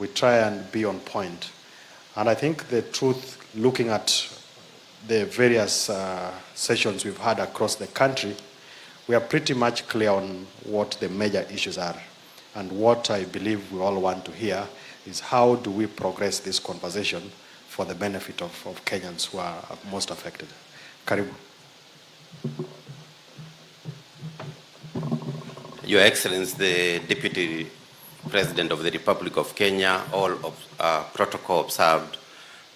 we try and be on point. And I think the truth, looking at the various sessions we've had across the country, we are pretty much clear on what the major issues are. And what I believe we all want to hear is how do we progress this conversation for the benefit of Kenyans who are most affected. Karibu. Your Excellency, the Deputy President of the Republic of Kenya, all protocol observed.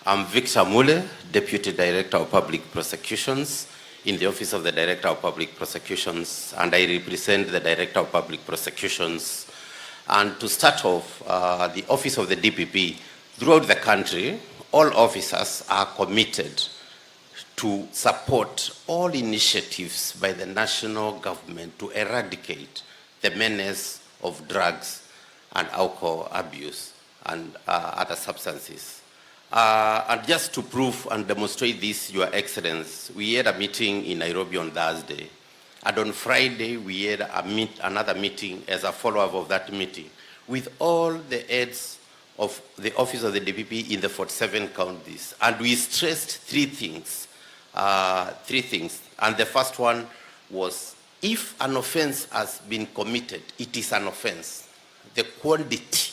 I'm Victor Mule, Deputy Director of Public Prosecutions in the Office of the Director of Public Prosecutions, and I represent the Director of Public Prosecutions. And to start off, the Office of the DPP, throughout the country, all officers are committed to support all initiatives by the national government to eradicate the menace of drugs and alcohol abuse and other substances. And just to prove and demonstrate this, Your Excellency, we had a meeting in Nairobi on Thursday. And on Friday, we had another meeting as a follow-up of that meeting with all the heads of the Office of the DPP in the 47 counties. And we stressed three things. And the first one was, if an offense has been committed, it is an offense. The quantity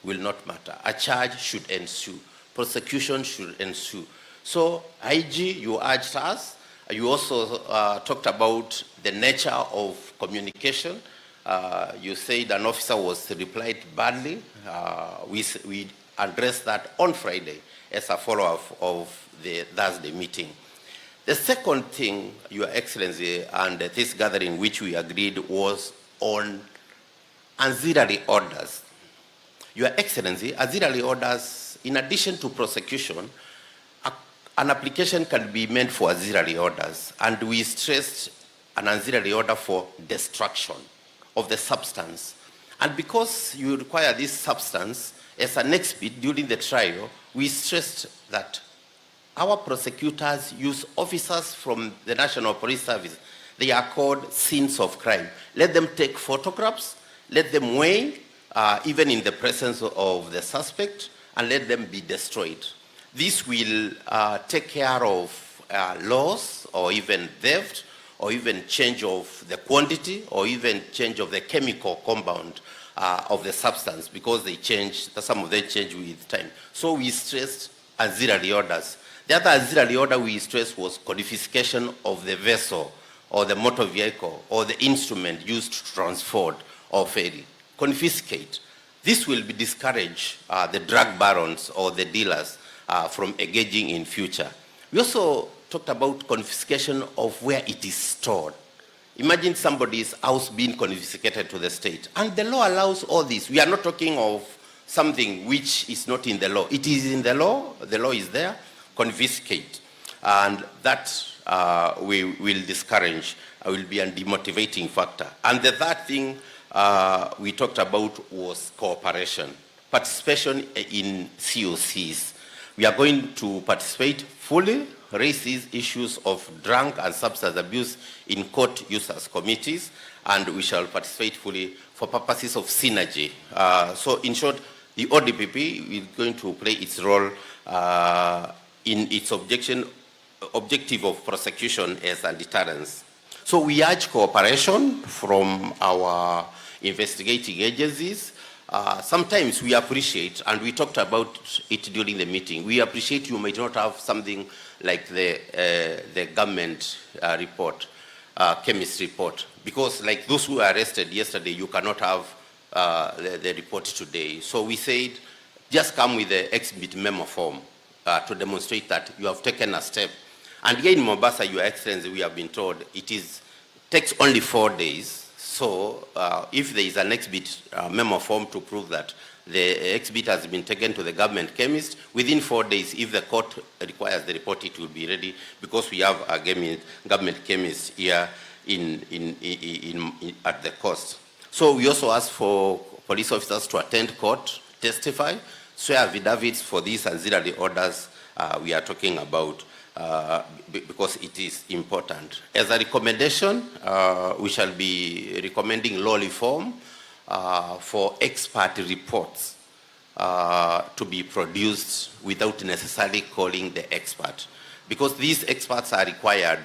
will not matter. A charge should ensue. Prosecution should ensue. So, IG, you urged us. You also talked about the nature of communication. You said an officer was replied badly. We addressed that on Friday as a follow-up of the Thursday meeting. The second thing, Your Excellency, and this gathering which we agreed was on ancillary orders. Your Excellency, ancillary orders, in addition to prosecution, an application can be made for auxiliary orders, and we stressed an auxiliary order for destruction of the substance. And because you require this substance as an exhibit during the trial, we stressed that our prosecutors use officers from the National Police Service. They are called scenes of crime. Let them take photographs, let them weigh, even in the presence of the suspect, and let them be destroyed. This will take care of loss or even theft or even change of the quantity or even change of the chemical compound of the substance, because they change, some of them change with time. So we stressed auxiliary orders. The other auxiliary order we stressed was confiscation of the vessel or the motor vehicle or the instrument used to transport or ferry. Confiscate. This will discourage the drug barons or the dealers from engaging in future. We also talked about confiscation of where it is stored. Imagine somebody's house being confiscated to the state. And the law allows all this. We are not talking of something which is not in the law. It is in the law is there, confiscate. And that we will discourage, will be a demotivating factor. And the third thing we talked about was cooperation, participation in COCs. We are going to participate fully, raise these issues of drug and substance abuse in court users committees, and we shall participate fully for purposes of synergy. So in short, the ODPP is going to play its role in its objective of prosecution as a deterrence. So we urge cooperation from our investigating agencies. Sometimes we appreciate, and we talked about it during the meeting, we appreciate you might not have something like the government report, chemist report, because like those who were arrested yesterday, you cannot have the report today. So we said, just come with the exhibit memo form to demonstrate that you have taken a step. And here in Mombasa, Your Excellency, we have been told it takes only 4 days. So if there is an exhibit memo form to prove that the exhibit has been taken to the government chemist, within 4 days, if the court requires the report, it will be ready, because we have a government chemist here at the coast. So we also ask for police officers to attend court, testify, swear affidavits for these auxiliary orders we are talking about. Because it is important. As a recommendation, we shall be recommending law reform for expert reports to be produced without necessarily calling the expert. Because these experts are required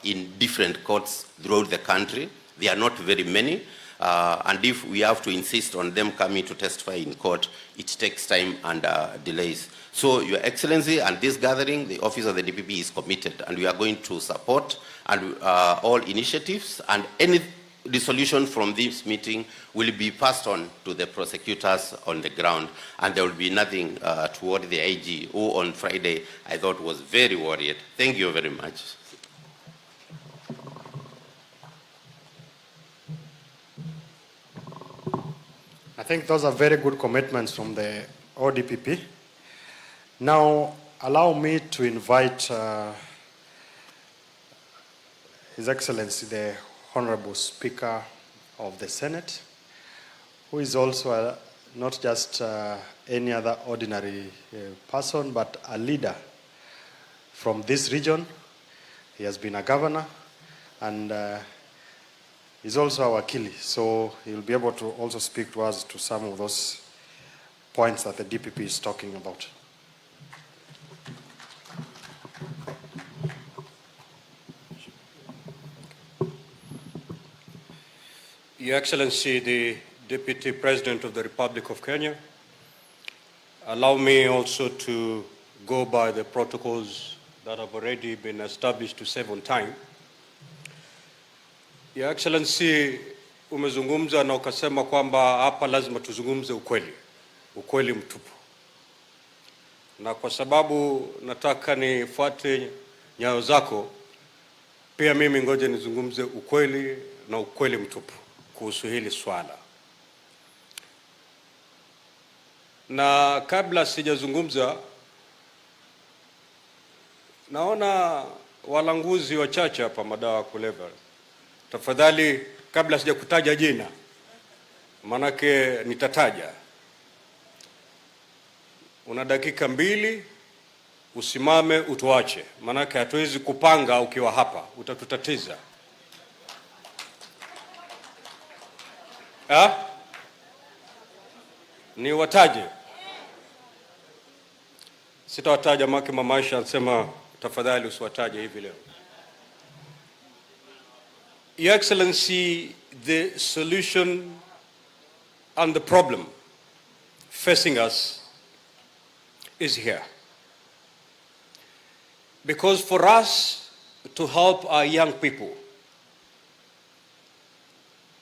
in different courts throughout the country. They are not very many. And if we have to insist on them coming to testify in court, it takes time and delays. So, Your Excellency, and this gathering, the Office of the DPP is committed, and we are going to support and, all initiatives, and any resolution from this meeting will be passed on to the prosecutors on the ground, and there will be nothing toward the IG, who on Friday I thought was very worried. Thank you very much. I think those are very good commitments from the ODPP. Now, allow me to invite His Excellency, the Honorable Speaker of the Senate, who is also not just any other ordinary person, but a leader from this region. He has been a governor, and he's also our wakili, so he'll be able to also speak to us to some of those points that the DPP is talking about. Your Excellency, the Deputy President of the Republic of Kenya, allow me also to go by the protocols that have already been established to save on time. Your Excellency, umezungumza na ukasema kwamba hapa lazima tuzungumze ukweli, ukweli mtupu. Na kwa sababu nataka nifuate nyayo zako, pia mimi ngoja nizungumze ukweli na ukweli mtupu kuhusu hili swala. Na kabla sijazungumza, naona walanguzi wachache hapa madawa kulevya. Tafadhali, kabla sijakutaja jina, manake nitataja. Una dakika 2, usimame utuache, manake hatuwezi kupanga ukiwa hapa, utatutatiza. Ni wataje? Sitawataja maki mamaisha anasema tafadhali usiwataje hivi leo. Your Excellency, the solution and the problem facing us is here. Because for us to help our young people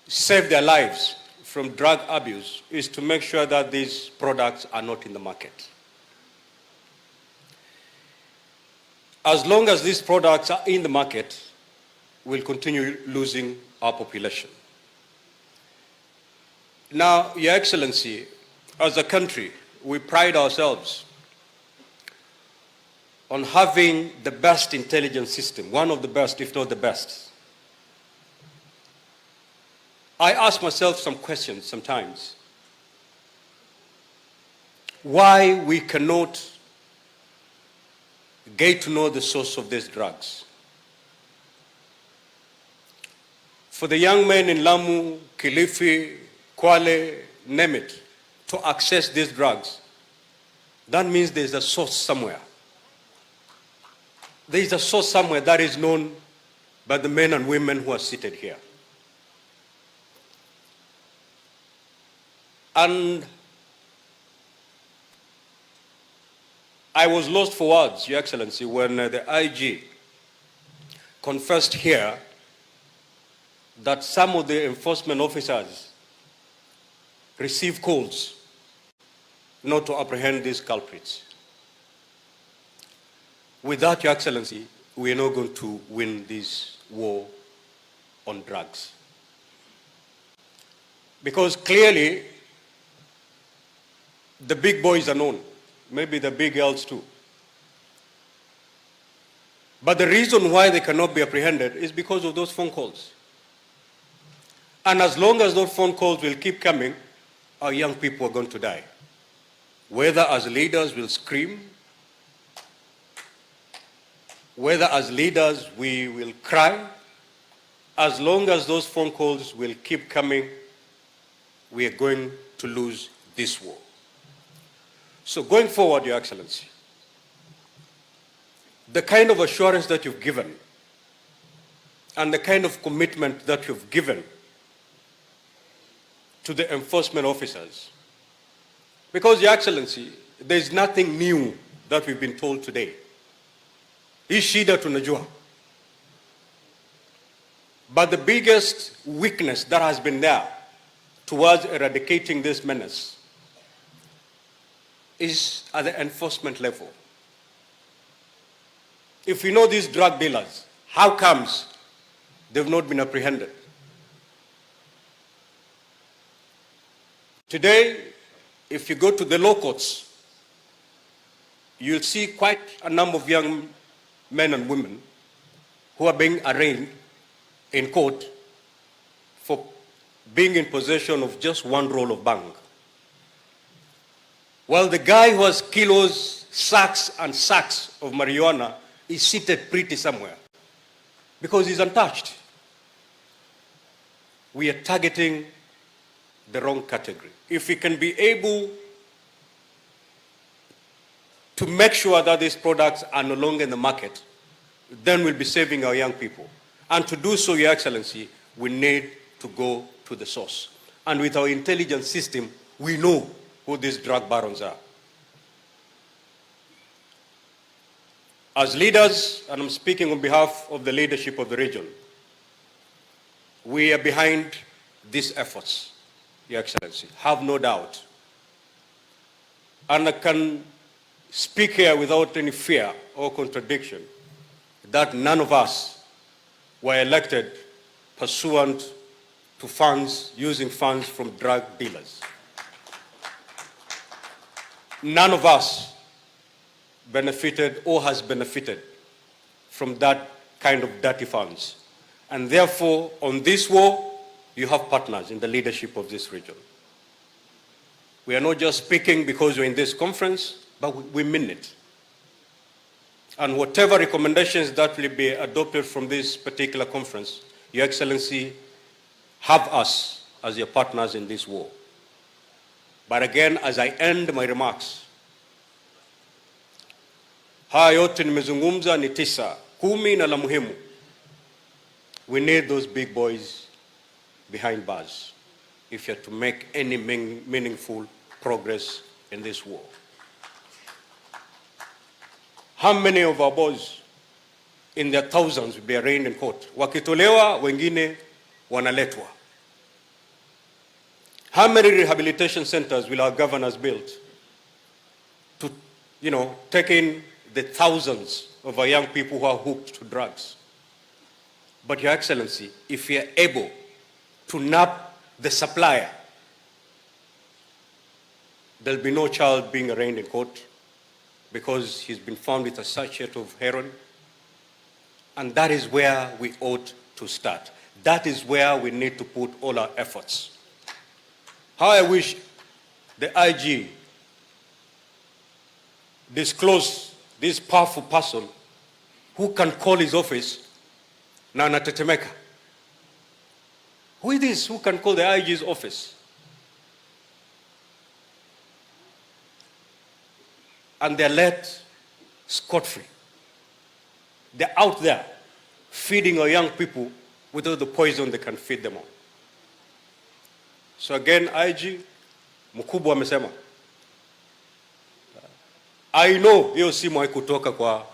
save their lives from drug abuse is to make sure that these products are not in the market. As long as these products are in the market, we'll continue losing our population. Now, Your Excellency, as a country, we pride ourselves on having the best intelligence system, one of the best, if not the best. I ask myself some questions sometimes. Why we cannot get to know the source of these drugs? For the young men in Lamu, Kilifi, Kwale, name it, to access these drugs, that means there's a source somewhere. There is a source somewhere that is known by the men and women who are seated here. And I was lost for words, Your Excellency, when the IG confessed here that some of the enforcement officers received calls not to apprehend these culprits. With that, Your Excellency, we are not going to win this war on drugs. Because clearly, the big boys are known, maybe the big girls too. But the reason why they cannot be apprehended is because of those phone calls. And as long as those phone calls will keep coming, our young people are going to die. Whether as leaders we'll scream, whether as leaders we will cry, as long as those phone calls will keep coming, we are going to lose this war. So going forward, Your Excellency, the kind of assurance that you've given and the kind of commitment that you've given to the enforcement officers, because, Your Excellency, there's nothing new that we've been told today. Hii shida tunajua. But the biggest weakness that has been there towards eradicating this menace is at the enforcement level. If we know these drug dealers, how comes they've not been apprehended? Today, if you go to the law courts, you'll see quite a number of young men and women who are being arraigned in court for being in possession of just one roll of bang. While the guy who has kilos, sacks and sacks of marijuana is seated pretty somewhere because he's untouched. We are targeting the wrong category. If we can be able to make sure that these products are no longer in the market, then we'll be saving our young people. And to do so, Your Excellency, we need to go to the source. And with our intelligence system, we know who these drug barons are. As leaders, and I'm speaking on behalf of the leadership of the region, we are behind these efforts, Your Excellency, have no doubt. And I can speak here without any fear or contradiction that none of us were elected pursuant to funds, using funds from drug dealers. None of us benefited or has benefited from that kind of dirty funds. And therefore, on this war, you have partners in the leadership of this region. We are not just speaking because we're in this conference, but we mean it. And whatever recommendations that will be adopted from this particular conference, Your Excellency, have us as your partners in this war. But again, as I end my remarks, haya yote nimezungumza ni 9, 10 na la muhimu. We need those big boys behind bars if you're to make any meaningful progress in this war. How many of our boys in their thousands will be arraigned in court? Wakitolewa, wengine wanaletwa. How many rehabilitation centers will our governors build to, take in the thousands of our young people who are hooked to drugs? But Your Excellency, if we are able to nab the supplier, there'll be no child being arraigned in court because he's been found with a sachet of heroin. And that is where we ought to start. That is where we need to put all our efforts. How I wish the IG disclose this powerful person who can call his office na anatetemeka. Who is this who can call the IG's office? And they're let scot-free. They're out there feeding our young people with all the poison they can feed them on. So again, IG, mkubwa amesema, I know hiyo simu haikutoka kwa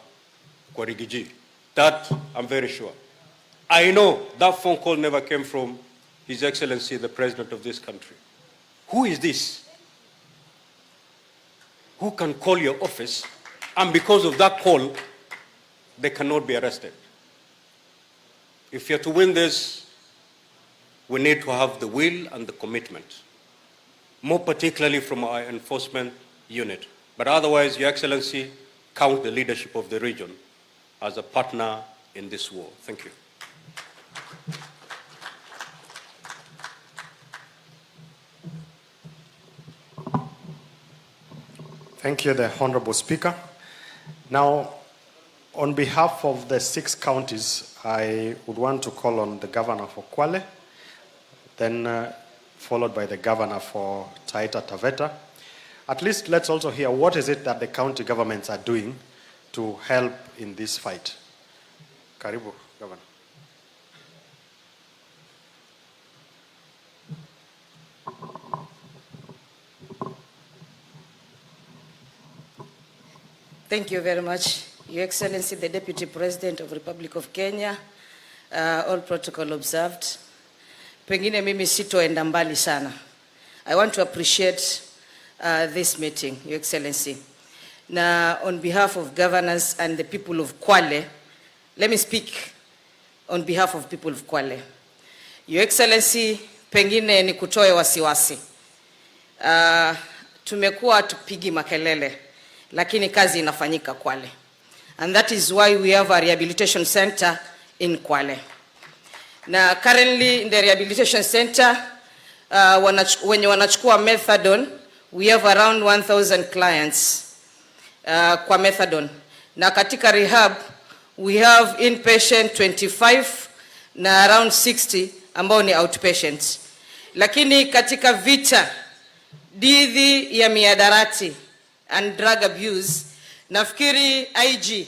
Rigiji. That I'm very sure. I know that phone call never came from His Excellency, the President of this country. Who is this? Who can call your office, and because of that call, they cannot be arrested? If you're to win this, we need to have the will and the commitment, more particularly from our enforcement unit. But otherwise, Your Excellency, count the leadership of the region as a partner in this war. Thank you. Thank you, the Honorable Speaker. Now, on behalf of the 6 counties, I would want to call on the Governor for Kwale, then followed by the Governor for Taita Taveta, At least let's also hear what is it that the county governments are doing to help in this fight. Karibu, Governor. Thank you very much, Your Excellency, the Deputy President of the Republic of Kenya, all protocol observed. Pengine mimi sitoenda mbali sana. I want to appreciate this meeting, Your Excellency. Now, on behalf of governors and the people of Kwale, let me speak on behalf of people of Kwale. Your Excellency, pengine ni kutoe wasiwasi. Tumekuwa tupigi makelele, lakini kazi inafanyika Kwale. And that is why we have a rehabilitation center in Kwale. Now, currently in the rehabilitation center, wenye wanachukua methadone, we have around 1,000 clients kwa methadone. Na katika rehab, we have inpatient 25 na around 60 ambao ni outpatient. Lakini katika vita dhidi ya mihadarati and drug abuse, nafikiri IG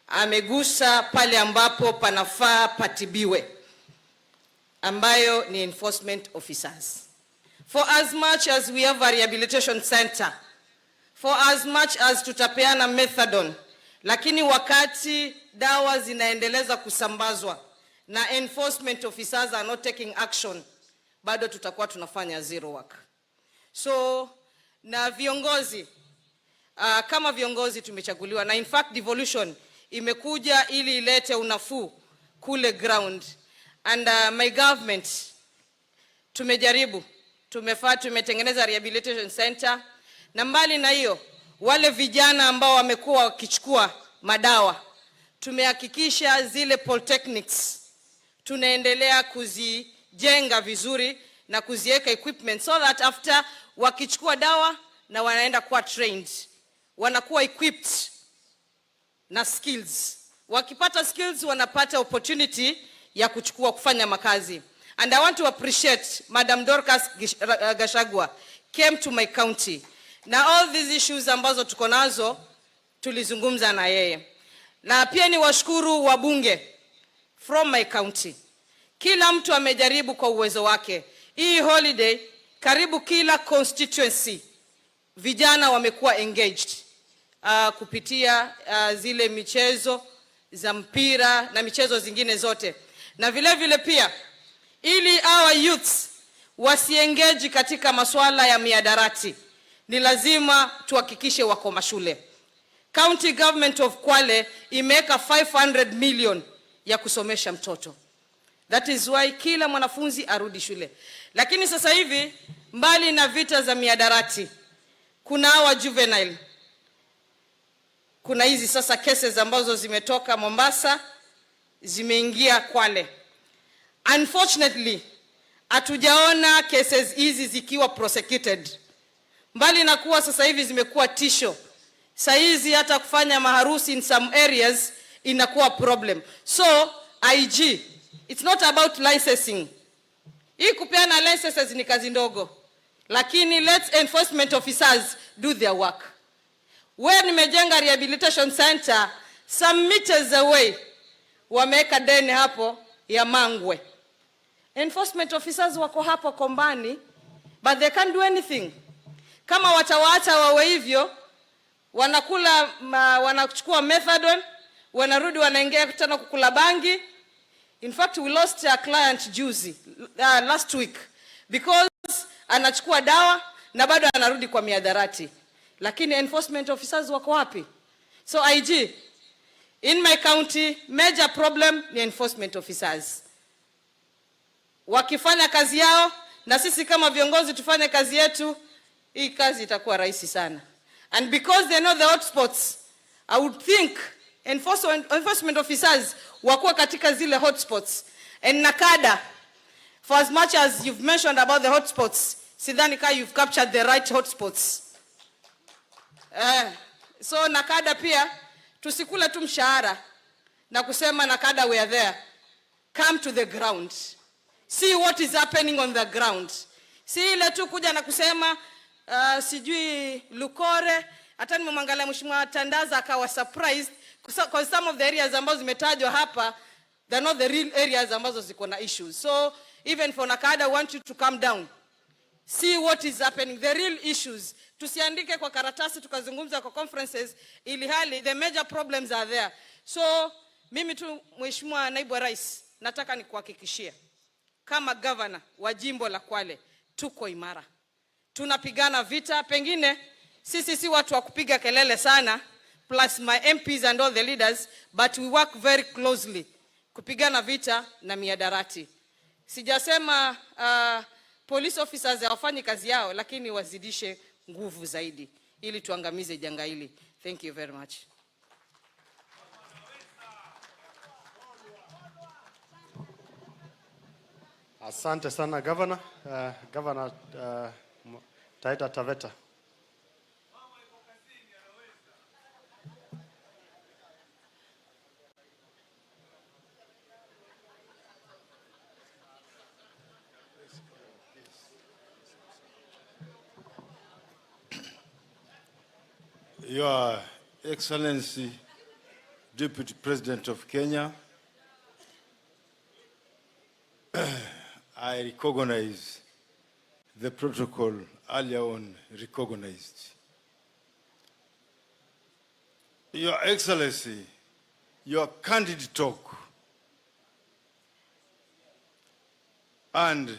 amegusa pale ambapo panafaa patibiwe, ambayo ni enforcement officers. For as much as we have a rehabilitation center, for as much as tutapeana methadone, lakini wakati dawa zinaendeleza kusambazwa na enforcement officers are not taking action, bado tutakuwa tunafanya zero work. So, na viongozi, kama viongozi tumechaguliwa, na in fact devolution imekuja ili ilete unafuu kule ground. And my government, tumejaribu, tumetengeneza rehabilitation center. Na mbali na hiyo, wale vijana ambao wamekuwa wakichukua madawa, tumehakikisha zile polytechnics tunaendelea kuzijenga vizuri na kuziweka equipment so that after wakichukua dawa na wanaenda kuwa trained, wanakuwa equipped na skills. Wakipata skills, wanapata opportunity ya kufanya makazi. And I want to appreciate Madam Dorcas Gachagua came to my county. Na all these issues ambazo tuko nazo tulizungumza na yeye. Na pia ni washukuru wabunge from my county. Kila mtu amejaribu kwa uwezo wake. Hii holiday karibu kila constituency vijana wamekuwa engaged kupitia zile michezo za mpira na michezo zingine zote. Na vile vile pia ili our youths wasiengage katika masuala ya mihadarati, ni lazima tuhakikishe wako mashule. County government of Kwale imeweka 500 million ya kusomesha mtoto. That is why kila mwanafunzi arudi shule. Lakini sasa hivi mbali na vita za mihadarati, kuna hawa juvenile. Kuna hizi sasa cases ambazo zimetoka Mombasa, zimeingia Kwale. Unfortunately, hatujaona cases hizi zikiwa prosecuted. Mbali na kuwa sasa hivi zimekuwa tisho, sasa hizi hata kufanya maharusi in some areas inakuwa problem. So, IG, it's not about licensing. Hii kupeana licenses ni kazi ndogo. Lakini let's enforcement officers do their work. Where nimejenga rehabilitation center, some meters away, wameka deni hapo ya Mangwe. Enforcement officers wako hapo Kombani, but they can't do anything. Kama watawaacha wawe hivyo, wanachukua methadone, wanarudi wanaingia tena kukula bangi. In fact, we lost a client juzi, last week, because anachukua dawa na bado anarudi kwa mihadarati. Lakini enforcement officers wako wapi? So IG, in my county, major problem ni enforcement officers. Wakifanya kazi yao, na sisi kama viongozi tufanye kazi yetu, hii kazi itakuwa rahisi sana. And because they know the hotspots, I would think enforcement officers wakuwa katika zile hotspots. And Nakada, for as much as you've mentioned about the hotspots, sidhani kama you've captured the right hotspots. So Nakada pia, tusikule tu mshahara na kusema Nakada we are there. Come to the ground. See what is happening on the ground. Si ile tu kuja na kusema sijui Lukore, hata nimemwangalia Mheshimiwa Tandaza akawa surprised because some of the areas ambazo zimetajwa hapa, they're not the real areas ambazo ziko na issues. So even for Nakada, I want you to calm down. See what is happening, the real issues. Tusiandike kwa karatasi tukazungumza kwa conferences ili hali the major problems are there. So mimi tu Mheshimiwa Naibu wa Rais, nataka nikuhakikishie kama governor wa jimbo la Kwale tuko imara. Tunapigana vita, pengine sisi si watu wa kupiga kelele sana, plus my MPs and all the leaders, but we work very closely kupigana vita na miadarati. Sijasema police officers hawafanyi kazi yao, lakini wazidishe nguvu zaidi ili tuangamize janga hili. Thank you very much. Asante sana Governor. Governor Taita Taveta. Your Excellency, Deputy President of Kenya, I recognize the protocol earlier on recognized. Your Excellency, your candid talk and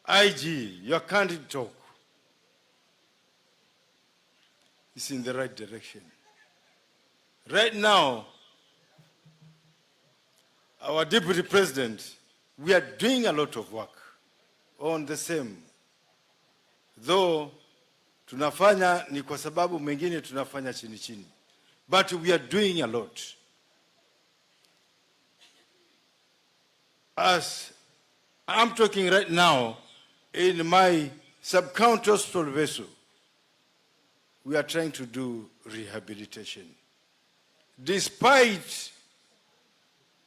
IG, your candid talk is in the right direction. Right now, our Deputy President, we are doing a lot of work on the same. Though tunafanya ni kwa sababu mengine tunafanya chini chini. But we are doing a lot. As I'm talking right now, in my sub-county hospital vessel, we are trying to do rehabilitation. Despite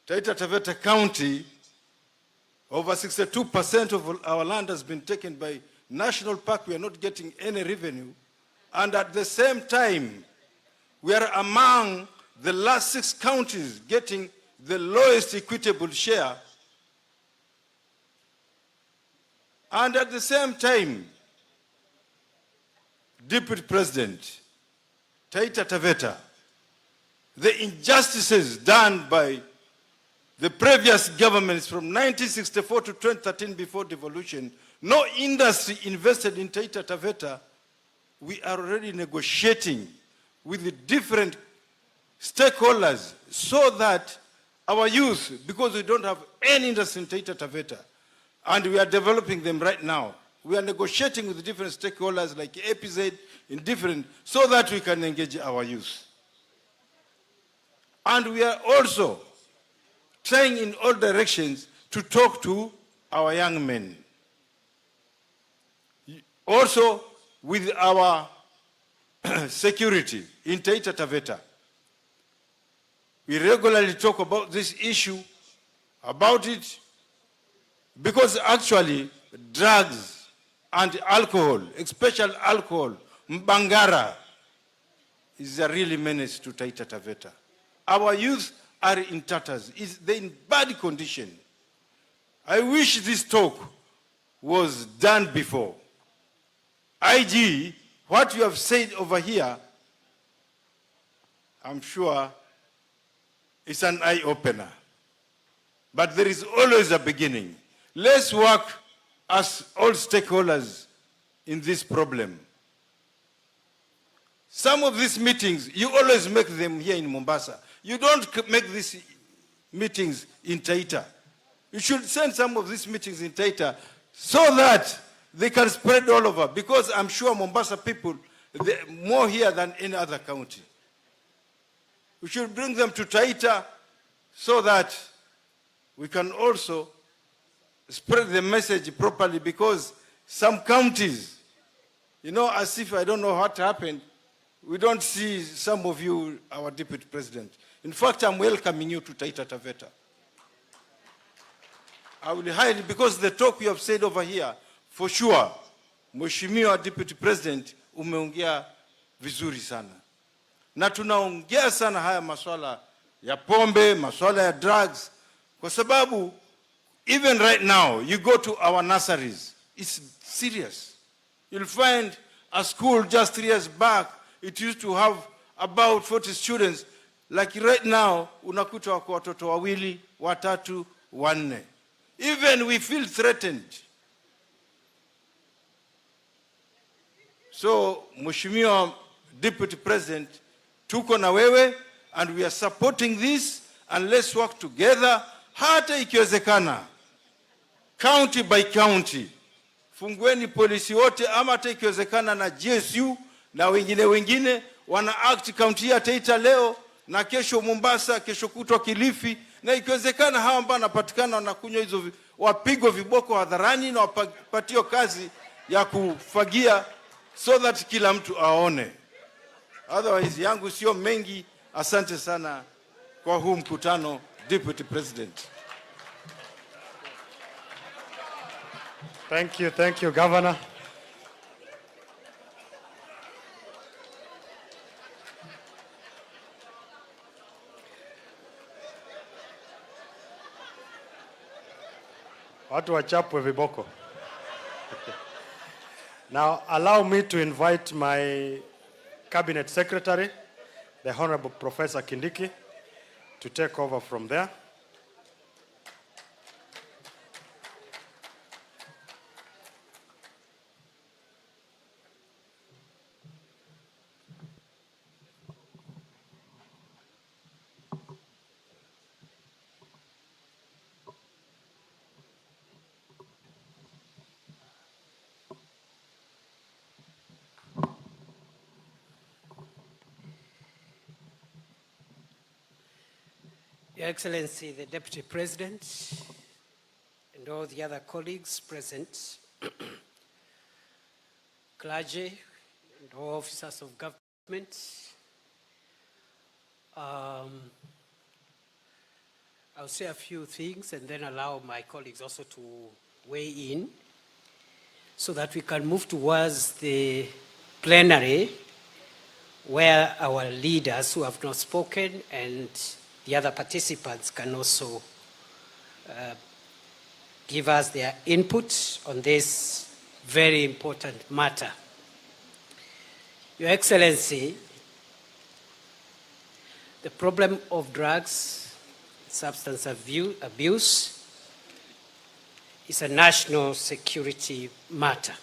Taita Taveta County, over 62% of our land has been taken by national park. We are not getting any revenue. And at the same time, we are among the last 6 counties getting the lowest equitable share. And at the same time, Deputy President, Taita Taveta, the injustices done by the previous governments from 1964 to 2013 before devolution, no industry invested in Taita Taveta. We are already negotiating with the different stakeholders so that our youth, because we don't have any industry in Taita Taveta, and we are developing them right now. We are negotiating with the different stakeholders like APZ in different, so that we can engage our youth. And we are also trying in all directions to talk to our young men. Also with our security in Taita Taveta. We regularly talk about this issue, about it, because actually drugs and alcohol, especially alcohol, mbangara, is a really menace to Taita Taveta. Our youth are in tatters. They're in bad condition. I wish this talk was done before. IG, what you have said over here, I'm sure it's an eye-opener. But there is always a beginning. Let's work as all stakeholders in this problem. Some of these meetings, you always make them here in Mombasa. You don't make these meetings in Taita. You should send some of these meetings in Taita so that they can spread all over, because I'm sure Mombasa people, they're more here than any other county. We should bring them to Taita so that we can also spread the message properly, because some counties, you know, as if I don't know what happened, we don't see some of you, our Deputy President. In fact, I'm welcoming you to Taita Taveta. I will highly, because the talk you have said over here, for sure, Mheshimiwa Deputy President, umeongea vizuri sana. Na tunaongea sana haya masuala ya pombe, masuala ya drugs, kwa sababu even right now you go to our nurseries, it's serious. You'll find a school just 3 years back, it used to have about 40 students. Like right now, unakuta wako watoto wawili, watatu, wanne. Even we feel threatened. So, Mheshimiwa Deputy President, tuko na wewe, and we are supporting this, and let's work together. Hata ikiwezekana, county by county, fungueni polisi wote, ama hata ikiwezekana na GSU na wengine wana act county ya Taita leo na kesho Mombasa, kesho kutwa Kilifi, na ikiwezekana hawa ambao wanapatikana wanakunywa hizo wapigwe viboko hadharani na wapatio kazi ya kufagia, so that kila mtu aone. Otherwise yangu sio mengi. Asante sana kwa huu mkutano, Deputy President. Thank you, Governor. Watu wachapwe viboko. Now, allow me to invite my Cabinet Secretary, the Honorable Professor Kindiki, to take over from there. Your Excellency, the Deputy President, and all the other colleagues present, clergy, and all officers of government, I'll say a few things and then allow my colleagues also to weigh in so that we can move towards the plenary where our leaders who have not spoken and the other participants can also give us their input on this very important matter. Your Excellency, the problem of drugs, substance abuse is a national security matter.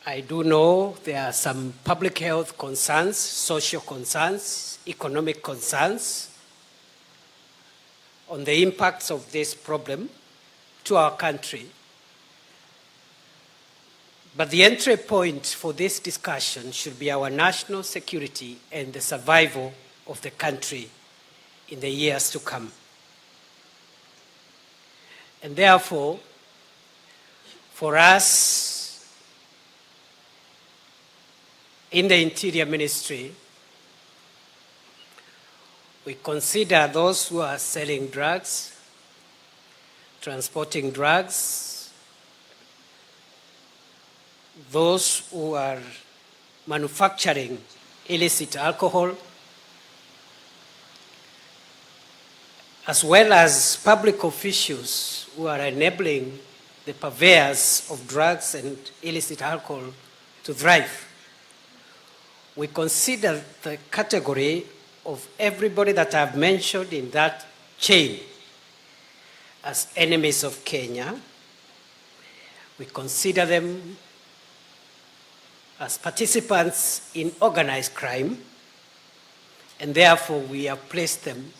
I do know there are some public health concerns, social concerns, economic concerns on the impacts of this problem to our country. But the entry point for this discussion should be our national security and the survival of the country in the years to come. And therefore, for us in the Interior Ministry, we consider those who are selling drugs, transporting drugs, those who are manufacturing illicit alcohol, as well as public officials who are enabling the purveyors of drugs and illicit alcohol to thrive. We consider the category of everybody that I've mentioned in that chain as enemies of Kenya. We consider them as participants in organized crime, and therefore we have placed them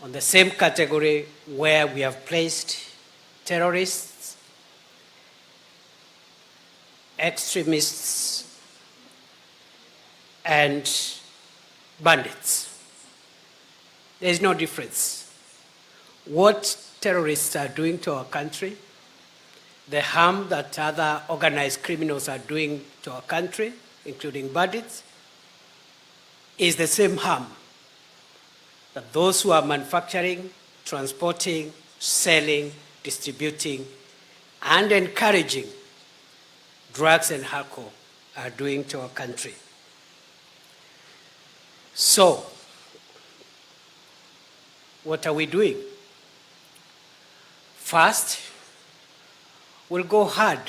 on the same category where we have placed terrorists, extremists, and bandits. There is no difference. What terrorists are doing to our country, the harm that other organized criminals are doing to our country, including bandits, is the same harm that those who are manufacturing, transporting, selling, distributing and encouraging drugs and alcohol are doing to our country. So, what are we doing? First, we'll go hard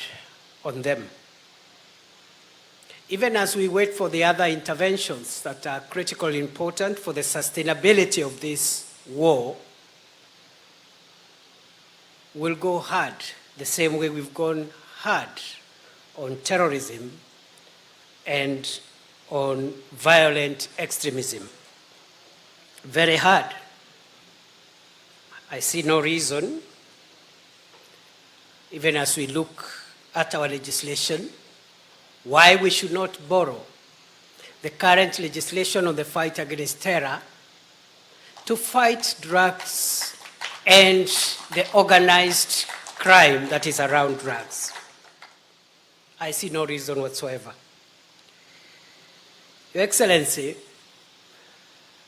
on them. Even as we wait for the other interventions that are critically important for the sustainability of this war, we'll go hard the same way we've gone hard on terrorism and on violent extremism. Very hard. I see no reason, even as we look at our legislation, why we should not borrow the current legislation on the fight against terror to fight drugs and the organized crime that is around drugs. I see no reason whatsoever. Your Excellency,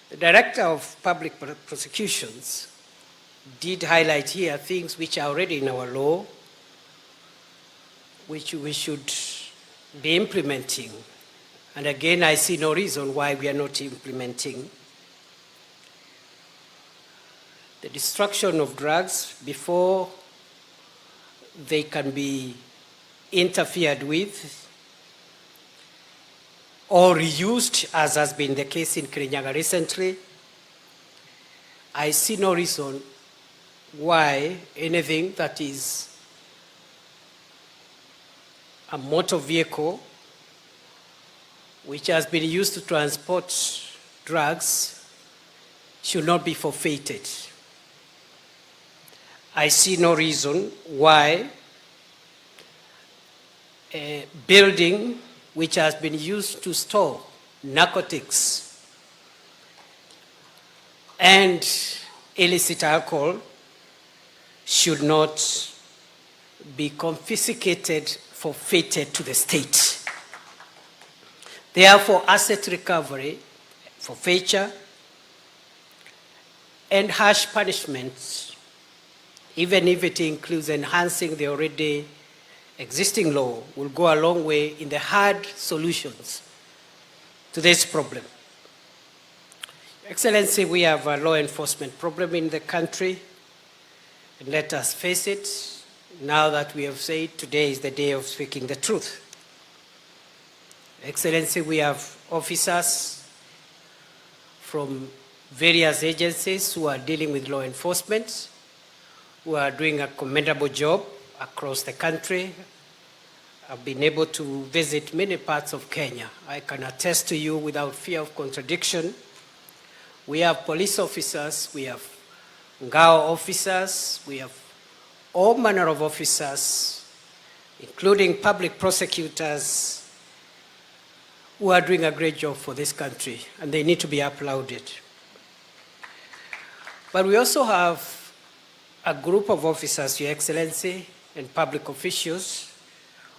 the Director of Public Prosecutions did highlight here things which are already in our law, which we should be implementing. And again, I see no reason why we are not implementing. The destruction of drugs before they can be interfered with or reused, as has been the case in Kirinyaga recently, I see no reason why anything that is a motor vehicle which has been used to transport drugs should not be forfeited. I see no reason why a building which has been used to store narcotics and illicit alcohol should not be confiscated, forfeited to the state. Therefore, asset recovery, forfeiture, and harsh punishments, even if it includes enhancing the already existing law, will go a long way in the hard solutions to this problem. Excellency, we have a law enforcement problem in the country, and let us face it, now that we have said today is the day of speaking the truth. Excellency, we have officers from various agencies who are dealing with law enforcement, who are doing a commendable job across the country. I've been able to visit many parts of Kenya. I can attest to you without fear of contradiction. We have police officers, we have ngao officers, we have all manner of officers, including public prosecutors, who are doing a great job for this country, and they need to be applauded. But we also have a group of officers, Your Excellency, and public officials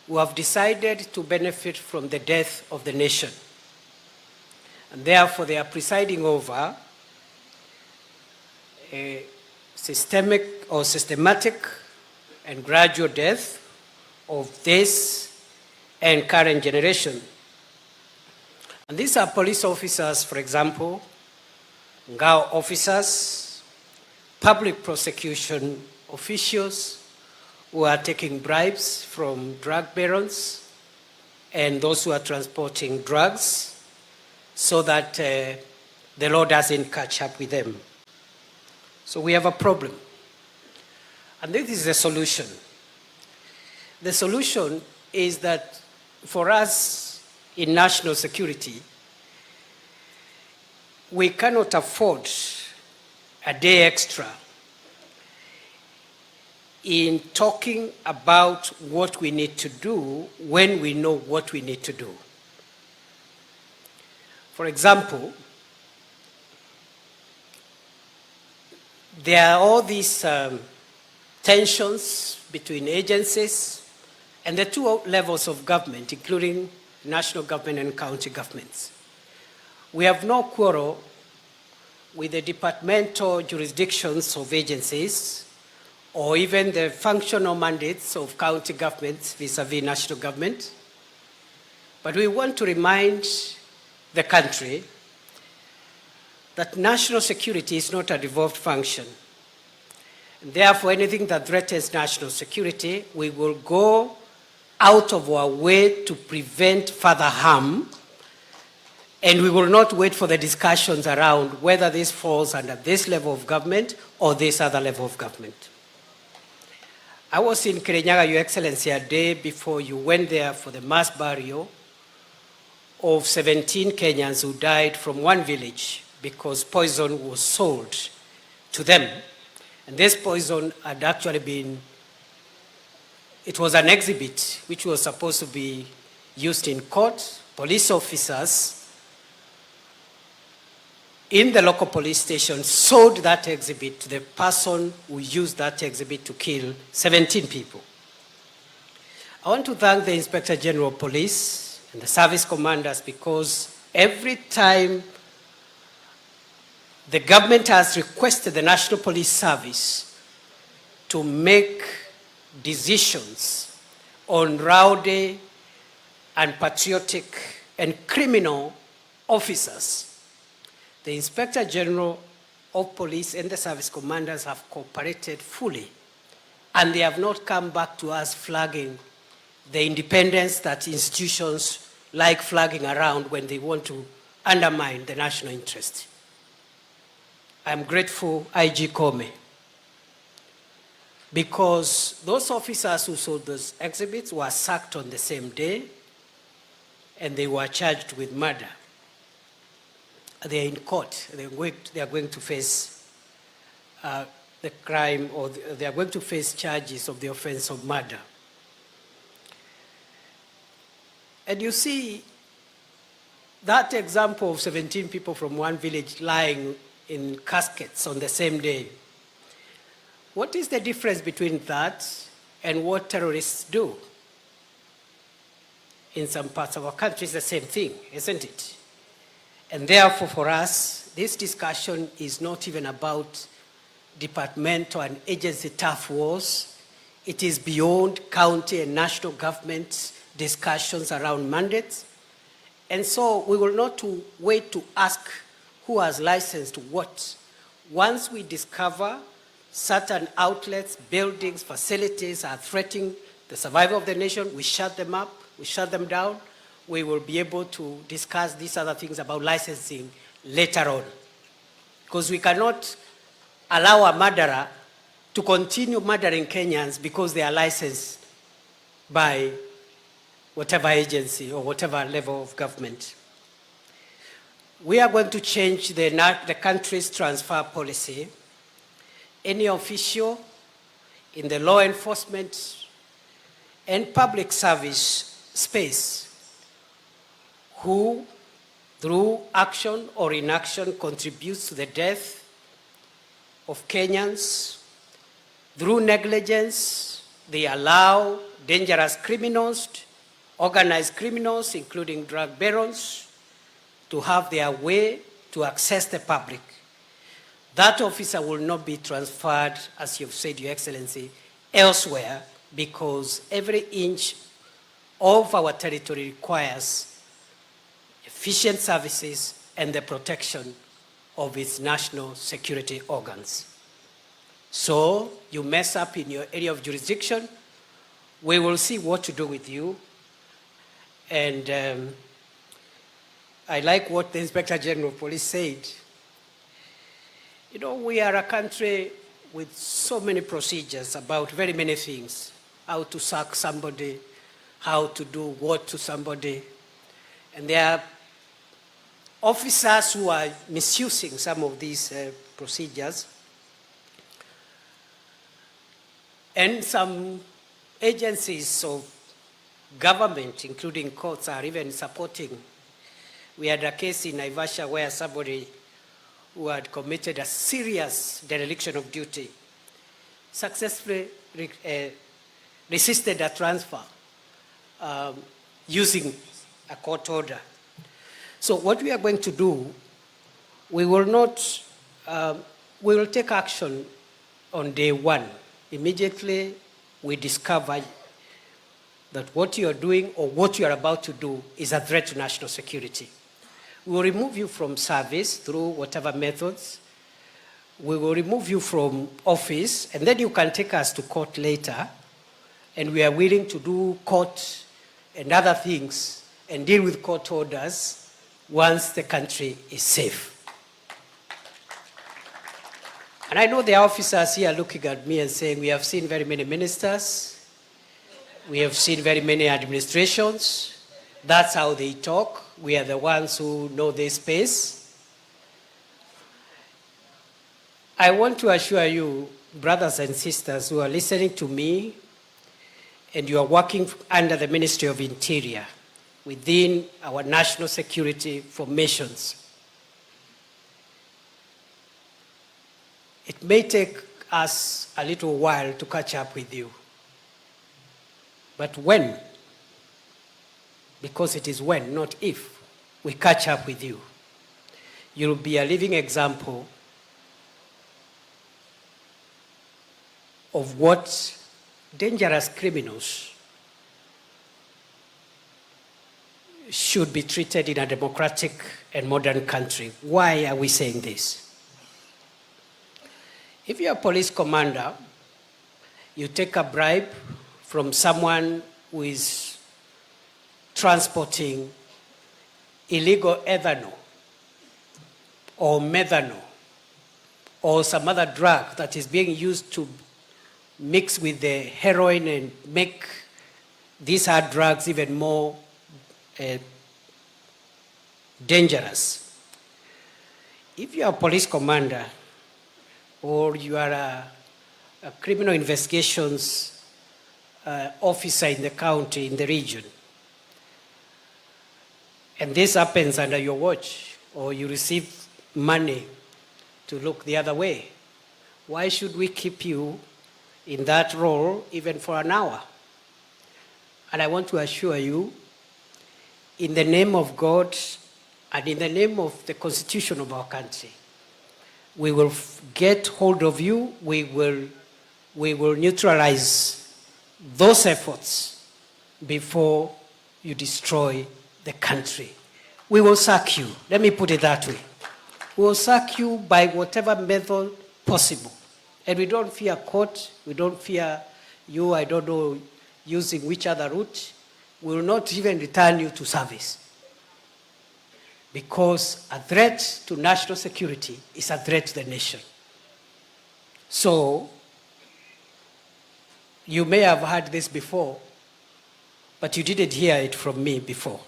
who have decided to benefit from the death of the nation. And therefore, they are presiding over a systematic and gradual death of this and current generation. And these are police officers, for example, ngao officers, public prosecution officials who are taking bribes from drug barons and those who are transporting drugs so that the law doesn't catch up with them. So we have a problem. And this is the solution. The solution is that for us in national security, we cannot afford a day extra in talking about what we need to do when we know what we need to do. For example, there are all these tensions between agencies and the two levels of government, including national government and county governments. We have no quarrel with the departmental jurisdictions of agencies or even the functional mandates of county governments vis-a-vis national government. But we want to remind the country that national security is not a devolved function. And therefore, anything that threatens national security, we will go out of our way to prevent further harm, and we will not wait for the discussions around whether this falls under this level of government or this other level of government. I was in Kirinyaga, Your Excellency, a day before you went there for the mass burial of 17 Kenyans who died from one village because poison was sold to them. And this poison had actually been, it was an exhibit which was supposed to be used in court. Police officers in the local police station sold that exhibit to the person who used that exhibit to kill 17 people. I want to thank the Inspector General of Police and the service commanders, because every time the government has requested the National Police Service to make decisions on rowdy and patriotic and criminal officers, the Inspector General of Police and the service commanders have cooperated fully, and they have not come back to us flagging the independence that institutions like flagging around when they want to undermine the national interest. I'm grateful, IG Kome, because those officers who sold those exhibits were sacked on the same day, and they were charged with murder. They are in court. They are going to face the crime, or they are going to face charges of the offense of murder. And you see that example of 17 people from one village lying in caskets on the same day. What is the difference between that and what terrorists do? In some parts of our country, it's the same thing, isn't it? And therefore, for us, this discussion is not even about departmental and agency tough wars. It is beyond county and national government discussions around mandates. And so we will not wait to ask who has licensed what. Once we discover certain outlets, buildings, facilities are threatening the survival of the nation, we shut them up, we shut them down. We will be able to discuss these other things about licensing later on. Because we cannot allow a murderer to continue murdering Kenyans because they are licensed by whatever agency or whatever level of government. We are going to change the country's transfer policy. Any official in the law enforcement and public service space who, through action or inaction, contributes to the death of Kenyans, through negligence, they allow dangerous criminals, organized criminals, including drug barons, to have their way to access the public. That officer will not be transferred, as you've said, Your Excellency, elsewhere, because every inch of our territory requires efficient services and the protection of its national security organs. So you mess up in your area of jurisdiction, we will see what to do with you. And I like what the Inspector General of Police said. You know, we are a country with so many procedures about very many things. How to sack somebody, how to do what to somebody. And there are officers who are misusing some of these procedures. And some agencies of government, including courts, are even supporting. We had a case in Naivasha where somebody who had committed a serious dereliction of duty successfully resisted a transfer using a court order. So what we are going to do, we will take action on day one. immediately we discover that what you are doing or what you are about to do is a threat to national security. We will remove you from service through whatever methods. We will remove you from office, and then you can take us to court later, and we are willing to do court and other things and deal with court orders once the country is safe. And I know the officers here looking at me and saying, we have seen very many ministers, we have seen very many administrations. That's how they talk. We are the ones who know this space. I want to assure you, brothers and sisters who are listening to me, and you are working under the Ministry of Interior within our national security formations. It may take us a little while to catch up with you. But when, because it is when, not if, we catch up with you, you'll be a living example of what dangerous criminals should be treated in a democratic and modern country. Why are we saying this? If you're a police commander, you take a bribe from someone who is transporting illegal ethanol or methanol or some other drug that is being used to mix with the heroin and make these hard drugs even more dangerous. If you are a police commander or you are a criminal investigations officer in the county, in the region, and this happens under your watch, or you receive money to look the other way, why should we keep you in that role even for an hour? And I want to assure you, in the name of God and in the name of the Constitution of our country, we will get hold of you, we will neutralize those efforts before you destroy the country. We will sack you. Let me put it that way. We will sack you by whatever method possible. And we don't fear court. We don't fear you, I don't know, using which other route. We will not even return you to service. Because a threat to national security is a threat to the nation. So, you may have heard this before, but you didn't hear it from me before.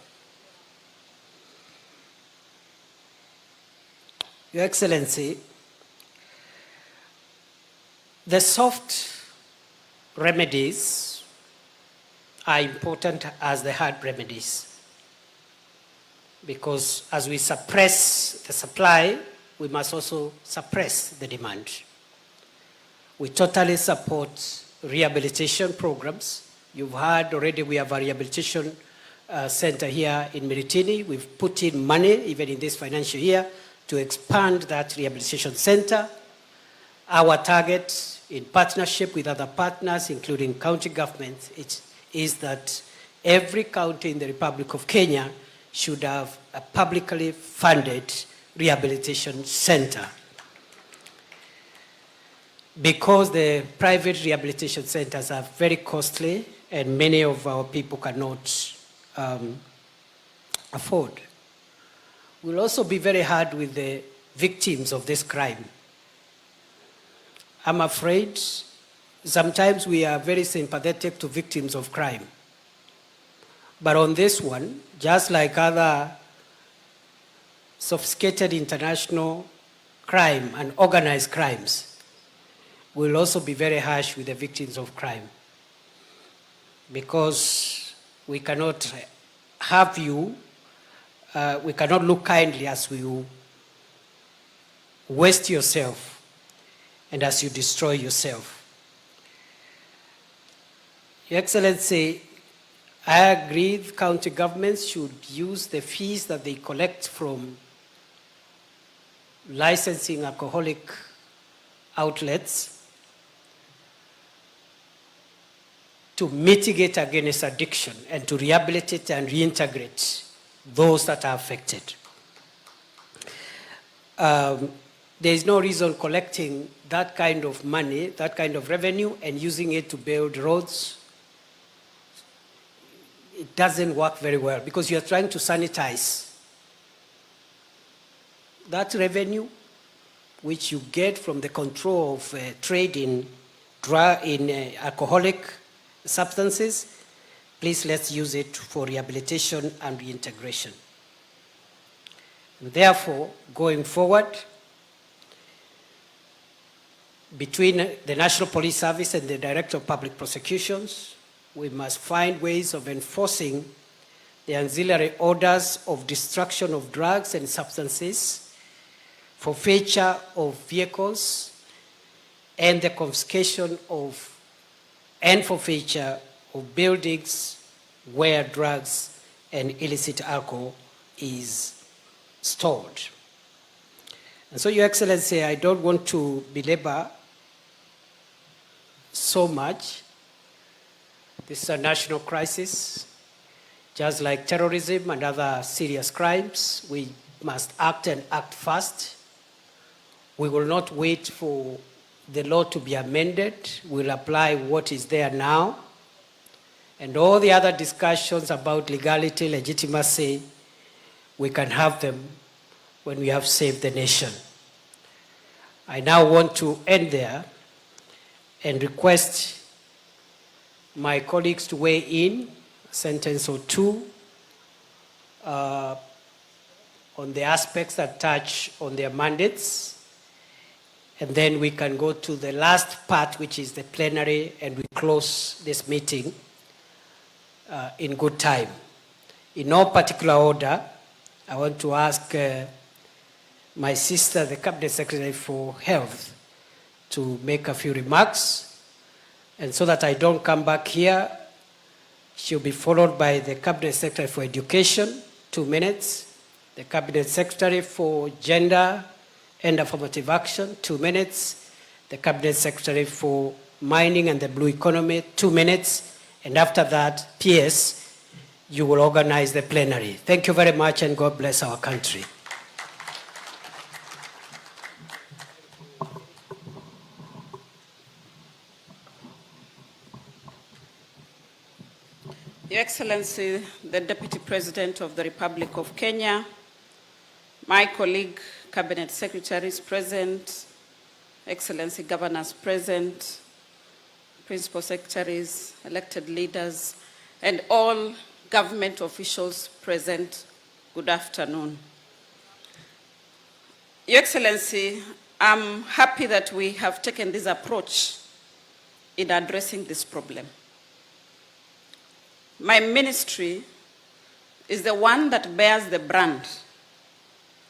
Your Excellency, the soft remedies are important as the hard remedies, because as we suppress the supply, we must also suppress the demand. We totally support rehabilitation programs. You've heard already we have a rehabilitation center here in Miritini. We've put in money, even in this financial year, to expand that rehabilitation center. Our target, in partnership with other partners, including county governments, is that every county in the Republic of Kenya should have a publicly funded rehabilitation center. Because the private rehabilitation centers are very costly and many of our people cannot afford. We'll also be very hard with the victims of this crime. I'm afraid sometimes we are very sympathetic to victims of crime. But on this one, just like other sophisticated international crime and organized crimes, we'll also be very harsh with the victims of crime, because we cannot have you, we cannot look kindly as you waste yourself and as you destroy yourself. Your Excellency, I agree county governments should use the fees that they collect from licensing alcoholic outlets to mitigate against addiction and to rehabilitate and reintegrate those that are affected. There is no reason collecting that kind of money, that kind of revenue, and using it to build roads. It doesn't work very well because you are trying to sanitize that revenue which you get from the control of trade in alcoholic substances. Please, let's use it for rehabilitation and reintegration. And therefore, going forward, between the National Police Service and the Director of Public Prosecutions, we must find ways of enforcing the auxiliary orders of destruction of drugs and substances, forfeiture of vehicles, and the confiscation of and forfeiture of buildings where drugs and illicit alcohol is stored. And so, Your Excellency, I don't want to belabor so much. This is a national crisis. Just like terrorism and other serious crimes, we must act and act fast. We will not wait for the law to be amended. We'll apply what is there now. And all the other discussions about legality, legitimacy, we can have them when we have saved the nation. I now want to end there and request my colleagues to weigh in a sentence or two on the aspects that touch on their mandates. And then we can go to the last part, which is the plenary, and we close this meeting in good time. In no particular order, I want to ask my sister, the Cabinet Secretary for Health, to make a few remarks. And so that I don't come back here, she'll be followed by the Cabinet Secretary for Education, 2 minutes, the Cabinet Secretary for Gender and Affirmative Action, 2 minutes, the Cabinet Secretary for Mining and the Blue Economy, 2 minutes, and after that, PS, you will organize the plenary. Thank you very much, and God bless our country. Your Excellency, the Deputy President of the Republic of Kenya, my colleague, Cabinet Secretaries present, Excellency Governors present, Principal Secretaries, elected leaders, and all government officials present, good afternoon. Your Excellency, I'm happy that we have taken this approach in addressing this problem. My ministry is the one that bears the brand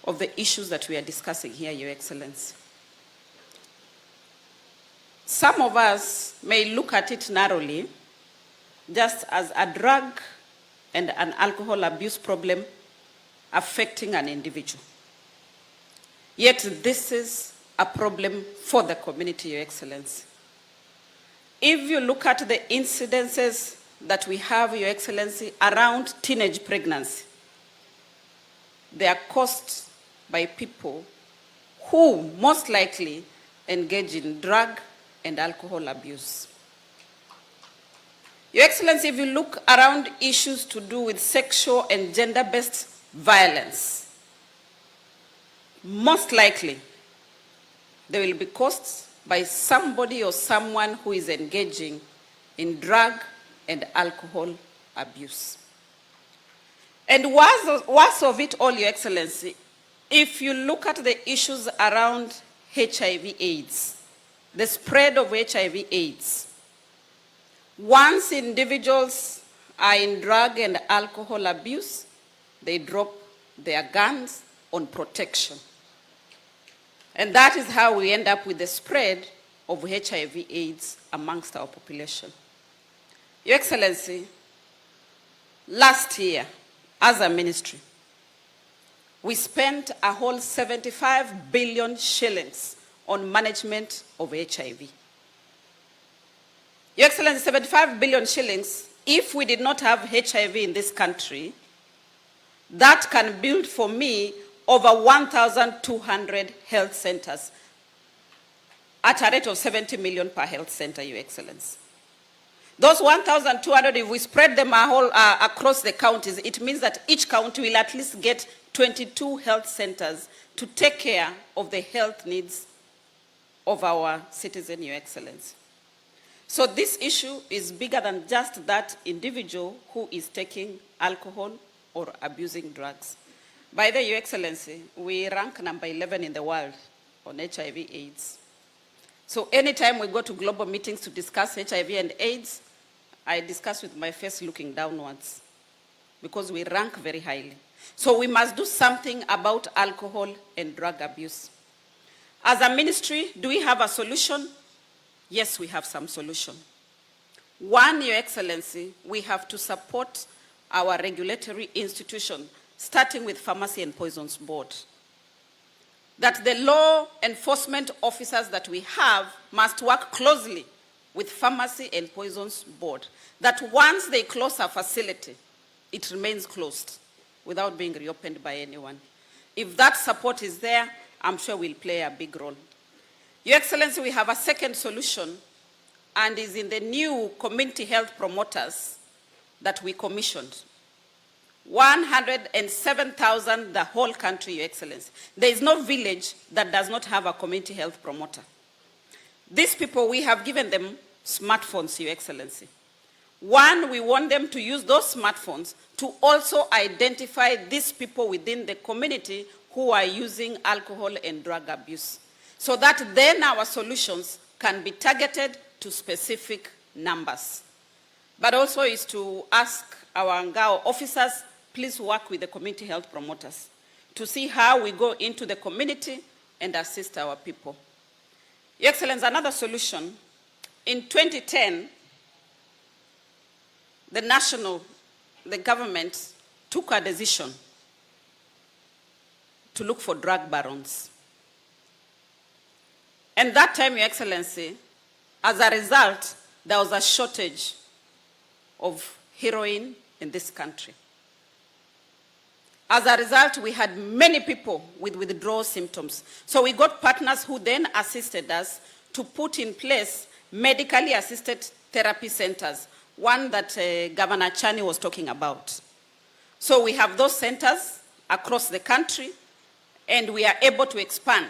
of the issues that we are discussing here, Your Excellency. Some of us may look at it narrowly, just as a drug and an alcohol abuse problem affecting an individual. Yet this is a problem for the community, Your Excellency. If you look at the incidences that we have, Your Excellency, around teenage pregnancy, they are caused by people who most likely engage in drug and alcohol abuse. Your Excellency, if you look around issues to do with sexual and gender-based violence, most likely they will be caused by somebody or someone who is engaging in drug and alcohol abuse. And worse of it all, Your Excellency, if you look at the issues around HIV/AIDS, the spread of HIV/AIDS, once individuals are in drug and alcohol abuse, they drop their guns on protection. And that is how we end up with the spread of HIV/AIDS amongst our population. Your Excellency, last year, as a ministry, we spent a whole 75 billion shillings on management of HIV. Your Excellency, 75 billion shillings, if we did not have HIV in this country, that can build for me over 1,200 health centers at a rate of 70 million per health center, Your Excellency. Those 1,200, if we spread them across the counties, it means that each county will at least get 22 health centers to take care of the health needs of our citizens, Your Excellency. So this issue is bigger than just that individual who is taking alcohol or abusing drugs. By the way, Your Excellency, we rank number 11 in the world on HIV/AIDS. So anytime we go to global meetings to discuss HIV and AIDS, I discuss with my face looking downwards because we rank very highly. So we must do something about alcohol and drug abuse. As a ministry, do we have a solution? Yes, we have some solution. One, Your Excellency, we have to support our regulatory institution, starting with Pharmacy and Poisons Board. That the law enforcement officers that we have must work closely with Pharmacy and Poisons Board. That once they close a facility, it remains closed without being reopened by anyone. If that support is there, I'm sure we'll play a big role. Your Excellency, we have a second solution, and is in the new community health promoters that we commissioned. 107,000 the whole country, Your Excellency. There is no village that does not have a community health promoter. These people, we have given them smartphones, Your Excellency. One, we want them to use those smartphones to also identify these people within the community who are using alcohol and drug abuse, so that then our solutions can be targeted to specific numbers. But also is to ask our Ngao officers, please work with the community health promoters to see how we go into the community and assist our people. Your Excellency, another solution, in 2010, the government took a decision to look for drug barons. And that time, Your Excellency, as a result, there was a shortage of heroin in this country. As a result, we had many people with withdrawal symptoms. So we got partners who then assisted us to put in place medically assisted therapy centers, one that Governor Chani was talking about. So we have those centers across the country, and we are able to expand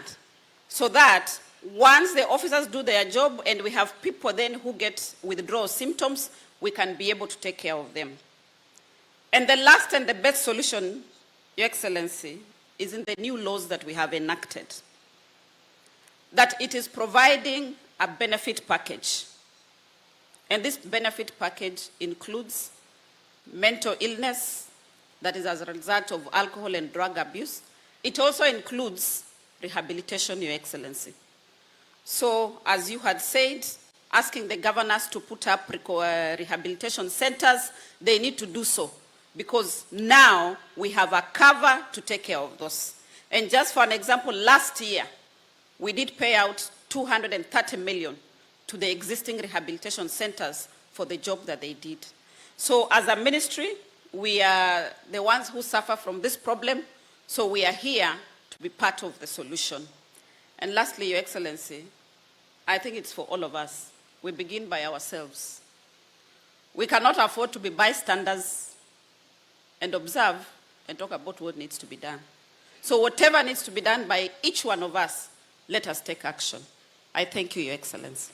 so that once the officers do their job and we have people then who get withdrawal symptoms, we can be able to take care of them. And the last and the best solution, Your Excellency, is in the new laws that we have enacted. That it is providing a benefit package. And this benefit package includes mental illness, that is as a result of alcohol and drug abuse. It also includes rehabilitation, Your Excellency. So, as you had said, asking the governors to put up rehabilitation centers, they need to do so, because now we have a cover to take care of those. And just for an example, last year, we did pay out 230 million to the existing rehabilitation centers for the job that they did. So as a ministry, we are the ones who suffer from this problem, so we are here to be part of the solution. And lastly, Your Excellency, I think it's for all of us. We begin by ourselves. We cannot afford to be bystanders and observe and talk about what needs to be done. So whatever needs to be done by each one of us, let us take action. I thank you, Your Excellency.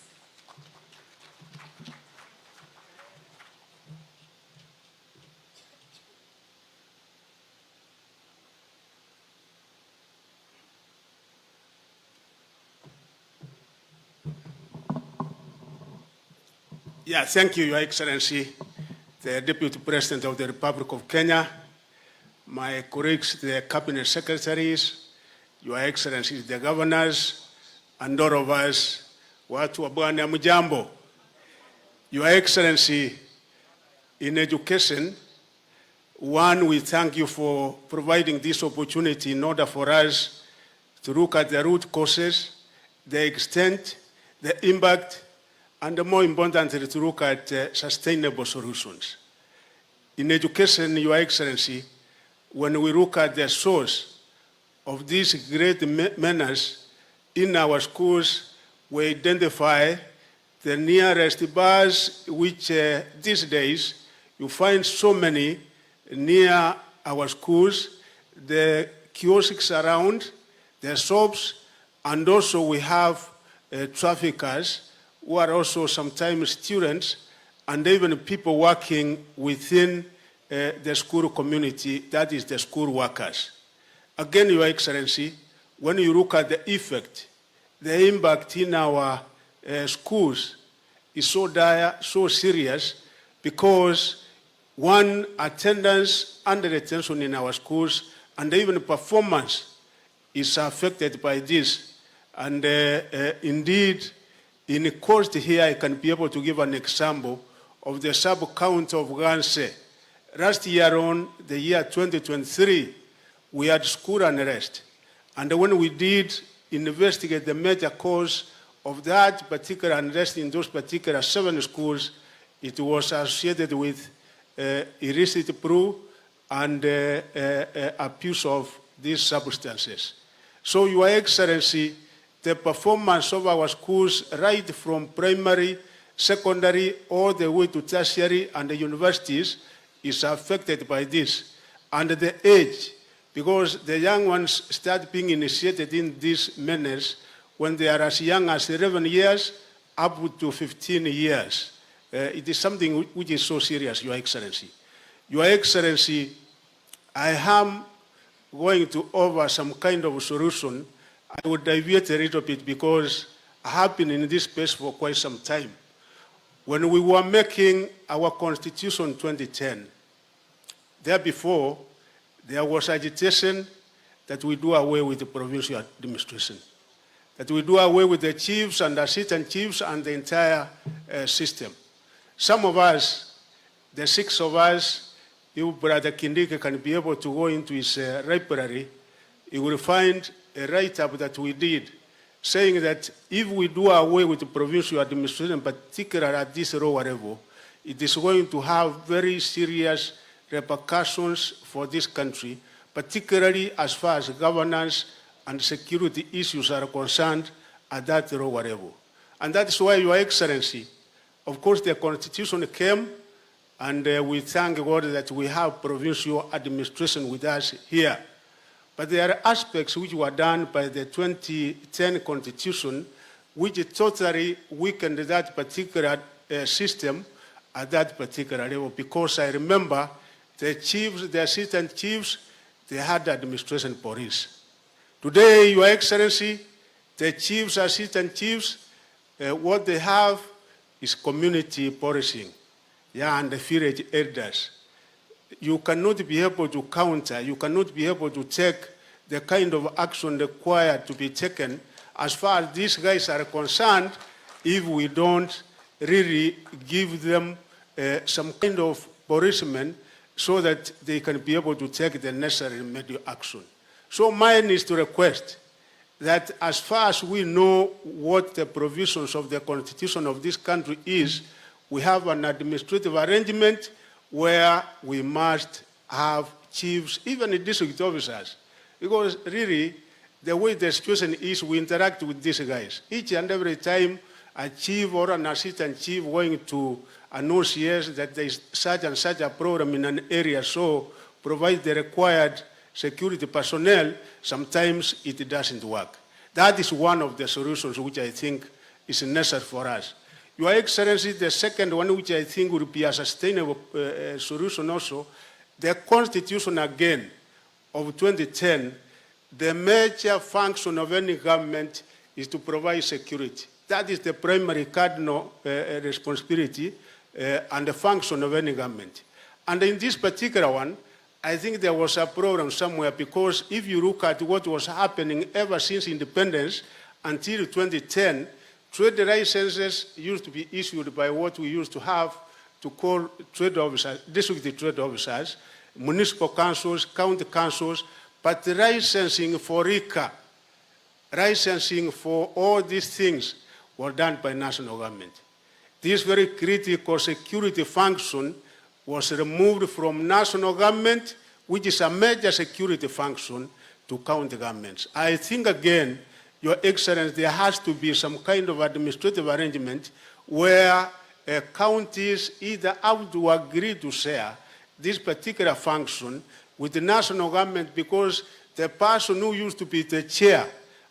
Yeah, thank you, Your Excellency, the Deputy President of the Republic of Kenya, my colleagues, the Cabinet Secretaries, Your Excellency, the Governors, and all of us, watu wa Bwana mjambo. Your Excellency, in education, one, we thank you for providing this opportunity in order for us to look at the root causes, the extent, the impact, and more importantly, to look at sustainable solutions. In education, Your Excellency, when we look at the source of these great menace in our schools, we identify the nearest bars, which these days you find so many near our schools, the kiosks around, the shops, and also we have traffickers who are also sometimes students and even people working within the school community, that is the school workers. Again, Your Excellency, when you look at the effect, the impact in our schools is so dire, so serious, because one, attendance and retention in our schools and even performance is affected by this. And indeed, in the coast here, I can be able to give an example of the sub-county of Ganse. Last year on, the year 2023, we had school unrest. And when we did investigate the major cause of that particular unrest in those particular 7 schools, it was associated with illicit brew and abuse of these substances. So, Your Excellency, the performance of our schools, right from primary, secondary, all the way to tertiary and the universities, is affected by this. And the age, because the young ones start being initiated in these manners when they are as young as 11 years up to 15 years. It is something which is so serious, Your Excellency. Your Excellency, I am going to offer some kind of solution. I would deviate a little bit because I have been in this space for quite some time. When we were making our Constitution 2010, there before, there was agitation that we do away with the provincial administration, that we do away with the chiefs and assistant chiefs and the entire system. Some of us, the 6 of us, if Brother Kindiki can be able to go into his library, he will find a write-up that we did saying that if we do away with the provincial administration, particularly at this lower level, it is going to have very serious repercussions for this country, particularly as far as governance and security issues are concerned at that lower level. And that is why, Your Excellency, of course, the Constitution came, and we thank God that we have provincial administration with us here. But there are aspects which were done by the 2010 Constitution which totally weakened that particular system at that particular level, because I remember the chiefs, the assistant chiefs, they had administration police. Today, Your Excellency, the chiefs, assistant chiefs, what they have is community policing, and the village elders. You cannot be able to counter, you cannot be able to take the kind of action required to be taken as far as these guys are concerned if we don't really give them some kind of punishment so that they can be able to take the necessary remedial action. So mine is to request that as far as we know what the provisions of the Constitution of this country is, we have an administrative arrangement where we must have chiefs, even district officers, because really the way the situation is, we interact with these guys. Each and every time a chief or an assistant chief going to announce that there is such and such a program in an area, so provide the required security personnel, sometimes it doesn't work. That is one of the solutions which I think is necessary for us. Your Excellency, the second one which I think would be a sustainable solution also, the Constitution again of 2010, the major function of any government is to provide security. That is the primary cardinal responsibility and the function of any government. And in this particular one, I think there was a problem somewhere, because if you look at what was happening ever since independence until 2010, trade licenses used to be issued by what we used to have to call trade officers, district trade officers, municipal councils, county councils, but the licensing for RICA, licensing for all these things were done by national government. this very critical security function was removed from national government, which is a major security function, to county governments. I think, again, Your Excellency, there has to be some kind of administrative arrangement where counties either have to agree to share this particular function with the national government, because the person who used to be the chair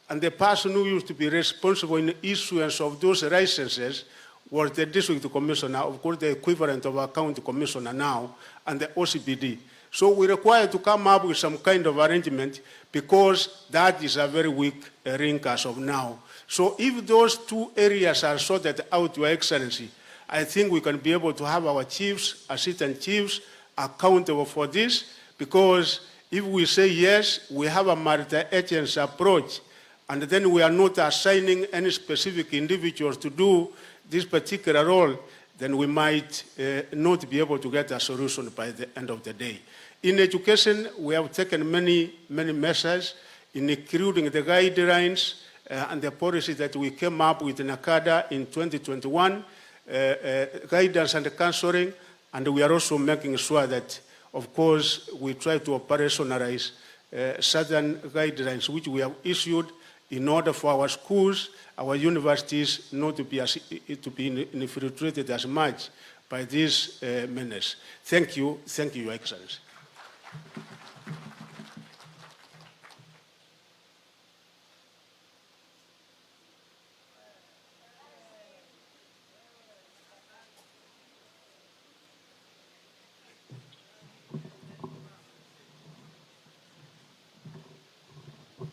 and the person who used to be responsible in the issuance of those licenses was the district commissioner, of course the equivalent of a county commissioner now, and the OCPD. So we require to come up with some kind of arrangement, because that is a very weak link as of now. So if those two areas are sorted out, Your Excellency, I think we can be able to have our chiefs, assistant chiefs, accountable for this, because if we say yes, we have a multi-agency approach, and then we are not assigning any specific individuals to do this particular role, then we might not be able to get a solution by the end of the day. In education, we have taken many measures, including the guidelines and the policy that we came up with in NACADA in 2021, guidance and counseling, and we are also making sure that, of course, we try to operationalize certain guidelines which we have issued in order for our schools, our universities not to be infiltrated as much by this menace. Thank you, Your Excellency.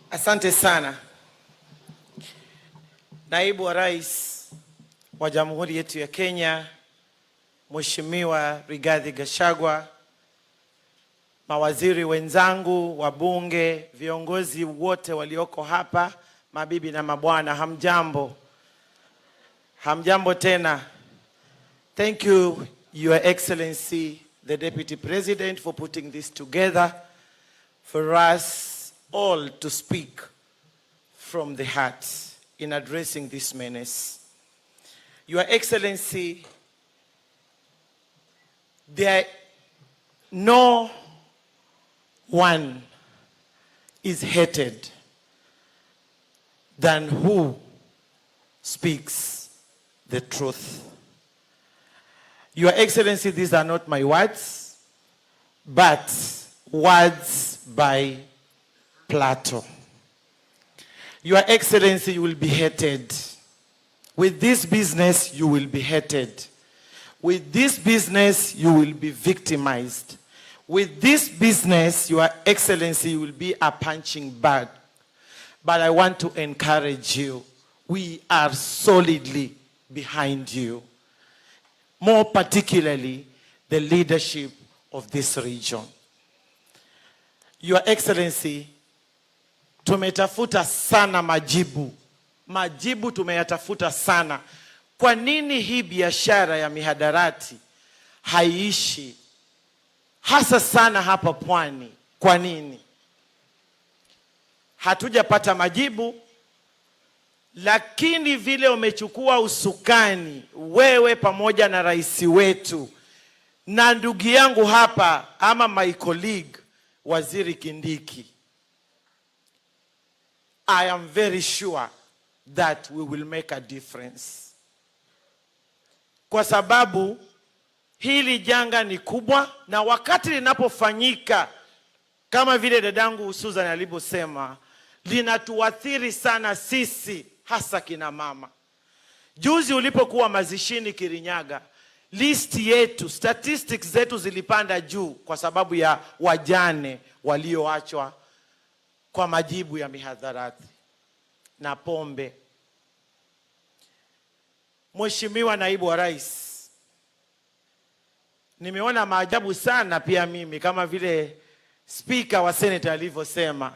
Asante sana. Naibu wa Rais wa Jamhuri yetu ya Kenya, Mheshimiwa Rigathi Gachagua, mawaziri wenzangu, wabunge, viongozi wote walioko hapa, mabibi na mabwana, hamjambo. Hamjambo tena. Thank you, Your Excellency, the Deputy President, for putting this together for us all to speak from the heart in addressing this menace. Your Excellency, no one is hated than who speaks the truth. Your Excellency, these are not my words, but words by Plato. Your Excellency, you will be hated. With this business, you will be hated. With this business, you will be victimized. With this business, Your Excellency, you will be a punching bag. But I want to encourage you. We are solidly behind you. More particularly, the leadership of this region. Your Excellency, tumetafuta sana majibu. Majibu tumeyatafuta sana. Kwa nini hii biashara ya mihadarati haiishi? Hasa sana hapa pwani. Kwa nini? Hatujapata majibu, lakini vile umechukua usukani, wewe pamoja na rais wetu, na ndugu yangu hapa, ama my colleague, Waziri Kindiki, I am very sure that we will make a difference. Kwa sababu hili janga ni kubwa, na wakati linapofanyika, kama vile dadangu Susan alivyosema, linatuathiri sana sisi, hasa kina mama. Juzi ulipokuwa mazishini Kirinyaga, listi yetu, statistics zetu zilipanda juu kwa sababu ya wajane walioachwa kwa majibu ya mihadharati na pombe. Mheshimiwa Naibu wa Rais, nimeona maajabu sana pia mimi, kama vile Speaker wa Senate alivyosema,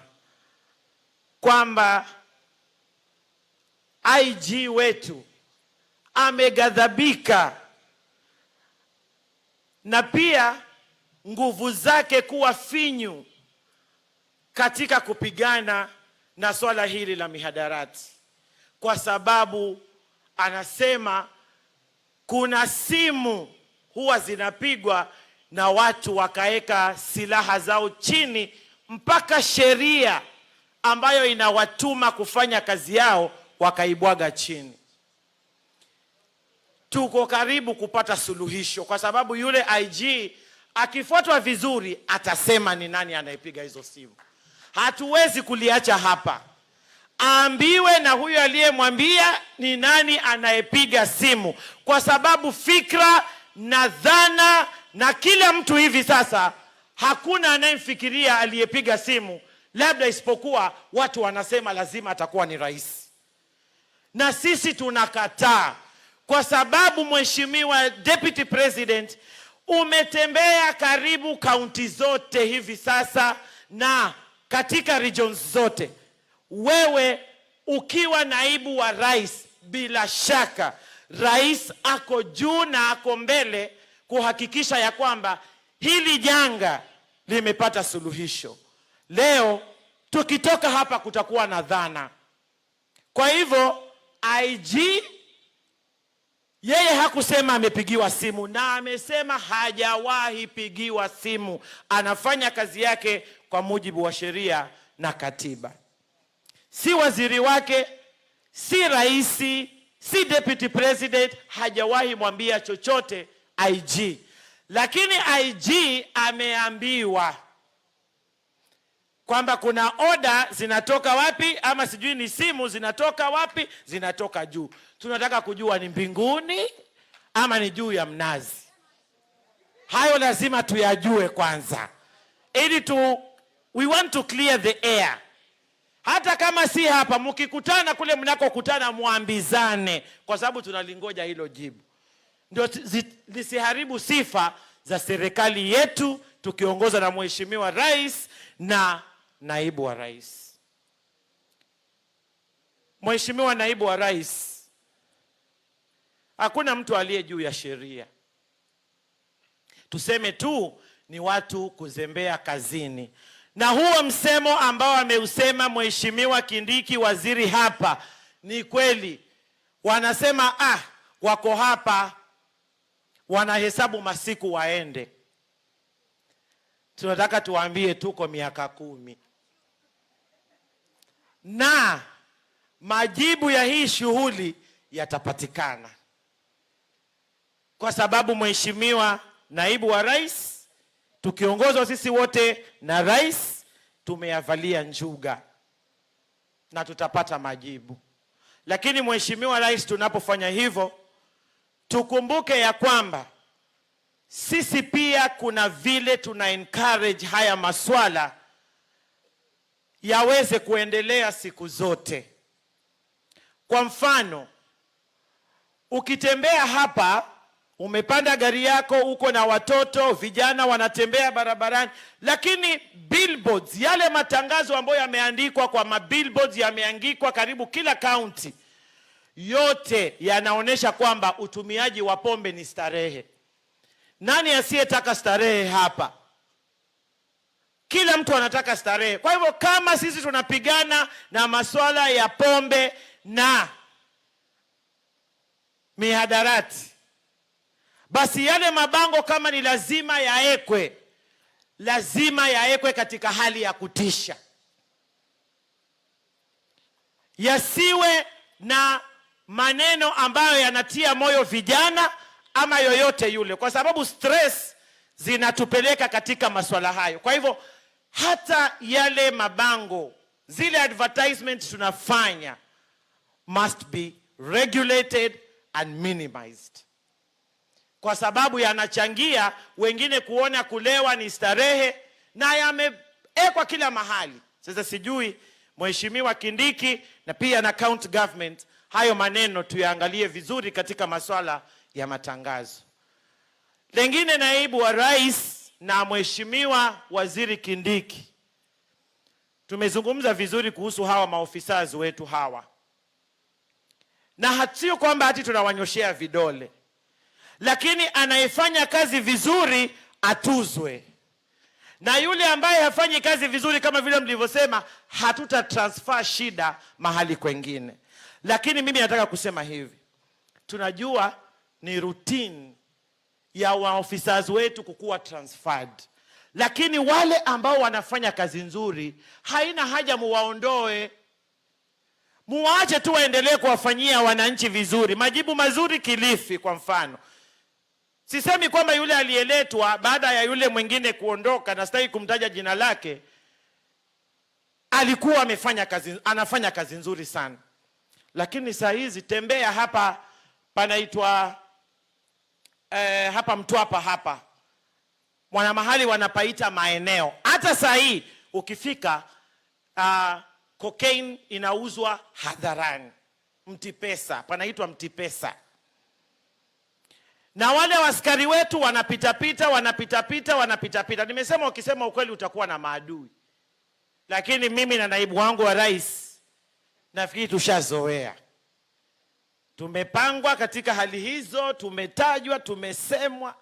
kwamba IG wetu ameghadhabika na pia nguvu zake kuwa finyu katika kupigana na swala hili la mihadarati, kwa sababu anasema kuna simu huwa zinapigwa na watu wakaeka silaha zao chini mpaka sheria ambayo inawatuma kufanya kazi yao wakaibwaga chini. Tuko karibu kupata suluhisho kwa sababu yule IG akifuatwa vizuri atasema ni nani anayepiga hizo simu. Hatuwezi kuliacha hapa. Aambiwe na huyo aliyemwambia ni nani anayepiga simu, kwa sababu fikra na dhana na kila mtu hivi sasa hakuna anayemfikiria aliyepiga simu, labda isipokuwa watu wanasema lazima atakuwa ni rais. Na sisi tunakataa, kwa sababu Mheshimiwa Deputy President, umetembea karibu kaunti zote hivi sasa na katika regions zote. Wewe ukiwa naibu wa rais, bila shaka rais ako juu na ako mbele kuhakikisha ya kwamba hili janga limepata suluhisho. Leo tukitoka hapa kutakuwa na dhana. Kwa hivyo IG yeye hakusema amepigiwa simu, na amesema hajawahi pigiwa simu. Anafanya kazi yake kwa mujibu wa sheria na katiba. Si waziri wake, si raisi, si deputy president hajawahi mwambia chochote IG. Lakini IG ameambiwa kwamba kuna order zinatoka wapi, ama sijui ni simu zinatoka wapi, zinatoka juu. Tunataka kujua ni mbinguni ama ni juu ya mnazi. Hayo lazima tuyajue kwanza. We want to clear the air. Hata kama si hapa, mkikutana kule mnakokutana muambizane, kwa sababu tunalingoja hilo jibu. Ndio lisiharibu sifa za serikali yetu tukiongozwa na Mheshimiwa Rais na naibu wa rais. Mheshimiwa naibu wa rais, hakuna mtu aliye juu ya sheria. Tuseme tu ni watu kuzembea kazini. Na huo msemo ambao ameusema Mheshimiwa Kindiki waziri hapa ni kweli. Wanasema wako hapa wanahesabu masiku waende. Tunataka tuwaambie tuko miaka 10. Na majibu ya hii shughuli yatapatikana. Kwa sababu Mheshimiwa naibu wa rais, tukiongozwa sisi wote na rais, tumeyavalia njuga na tutapata majibu. Lakini Mheshimiwa Rais, tunapofanya hivyo tukumbuke ya kwamba sisi pia kuna vile tuna encourage haya maswala yaweze kuendelea siku zote. Kwa mfano, ukitembea hapa, umepanda gari yako, uko na watoto, vijana wanatembea barabarani, lakini billboards, yale matangazo ambayo yameandikwa kwa mabillboards, yameandikwa karibu kila county, yote yanaonesha kwamba utumiaji wa pombe ni starehe. Nani asiyetaka starehe hapa? Kila mtu anataka starehe. Kwa hivyo kama sisi tunapigana na masuala ya pombe na mihadarati, basi yale mabango kama ni lazima yaekwe katika hali ya kutisha. Yasiwe na maneno ambayo yanatia moyo vijana ama yoyote yule, kwa sababu stress zinatupeleka katika masuala hayo. Kwa hivyo hata yale mabango, zile advertisements tunafanya must be regulated and minimized, kwa sababu yanachangia wengine kuona kulewa ni starehe na yameekwa kila mahali. Sasa sijui Mheshimiwa Kindiki na pia na county government, hayo maneno tuyaangalie vizuri katika masuala ya matangazo. Lengine, naibu wa rais na Mheshimiwa waziri Kindiki, tumezungumza vizuri kuhusu hawa maofisa wetu hawa, na hatio kwamba hati tunawanyoshea vidole, lakini anayefanya kazi vizuri atuzwe, na yule ambaye hafanyi kazi vizuri kama vile mlivyosema, hatuta transfer shida mahali kwengine. Lakini mimi nataka kusema hivi, tunajua ni routine ya waofisas wetu kukuwa transferred. Lakini wale ambao wanafanya kazi nzuri, haina haja muwaondoe. Muwaache tu waendelee kuwafanyia wananchi vizuri. Majibu mazuri Kilifi kwa mfano. Sisemi kwamba yule aliyeletwa baada ya yule mwingine kuondoka, na sitaki kumtaja jina lake, alikuwa anafanya kazi nzuri sana. Lakini saa hizi tembea hapa panaitwa hapa Mtwapa hapa. Mwana mahali wanapaita maeneo. Hata saa hii ukifika cocaine inauzwa hadharani. Mtipesa, panaitwa Mtipesa. Na wale askari wetu wanapita. Nimesema ukisema ukweli utakuwa na maadui. Lakini mimi na naibu wangu wa rais nafikiri tushazoea. Tumepangwa katika hali hizo, tumetajwa, tumesemwa.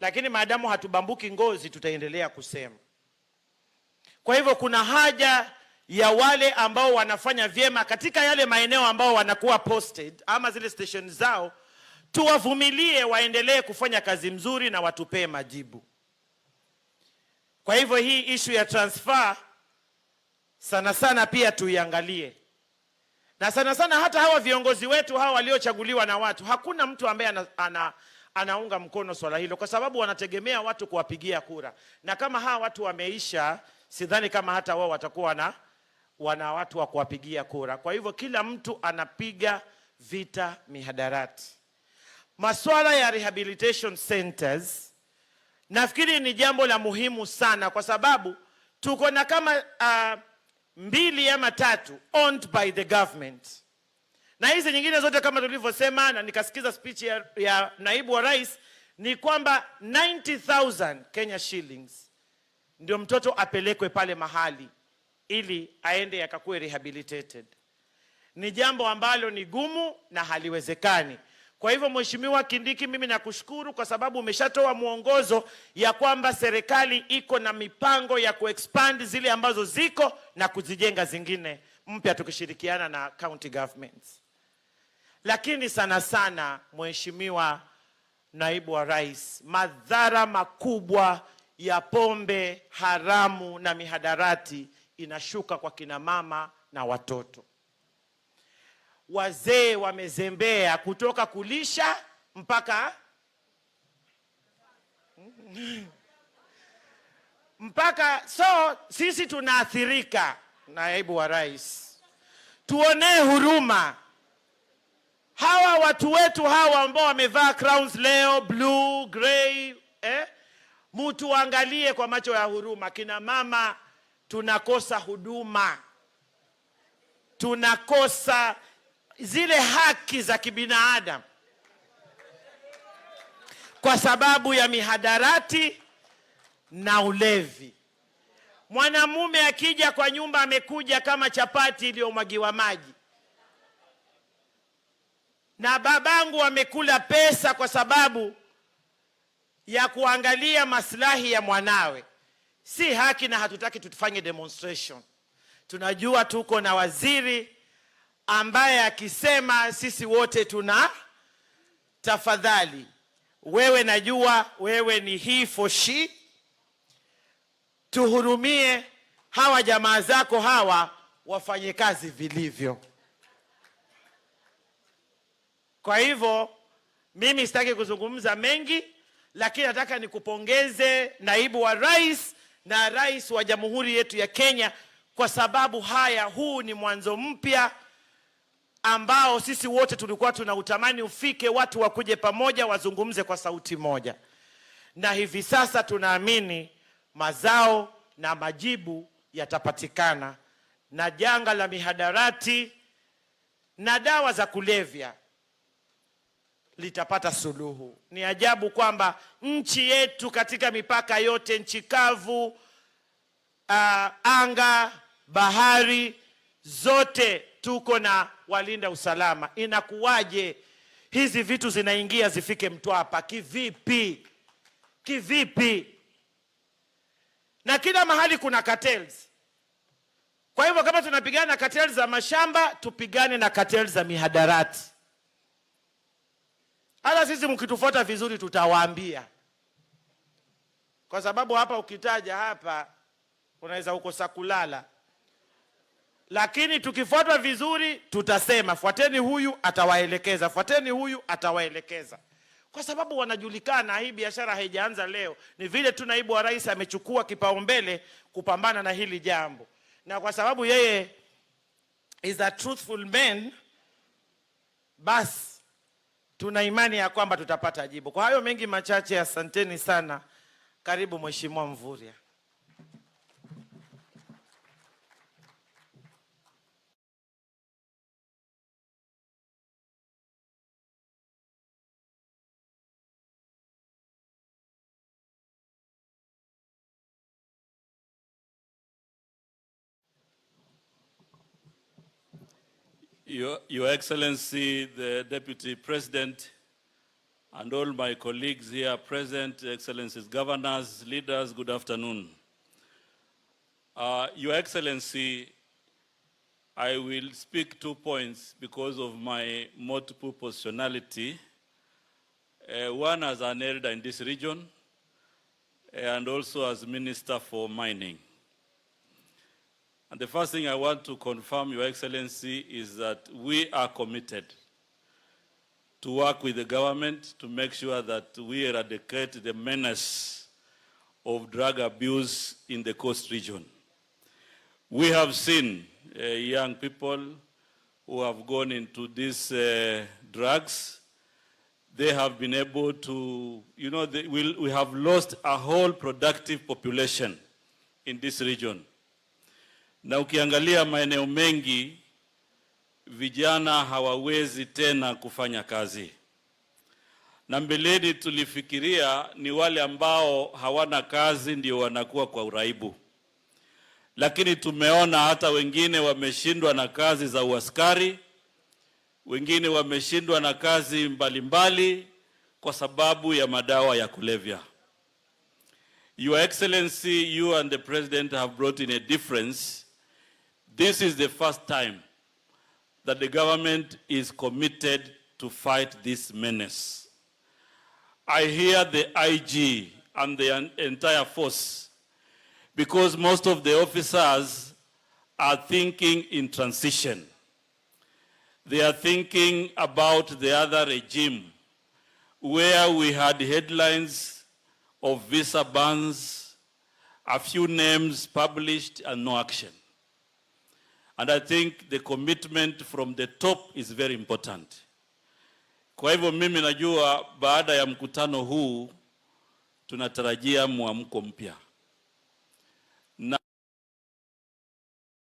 Lakini maadamu hatubambuki ngozi, tutaendelea kusema. Kwa hivyo kuna haja ya wale ambao wanafanya vyema katika yale maeneo ambao wanakuwa posted ama zile station zao, tuwavumilie waendelee kufanya kazi mzuri na watupee majibu. Kwa hivyo hii issue ya transfer sana sana pia tuiangalie. Na sana sana hata hawa viongozi wetu hawa waliochaguliwa na watu, hakuna mtu ambaye anaunga mkono swala hilo, kwa sababu wanategemea watu kuwapigia kura. Na kama hawa watu wameisha, sidhani kama hata wao watakuwa wana watu wa kuwapigia kura. Kwa hivyo kila mtu anapiga vita mihadarati. Masuala ya rehabilitation centers nafikiri ni jambo la muhimu sana, kwa sababu tuko na kama 2 ama 3 owned by the government. Na hizi nyingine zote kama tulivyosema, na nikasikiza speech ya naibu wa rais, ni kwamba 90,000 Kenya shillings ndio mtoto apelekwe pale mahali ili aende akakuwe rehabilitated. Ni jambo ambalo ni gumu na haliwezekani. Kwa hivyo Mheshimiwa Kindiki, mimi nakushukuru kwa sababu umeshatoa mwongozo ya kwamba serikali iko na mipango ya kuexpand zile ambazo ziko na kuzijenga zingine mpya tukishirikiana na county governments. Lakini sana sana Mheshimiwa Naibu wa Rais, madhara makubwa ya pombe haramu na mihadarati inashuka kwa kina mama na watoto. Wazee wamezembea kutoka kulisha mpaka so sisi tunaathirika. Naibu wa Rais, tuonee huruma hawa watu wetu hawa ambao wamevaa crowns leo, blue, grey, mtu angalie kwa macho ya huruma. Kina mama tunakosa huduma, tunakosa zile haki za kibinadamu kwa sababu ya mihadarati na ulevi. Mwanamume akija kwa nyumba amekuja kama chapati iliyomwagiwa maji, na babangu amekula pesa kwa sababu ya kuangalia maslahi ya mwanawe. Si haki, na hatutaki tutufanye demonstration. Tunajua tuko na waziri ambaye akisema sisi wote tuna tafadhali. Wewe najua wewe ni he for she. Tuhurumie hawa jamaa zako hawa wafanye kazi vilivyo. Kwa hivyo mimi sitaki kuzungumza mengi, lakini nataka nikupongeze Naibu wa Rais na Rais wa Jamhuri yetu ya Kenya, kwa sababu huu ni mwanzo mpya ambao sisi wote tulikuwa tunautamani ufike, watu wakuje pamoja wazungumze kwa sauti moja. Na hivi sasa tunaamini mazao na majibu yatapatikana, na janga la mihadarati na dawa za kulevya litapata suluhu. Ni ajabu kwamba nchi yetu katika mipaka yote, nchi kavu, anga, bahari, zote tuko na walinda usalama. Inakuwaje hizi vitu zinaingia zifike Mtwapa? Kivipi? Na kila mahali kuna cartels. Kwa hivyo kama tunapigana na cartels za mashamba, tupigane na cartels za mihadarati. Hata sisi mkitufuata vizuri tutawaambia. Kwa sababu hapa ukitaja hapa unaweza ukosa kulala. Lakini tukifuatwa vizuri tutasema fuateni huyu atawaelekeza, fuateni huyu atawaelekeza. Kwa sababu wanajulikana, hii biashara haijaanza leo. Ni vile tu naibu wa rais amechukua kipaumbele kupambana na hili jambo. Na kwa sababu yeye is a truthful man, basi tuna imani ya kwamba tutapata jibu. Kwa hayo mengi machache, asanteni sana. Karibu Mheshimiwa Mvurya. Your Excellency, the Deputy President, and all my colleagues here present, Excellencies, governors, leaders, good afternoon. Your Excellency, I will speak 2 points because of my multiple positionality. One as an elder in this region, and also as Minister for Mining. And the first thing I want to confirm, Your Excellency, is that we are committed to work with the government to make sure that we eradicate the menace of drug abuse in the coast region. We have seen young people who have gone into these drugs. They have been able to, we have lost a whole productive population in this region. Na ukiangalia maeneo mengi, vijana hawawezi tena kufanya kazi. Na mbeleni tulifikiria ni wale ambao hawana kazi ndio wanakuwa kwa uraibu. Lakini tumeona hata wengine wameshindwa na kazi za uaskari, wengine wameshindwa na kazi mbalimbali kwa sababu ya madawa ya kulevya. Your Excellency, you and the President have brought in a difference. This is the first time that the government is committed to fight this menace. I hear the IG and the entire force because most of the officers are thinking in transition. They are thinking about the other regime where we had headlines of visa bans, a few names published and no action. And I think the commitment from the top is very important. Kwa hivyo mimi najua baada ya mkutano huu tunatarajia mwamko mpya. Na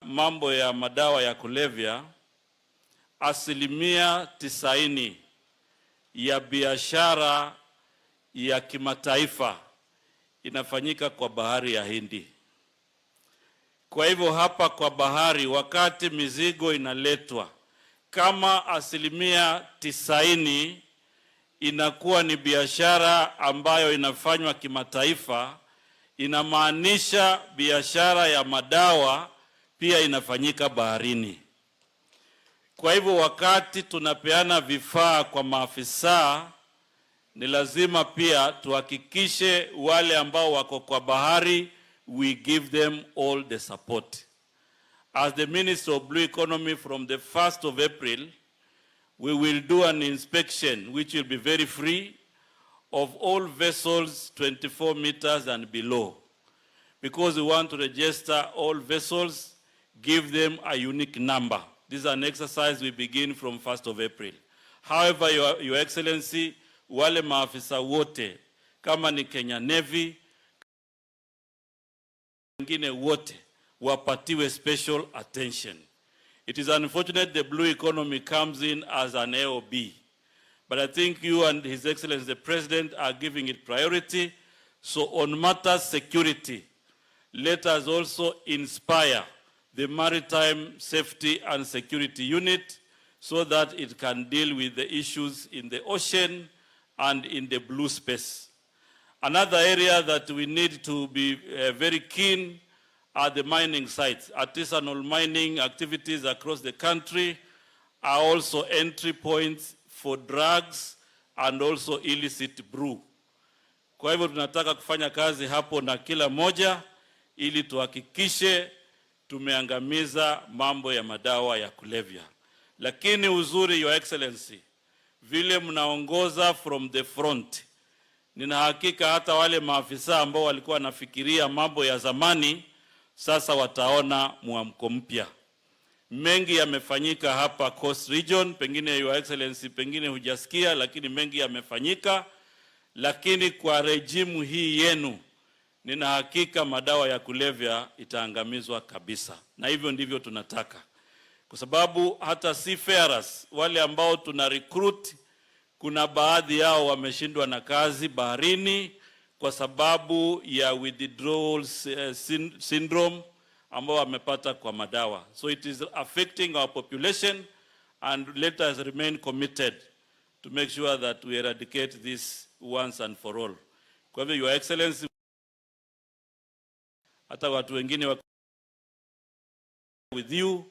mambo ya madawa ya kulevya, 90% ya biashara ya kimataifa inafanyika kwa bahari ya Hindi. Kwa hivyo hapa kwa bahari, wakati mizigo inaletwa, kama 90% inakuwa ni biashara ambayo inafanywa kimataifa, inamaanisha biashara ya madawa pia inafanyika baharini. Kwa hivyo wakati tunapeana vifaa kwa maafisa, ni lazima pia tuhakikishe wale ambao wako kwa bahari, we give them all the support. As the Minister of Blue Economy, from the 1st of April, we will do an inspection which will be very free of all vessels 24 meters and below. Because we want to register all vessels, give them a unique number. This is an exercise we begin from 1st of April. However, Your Excellency, wale maafisa wote, kama ni Kenya Navy, wengine wote, wapatiwe special attention. It is unfortunate the blue economy comes in as an AOB. But I think you and His Excellency the President are giving it priority. So on matters security, let us also inspire the Maritime Safety and Security Unit so that it can deal with the issues in the ocean and in the blue space. Another area that we need to be very keen are the mining sites. Artisanal mining activities across the country are also entry points for drugs and also illicit brew. Kwa hivyo tunataka kufanya kazi hapo na kila moja ili tuhakikishe tumeangamiza mambo ya madawa ya kulevya. Lakini uzuri, Your Excellency, vile mnaongoza from the front, nina hakika hata wale maafisa ambao walikuwa wanafikiria mambo ya zamani sasa wataona mwamko mpya. Mengi yamefanyika hapa Coast Region, pengine Your Excellency pengine hujasikia, lakini mengi yamefanyika. Lakini kwa rejimu hii yenu, nina hakika madawa ya kulevya itaangamizwa kabisa. Na hivyo ndivyo tunataka. Kwa sababu hata seafarers wale ambao tuna recruit, kuna baadhi yao wameshindwa na kazi baharini kwa sababu ya withdrawal syndrome ambao wamepata kwa madawa. So it is affecting our population, and let us remain committed to make sure that we eradicate this once and for all. Kwa hivyo, Your Excellency, hata watu wengine with you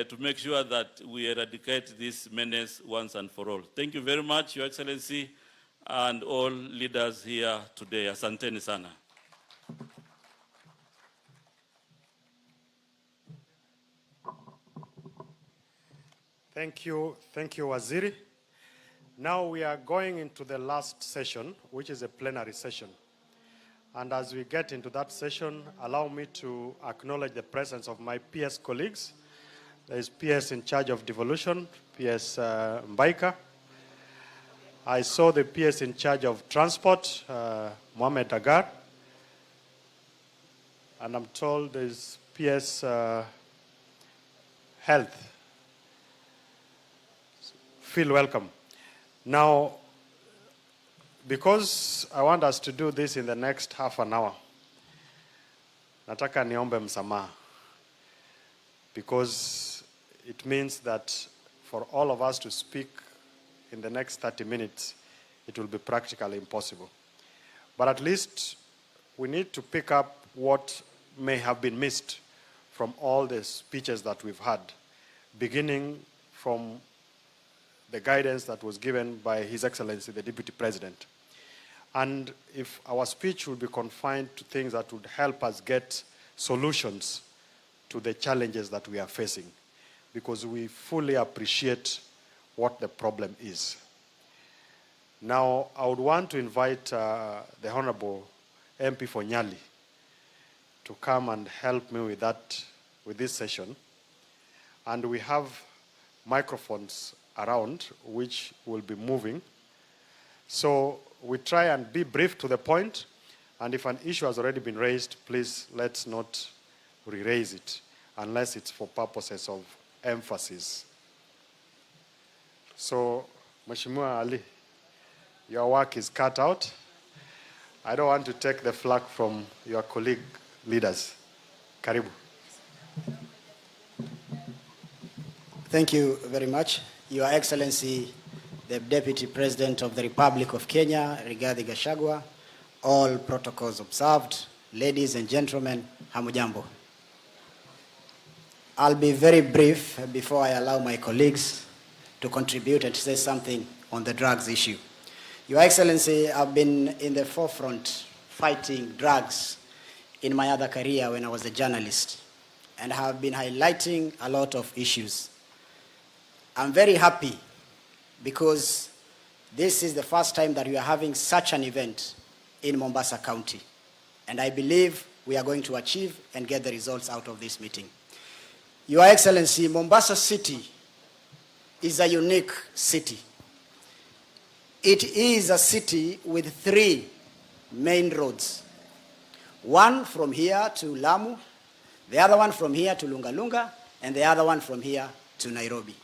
to make sure that we eradicate this menace once and for all. Thank you very much, Your Excellency, and all leaders here today. Asanteni sana. Thank you, Waziri. Now we are going into the last session, which is a plenary session. And as we get into that session, allow me to acknowledge the presence of my PS colleagues. There is PS in charge of devolution, PS Mbaika. I saw the PS in charge of transport, Mohamed Agar. And I'm told there's PS health. Feel welcome. Now, because I want us to do this in the next half an hour, nataka niombe msamaha, because it means that for all of us to speak in the next 30 minutes, it will be practically impossible. But at least we need to pick up what may have been missed from all the speeches that we've had, beginning from the guidance that was given by His Excellency, the Deputy President. And if our speech will be confined to things that would help us get solutions to the challenges that we are facing, because we fully appreciate what the problem is. Now, I would want to invite the Honorable MP for Nyali to come and help me with this session. And we have microphones around which will be moving. So we try and be brief to the point, and if an issue has already been raised, please let's not re-raise it unless it's for purposes of emphasis. So, Mheshimiwa Ali, your work is cut out. I don't want to take the flak from your colleague leaders. Karibu. Thank you very much. Your Excellency, the Deputy President of the Republic of Kenya, Rigathi Gachagua, all protocols observed, ladies and gentlemen, hamujambo. I'll be very brief before I allow my colleagues to contribute and to say something on the drugs issue. Your Excellency, I've been in the forefront fighting drugs in my other career when I was a journalist, and have been highlighting a lot of issues. I'm very happy because this is the first time that we are having such an event in Mombasa County. And I believe we are going to achieve and get the results out of this meeting. Your Excellency, Mombasa City is a unique city. It is a city with 3 main roads. One from here to Lamu, the other one from here to Lungalunga, and the other one from here to Nairobi.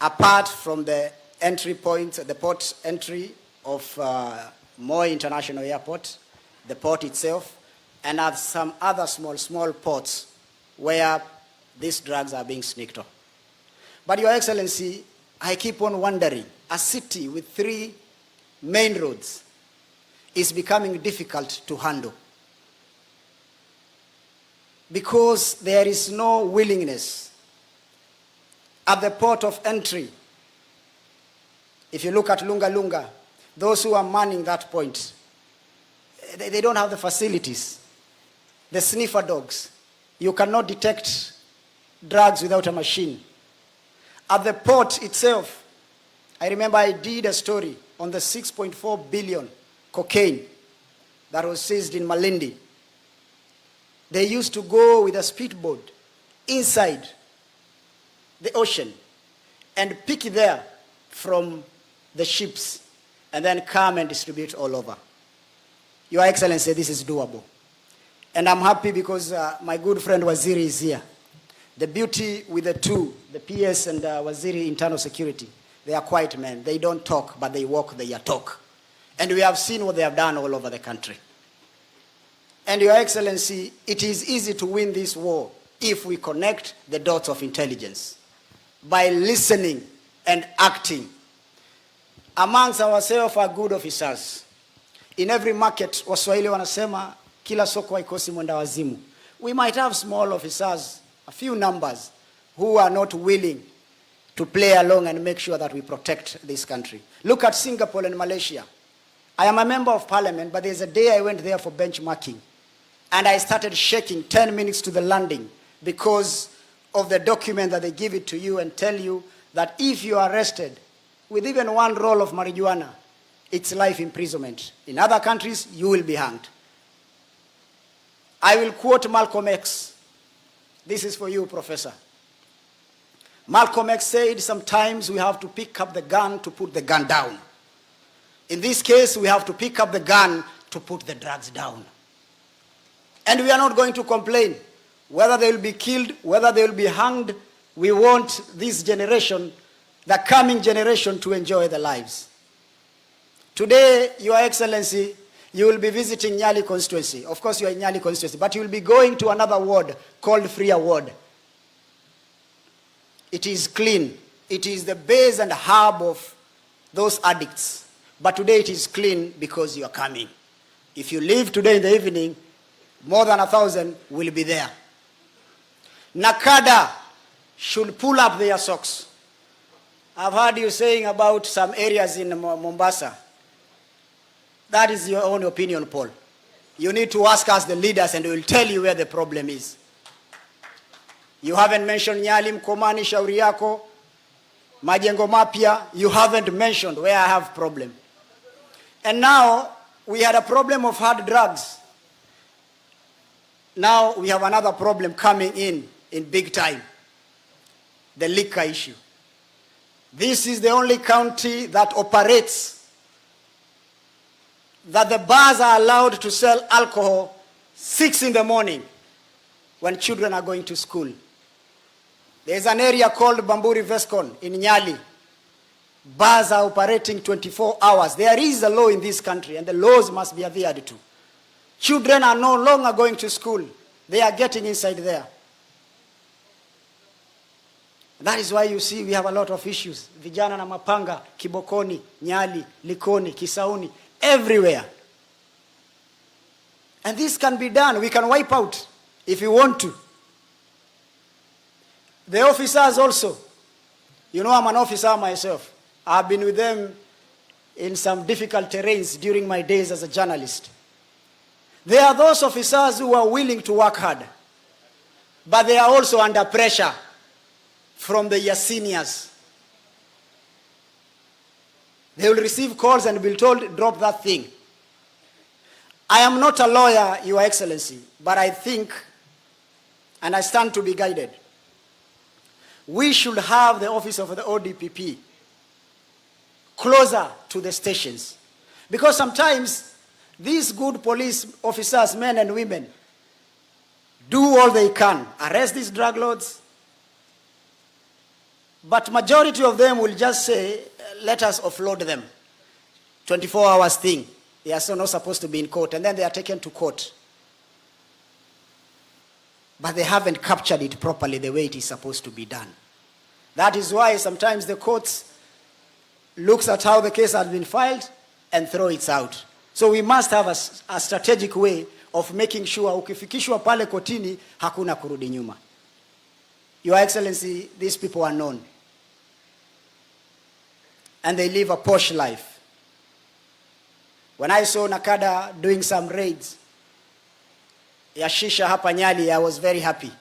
Apart from the entry point, the port entry of Moi International Airport, the port itself, and have some other small ports where these drugs are being sneaked on. But Your Excellency, I keep on wondering, a city with 3 main roads is becoming difficult to handle because there is no willingness at the port of entry If you look at Lunga Lunga, those who are manning that point, they don't have the facilities. The sniffer dogs, you cannot detect drugs without a machine. At the port itself, I remember I did a story on the 6.4 billion cocaine that was seized in Malindi. They used to go with a speedboat inside the ocean and pick it there from the ships and then come and distribute all over. Your Excellency, this is doable. And I'm happy because my good friend Waziri is here. The beauty with the two, the PS and Waziri Internal Security, they are quiet men. They don't talk, but they walk, they talk. And we have seen what they have done all over the country. And Your Excellency, it is easy to win this war if we connect the dots of intelligence by listening and acting. Amongst ourselves are good officers. In every market, Waswahili wanasema, kila soko haikosi mwenda wazimu. We might have small officers, a few numbers, who are not willing to play along and make sure that we protect this country. Look at Singapore and Malaysia. I am a member of parliament, but there's a day I went there for benchmarking. And I started shaking 10 minutes to the landing because of the document that they give it to you and tell you that if you are arrested with even one roll of marijuana, it's life imprisonment. In other countries, you will be hanged. I will quote Malcolm X. This is for you, Professor. Malcolm X said, sometimes we have to pick up the gun to put the gun down. In this case, we have to pick up the gun to put the drugs down. And we are not going to complain. Whether they will be killed, whether they will be hanged, we want this generation, the coming generation, to enjoy their lives. Today, Your Excellency, you will be visiting Nyali constituency. Of course, you are in Nyali constituency, but you will be going to another ward called Freer Ward. It is clean. It is the base and hub of those addicts. But today it is clean because you are coming. If you leave today in the evening, more than 1,000 will be there. Nakada should pull up their socks. I've heard you saying about some areas in Mombasa. That is your own opinion, Paul. You need to ask us, the leaders, and we will tell you where the problem is. You haven't mentioned Nyali, Mkomani, Shauri Yako, Majengo Mapya. You haven't mentioned where I have problem. And now, we had a problem of hard drugs. Now, we have another problem coming in big time. The liquor issue. This is the only county that operates that the bars are allowed to sell alcohol 6 in the morning when children are going to school. There's an area called Bamburi Vescon in Nyali. Bars are operating 24 hours. There is a law in this country, and the laws must be adhered to. Children are no longer going to school. They are getting inside there. That is why you see we have a lot of issues. Vijana na mapanga, Kibokoni, Nyali, Likoni, Kisauni, everywhere. And this can be done. We can wipe out if we want to. The officers also. You know, I'm an officer myself. I've been with them in some difficult terrains during my days as a journalist. There are those officers who are willing to work hard, but they are also under pressure from their seniors. They will receive calls and be told, drop that thing. I am not a lawyer, Your Excellency, but I think, and I stand to be guided, we should have the office of the ODPP closer to the stations. Because sometimes these good police officers, men and women, do all they can, arrest these drug lords, but majority of them will just say, let us offload them. 24 hours thing. They are so not supposed to be in court, and then they are taken to court. But they haven't captured it properly the way it is supposed to be done. That is why sometimes the courts looks at how the case has been filed and throw it out. So we must have a strategic way of making sure ukifikishwa pale kotini hakuna kurudi nyuma. Your Excellency, these people are known. and they live a posh life. When I saw Nakada doing some raids ya shisha hapa Nyali, I was very happy.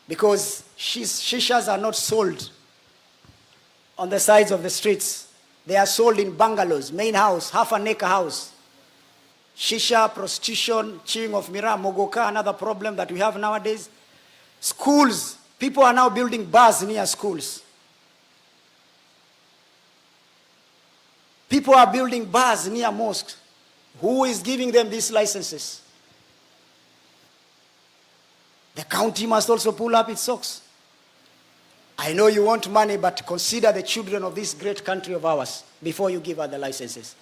Because shishas are not sold on the sides of the streets. They are sold in bungalows, main house, half an acre house. Shisha, prostitution, chewing of miraa, mogoka, another problem that we have nowadays. Schools, people are now building bars near schools. People are building bars near mosques. Who is giving them these licenses? The county must also pull up its socks. I know you want money, but consider the children of this great country of ours before you give out the licenses.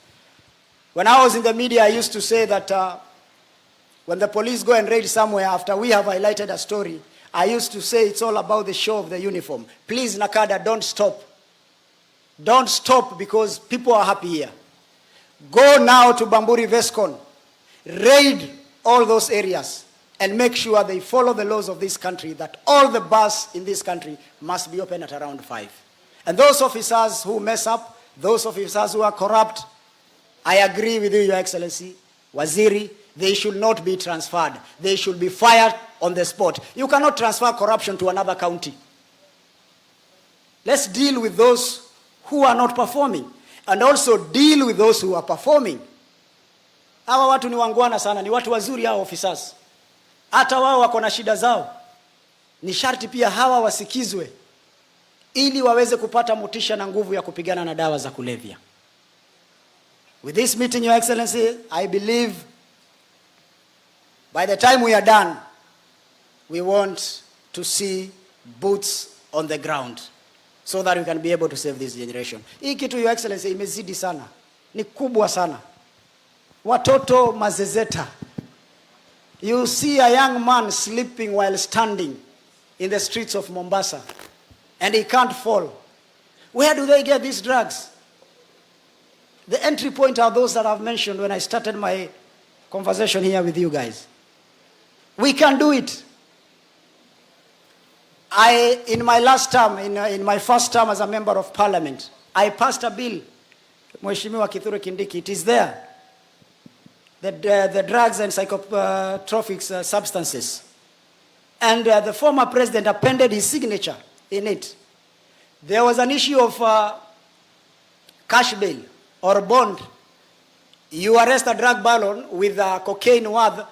When I was in the media, I used to say that when the police go and raid somewhere after we have highlighted a story, I used to say it's all about the show of the uniform. Please, Nakada, don't stop. Don't stop, because people are happy here. Go now to Bamburi Vescon, raid all those areas, and make sure they follow the laws of this country, that all the bars in this country must be open at around 5. And those officers who mess up, those officers who are corrupt, I agree with you, Your Excellency, Waziri, they should not be transferred. They should be fired on the spot. You cannot transfer corruption to another county. Let's deal with those who are not performing, and also deal with those who are performing. Hawa watu ni wangwana sana, ni watu wazuri hao officers. Hata wao wako na shida zao. Ni sharti pia hawa wasikizwe ili waweze kupata motisha na nguvu ya kupigana na dawa za kulevya. With this meeting, Your Excellency, I believe by the time we are done, we want to see boots on the ground so that we can be able to save this generation. Hii kitu, Your Excellency, imezidi sana. Ni kubwa sana. Watoto mazezeta. You see a young man sleeping while standing in the streets of Mombasa, and he can't fall. Where do they get these drugs? The entry point are those that I've mentioned when I started my conversation here with you guys. We can do it. In my last term, in my first term as a member of parliament, I passed a bill, Mheshimiwa Kithure Kindiki, it is there. The drugs and psychotropic substances. And the former president appended his signature in it. There was an issue of cash bail or bond. You arrest a drug baron with cocaine worth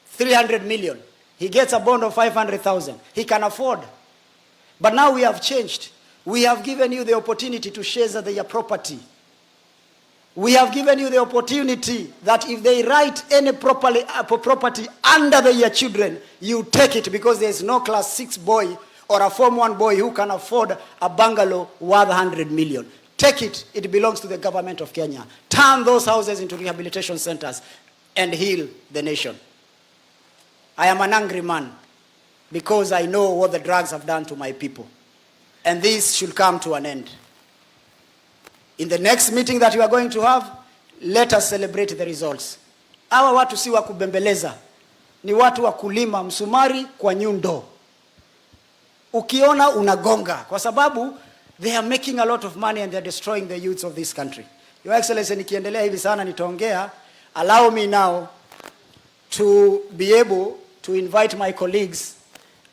300 million. He gets a bond of 500,000. He can afford. But now we have changed. We have given you the opportunity to share their property. We have given you the opportunity that if they write any property under their children, you take it, because there is no class 6 boy or a Form 1 boy who can afford a bungalow worth 100 million. Take it. It belongs to the government of Kenya. Turn those houses into rehabilitation centers and heal the nation. I am an angry man because I know what the drugs have done to my people. And this should come to an end. In the next meeting that you are going to have, let us celebrate the results. Hawa watu si wa kubembeleza, ni watu wa kulima msumari kwa nyundo. Ukiona unagonga, kwa sababu they are making a lot of money and they are destroying the youths of this country. Your Excellency, nikiendelea hivi sana nitaongea. Allow me now to be able to invite my colleagues,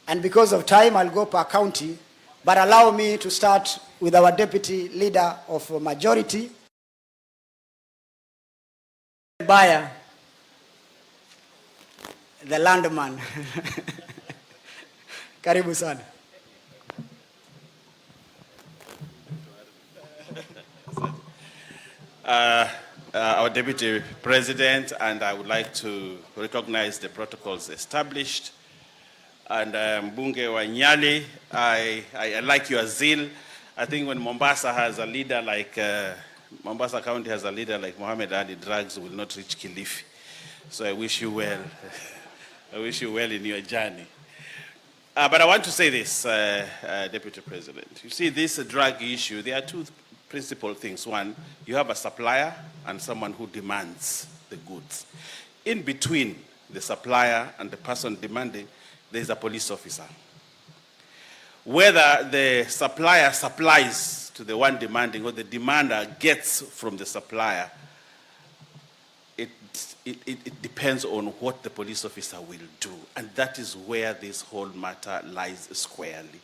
and because of time I'll go per county, but allow me to start with our deputy leader of majority, buyer, the landman. Karibu sana. Our Deputy President, and I would like to recognize the protocols established. And Mbunge wa Nyali, I like your zeal. I think when Mombasa has a leader like, Mombasa County has a leader like Mohammed Ali, drugs will not reach Kilifi. So I wish you well. I wish you well in your journey. But I want to say this, Deputy President. You see, this drug issue, there are two principal things. One, you have a supplier and someone who demands the goods. In between the supplier and the person demanding, there's a police officer. whether the supplier supplies to the one demanding or the demander gets from the supplier, it depends on what the police officer will do. And that is where this whole matter lies squarely.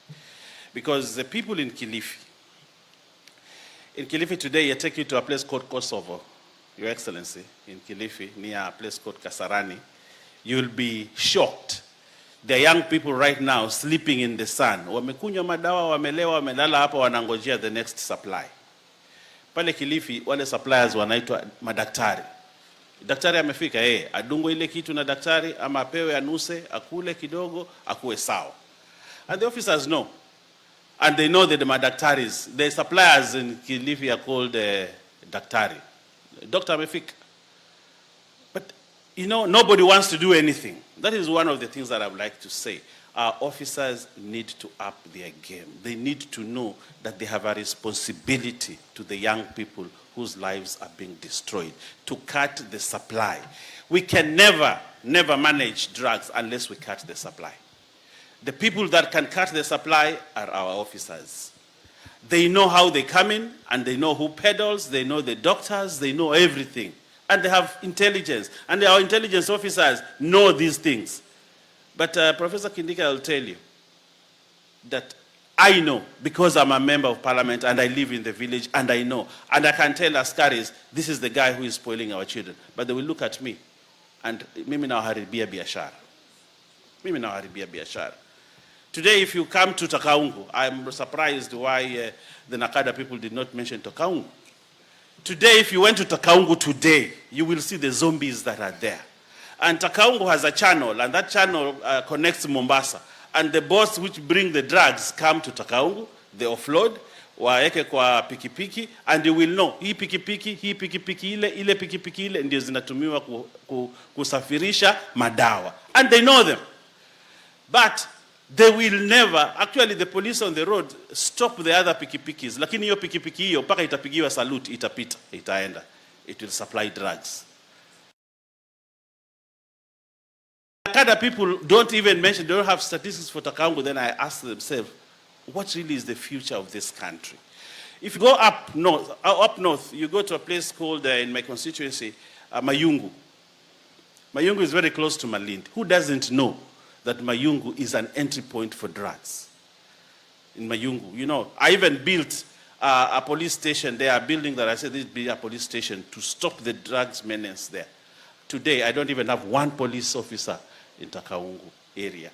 Because the people in Kilifi today, you take you to a place called Kosovo, Your Excellency, in Kilifi, near a place called Kasarani, you'll be shocked. There are young people right now sleeping in the sun. Wamekunywa madawa, wamelewa, wamelala hapa wanangojea the next supply. Pale Kilifi, wale suppliers wanaitwa madaktari. Daktari amefika, adungwe ile kitu na daktari, ama apewe anuse, akule kidogo, akuwe sawa. And the officers know. And they know that the madaktaris, the suppliers in Kilifi are called daktari. Doctor amefika. But, you know, nobody wants to do anything. That is one of the things that I would like to say. Our officers need to up their game. They need to know that they have a responsibility to the young people whose lives are being destroyed, to cut the supply. We can never manage drugs unless we cut the supply. The people that can cut the supply are our officers. They know how they come in, and they know who peddles, they know the doctors, they know everything. And they have intelligence. And our intelligence officers know these things. But Professor Kindika will tell you that I know, because I'm a member of parliament and I live in the village, and I know. And I can tell askaris, this is the guy who is spoiling our children. But they will look at me and mimi na waharibia biashara. Mimi na waharibia biashara. Today, if you come to Takaungu, I'm surprised why the Nakada people did not mention Takaungu. Today, if you went to Takaungu today, you will see the zombies that are there. And Takaungu has a channel, and that channel connects Mombasa. And the boats which bring the drugs come to Takaungu, they offload, waeke kwa pikipiki, and you will know, hii pikipiki ile pikipiki ile, ndio zinatumiwa kusafirisha madawa. And they know them. But they will never, actually the police on the road stop the other pikipikis, lakini hiyo pikipiki hiyo, paka itapigiwa salute, itapita, itaenda. It will supply drugs. Nakada people don't even mention, they don't have statistics for Takaungu. Then I ask themselves, what really is the future of this country? If you go up north, you go to a place called, in my constituency, Mayungu. Mayungu is very close to Malindi. Who doesn't know that Mayungu is an entry point for drugs? In Mayungu, you know, I even built a police station there, a building that I said this be a police station to stop the drugs menace there. Today, I don't even have one police officer in Takaungu area.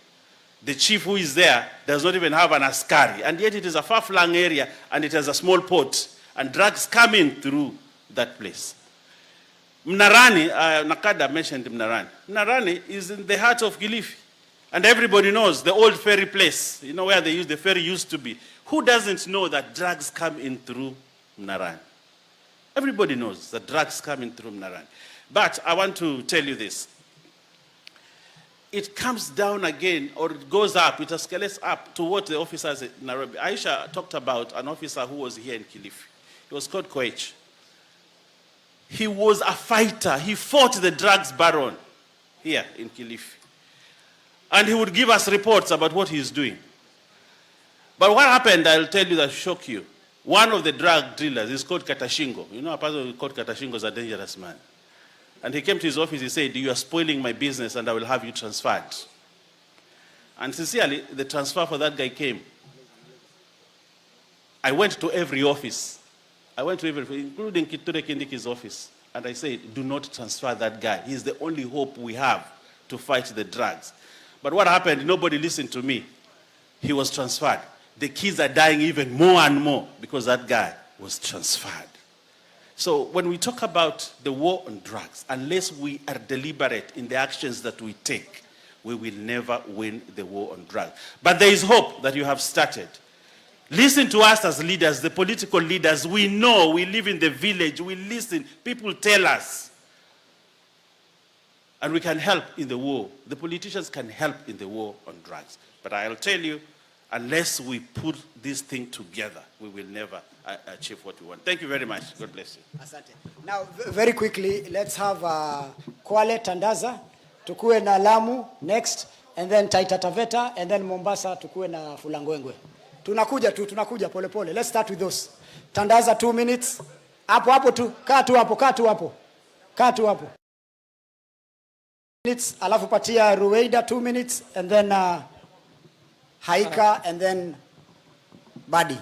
The chief who is there does not even have an askari, and yet it is a far-flung area, and it has a small port, and drugs come in through that place. Mnarani, Nakada mentioned Mnarani. Mnarani is in the heart of Kilifi, and everybody knows the old ferry place, you know where the ferry used to be. Who doesn't know that drugs come in through Mnarani? Everybody knows that drugs come in through Mnarani. But I want to tell you this. It comes down again, or it goes up, it escalates up to what the officers in Nairobi. Aisha talked about an officer who was here in Kilifi. He was called Koech. He was a fighter. He fought the drugs baron here in Kilifi. And he would give us reports about what he is doing. But what happened, I'll tell you, that shock you. One of the drug dealers is called Katashingo. You know, a person called Katashingo is a dangerous man. And he came to his office, he said, you are spoiling my business and I will have you transferred. And sincerely, the transfer for that guy came. I went to every office. I went to every, including Kiture Kindiki's office. And I said, do not transfer that guy. He's the only hope we have to fight the drugs. But what happened, nobody listened to me. He was transferred. The kids are dying even more and more because that guy was transferred. So when we talk about the war on drugs, unless we are deliberate in the actions that we take, we will never win the war on drugs. But there is hope that you have started. Listen to us as leaders, the political leaders. We know, we live in the village, we listen, people tell us. And we can help in the war. The politicians can help in the war on drugs. But I'll tell you, unless we put this thing together, we will never achieve what we want. Thank you very much. God bless you. Asante. Now, very quickly, let's have Kwale Tandaza, tukue na Lamu next, and then Taita Taveta, and then Mombasa, tukue na Fulangwengwe. Tunakuja pole pole. Let's start with those. Tandaza 2 minutes. Hapo tu. Kaa tu hapo. Minutes, alafu patia Rueda 2 minutes, and then Haika, and then Badi.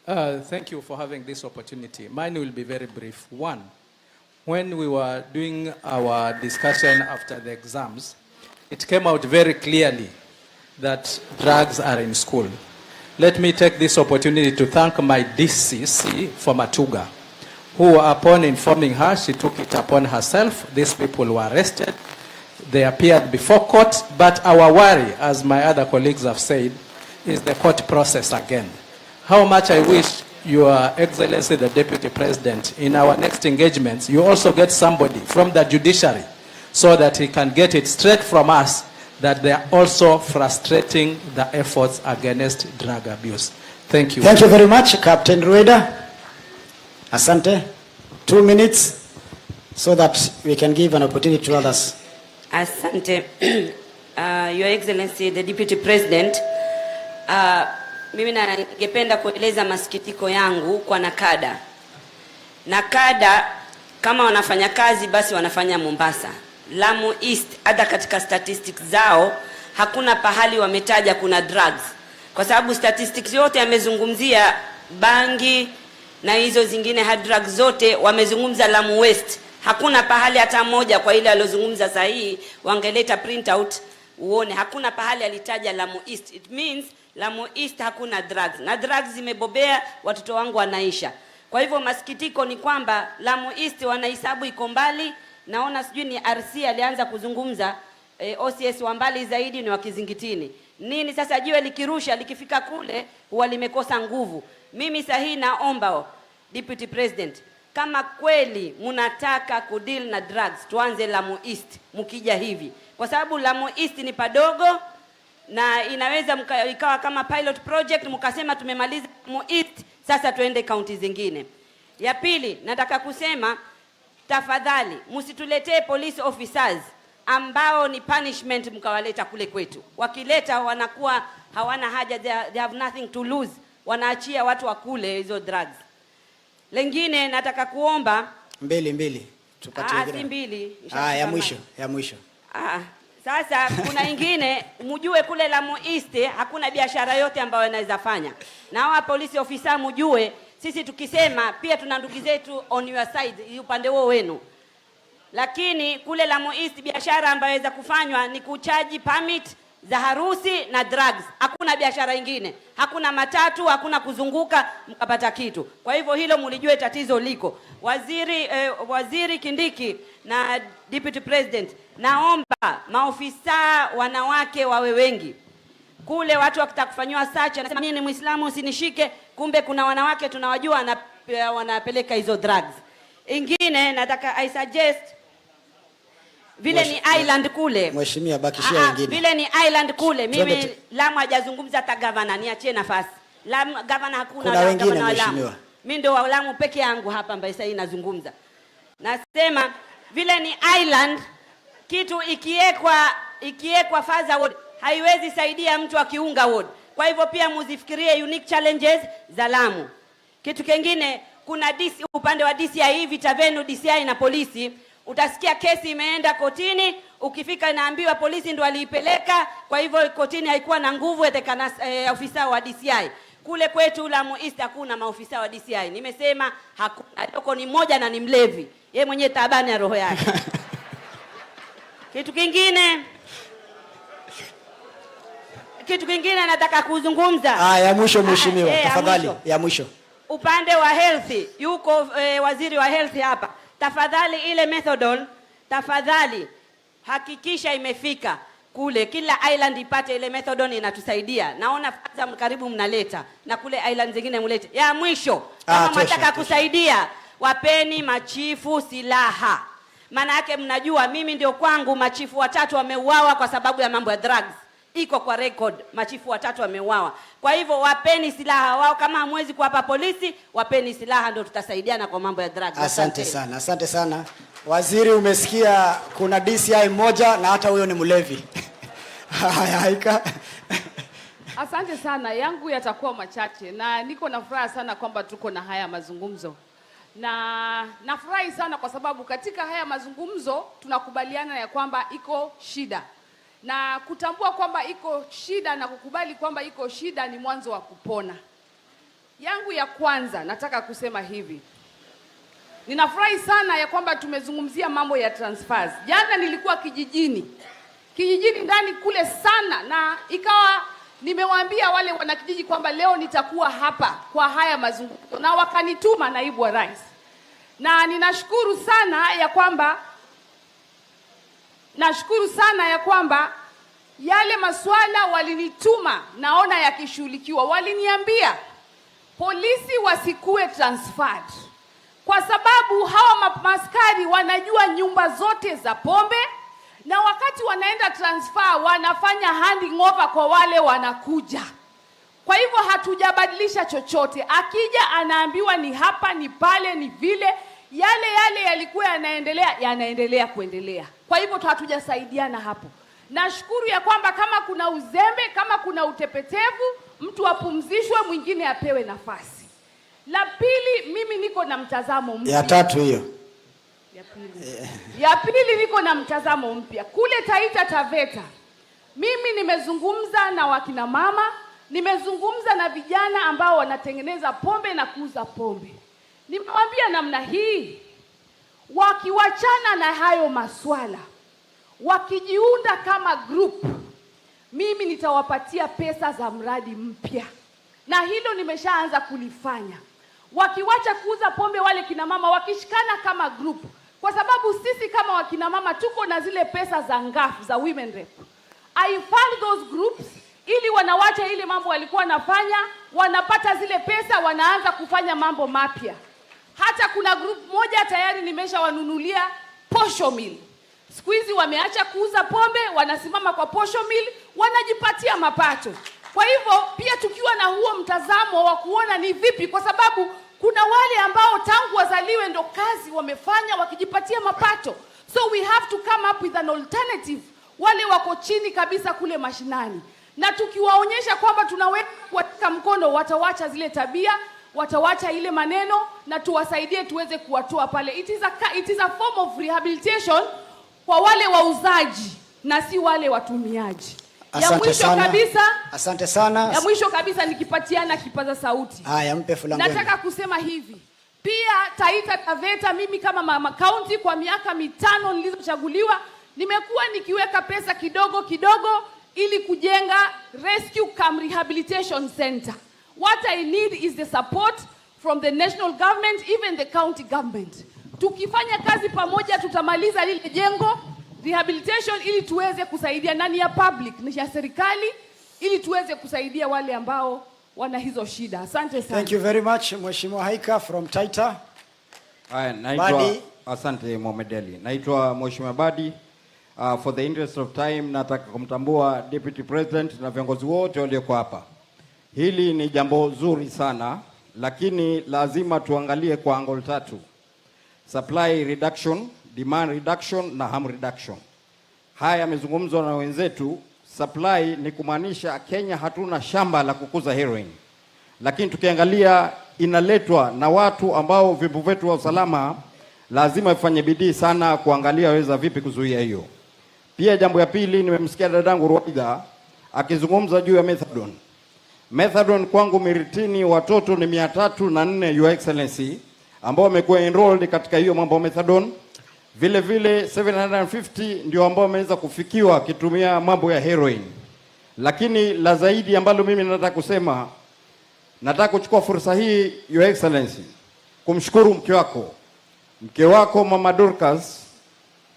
Thank you for having this opportunity. Mine will be very brief. One, when we were doing our discussion after the exams, it came out very clearly that drugs are in school. Let me take this opportunity to thank my DCC for Matuga, who upon informing her, she took it upon herself. These people were arrested. They appeared before court, but our worry, as my other colleagues have said, is the court process again. How much I wish Your Excellency the Deputy President, in our next engagements, you also get somebody from the judiciary so that he can get it straight from us that they are also frustrating the efforts against drug abuse. Thank you. Thank you very much, Captain Rueda. Asante. 2 minutes so that we can give an opportunity to others. Asante. Your Excellency the Deputy President, mimi ningependa kueleza masikitiko yangu kwa nakada. Nakada kama wanafanya kazi basi wanafanya Mombasa. Lamu East hata katika statistics zao hakuna pahali wametaja kuna drugs. Kwa sababu statistics yote yamezungumzia bangi na hizo zingine hard drugs zote wamezungumza Lamu West. Hakuna pahali hata moja kwa ile alozungumza sahihi wangeleta printout uone hakuna pahali alitaja Lamu East. It means Lamu East hakuna drugs. Na drugs zimebobea, watoto wangu wanaisha. Kwa hivyo masikitiko ni kwamba Lamu East wanahesabu iko mbali. Naona sijui ni RC alianza kuzungumza OCS wa mbali zaidi ni wakizingitini. Nini sasa jiwe likirusha likifika kule huwa limekosa nguvu. Mimi sahihi naomba Deputy President, kama kweli mnataka kudeal na drugs tuanze Lamu East mkija hivi. Kwa sababu Lamu East ni padogo na inaweza ikawa kama pilot project mkasema tumemaliza Lamu East sasa tuende kaunti zingine. Ya pili nataka kusema tafadhali msituletee police officers ambao ni punishment mkawaleta kule kwetu. Wakileta wanakuwa hawana haja, they have nothing to lose. Wanaachia watu wa kule hizo drugs. Lengine nataka kuomba mbili tupatie si mbili ya mwisho. Sasa kuna ingine mjue kule Lamu East hakuna biashara yote ambayo inaweza fanya. Na hawa police officer mjue sisi tukisema pia tuna ndugu zetu on your side upande wao wenu. Lakini kule Lamu East biashara ambayo inaweza kufanywa ni kuchaji permit za harusi na drugs. Hakuna biashara nyingine. Hakuna matatu, hakuna kuzunguka mkapata kitu. Kwa hivyo hilo mlijue tatizo liko. Waziri Kindiki na Deputy President, naomba maofisa wanawake wawe wengi. Kule watu wakitakufanywa search anasema mimi ni Muislamu usinishike, kumbe kuna wanawake tunawajua wanapeleka hizo drugs. Ingine nataka I suggest vile ni island kule. Mheshimiwa bakishia wengine. Vile ni island kule. Mimi Lamu hajazungumza hata governor, niachie nafasi. Lamu governor hakuna wala governor wa Lamu. Mimi ndio wa Lamu peke yangu hapa ambaye sasa ninazungumza. Nasema vile ni island kitu ikiekwa faza ward haiwezi saidia mtu akiunga ward. Kwa hivyo pia muzifikirie unique challenges za Lamu. Kitu kingine kuna DC upande wa DCI vita venu DCI na polisi. Utasikia kesi imeenda kotini, ukifika inaambiwa polisi ndio aliipeleka, kwa hivyo kotini haikuwa na nguvu etekana ofisa wa DCI. Kule kwetu Lamu East hakuna maofisa wa DCI. Nimesema hakuna. Doko ni mmoja na ni mlevi. Yeye mwenyewe taabani ya roho yake. Kitu kingine nataka kuzungumza. Ya mwisho mheshimiwa, tafadhali. Ya mwisho. Upande wa health, yuko waziri wa health hapa. Tafadhali ile methadone, tafadhali hakikisha imefika kule. Kila island ipate ile methadone inatusaidia. Naona kwanza karibu mnaleta na kule island zingine mlete. Ya mwisho, kama mnataka kusaidia, wapeni machifu silaha. Maana yake mnajua mimi ndio kwangu machifu 3 wameuawa kwa sababu ya mambo ya drugs. Iko kwa record, machifu 3 wameuawa. Kwa hivyo wapeni silaha wao, kama hamwezi kuwapa polisi, wapeni silaha ndio tutasaidiana kwa mambo ya drugs. Asante sana. Waziri umesikia kuna DCI mmoja na hata huyo ni mlevi. Haika. Asante sana, yangu yatakuwa machache na niko na furaha sana kwamba tuko na haya mazungumzo. Na nafurahi sana kwa sababu katika haya mazungumzo tunakubaliana ya kwamba iko shida. Na kutambua kwamba iko shida na kukubali kwamba iko shida ni mwanzo wa kupona. Yangu ya kwanza nataka kusema hivi. Ninafurahi sana ya kwamba tumezungumzia mambo ya transfers. Jana nilikuwa kijijini ndani kule sana, na ikawa nimewaambia wale wanakijiji kwamba leo nitakuwa hapa kwa haya mazungumzo, na wakanituma naibu wa rais. Na ninashukuru sana ya kwamba yale maswala walinituma naona yakishughulikiwa. Waliniambia polisi wasikue transferred kwa sababu hawa maskari wanajua nyumba zote za pombe, na wakati wanaenda transfer wanafanya handing over kwa wale wanakuja. Kwa hivyo hatujabadilisha chochote. Akija anaambiwa ni hapa, ni pale, ni vile. Yale yalikuwa yanaendelea kuendelea. Kwa hivyo hatujasaidiana hapo. Nashukuru ya kwamba kama kuna uzembe, kama kuna utepetevu, mtu apumzishwe, mwingine apewe nafasi. La pili, mimi niko na mtazamo mpya. Ya tatu hiyo. Ya pili niko na mtazamo mpya. Kule Taita Taveta, mimi nimezungumza na wakina mama, nimezungumza na vijana ambao wanatengeneza pombe na kuuza pombe. Nimewambia namna hii, wakiwachana na hayo maswala, wakijiunda kama group, mimi nitawapatia pesa za mradi mpya. Na hilo nimeshaanza kulifanya. Wakiwacha kuuza pombe, wale kina mama wakishikana kama group, kwa sababu sisi kama wakina mama tuko na zile pesa za ngafu za women rep. I fund those groups ili wanawacha ile mambo walikuwa nafanya, wanapata zile pesa, wanaanza kufanya mambo mapya. Hata kuna group moja tayari nimeshawanunulia posho mill. Siku hizi wameacha kuuza pombe, wanasimama kwa posho mill, wanajipatia mapato. Kwa hivyo pia tukiwa na huo mtazamo wa kuona ni vipi, kwa sababu kuna wale ambao tangu wazaliwe ndo kazi wamefanya wakijipatia mapato. So we have to come up with an alternative. Wale wako chini kabisa kule mashinani. Na tukiwaonyesha kwamba tunaweka mkono, watawacha zile tabia, watawacha ile maneno, na tuwasaidie tuweze kuwatoa pale. It is a form of rehabilitation kwa wale wauzaji na si wale watumiaji. Asante sana. Ya mwisho kabisa nikipatiana kipaza sauti. Haya, mpe fulani. Nataka kusema hivi. Pia Taita Taveta, mimi kama mama county kwa miaka 5 nilizochaguliwa, nimekuwa nikiweka pesa kidogo ili kujenga Rescue Camp Rehabilitation Center. What I need is the support from the national government, even the county government. Tukifanya kazi pamoja tutamaliza lile jengo rehabilitation ili tuweze kusaidia nani ya public, ni ya serikali, ili tuweze kusaidia wale ambao wana hizo shida. Asante sana. Thank you very much, Mheshimiwa Haika from Taita. Haya, naitwa asante Mohamed Ali. Naitwa Mheshimiwa Badi. For the interest of time, nataka kumtambua Deputy President na viongozi wote walioko hapa. Hili ni jambo zuri sana, lakini lazima tuangalie kwa angle tatu. Supply reduction, demand reduction na harm reduction. Haya yamezungumzwa na wenzetu. Supply ni kumaanisha Kenya hatuna shamba la kukuza heroin. Lakini tukiangalia inaletwa na watu ambao vyombo vyetu wa usalama lazima ifanye bidii sana kuangalia waweza vipi kuzuia hiyo. Pia jambo ya pili, nimemsikia dadangu Raila akizungumza juu ya methadone. Methadone kwangu Miritini watoto ni 304 Your Excellency ambao wamekuwa enrolled katika hiyo mambo methadone. Vile 750 ndio ambao wameweza kufikiwa kitumia mambo ya heroin. Lakini la zaidi ambalo mimi nataka kusema, nataka kuchukua fursa hii Your Excellency kumshukuru mke wako Mama Dorcas.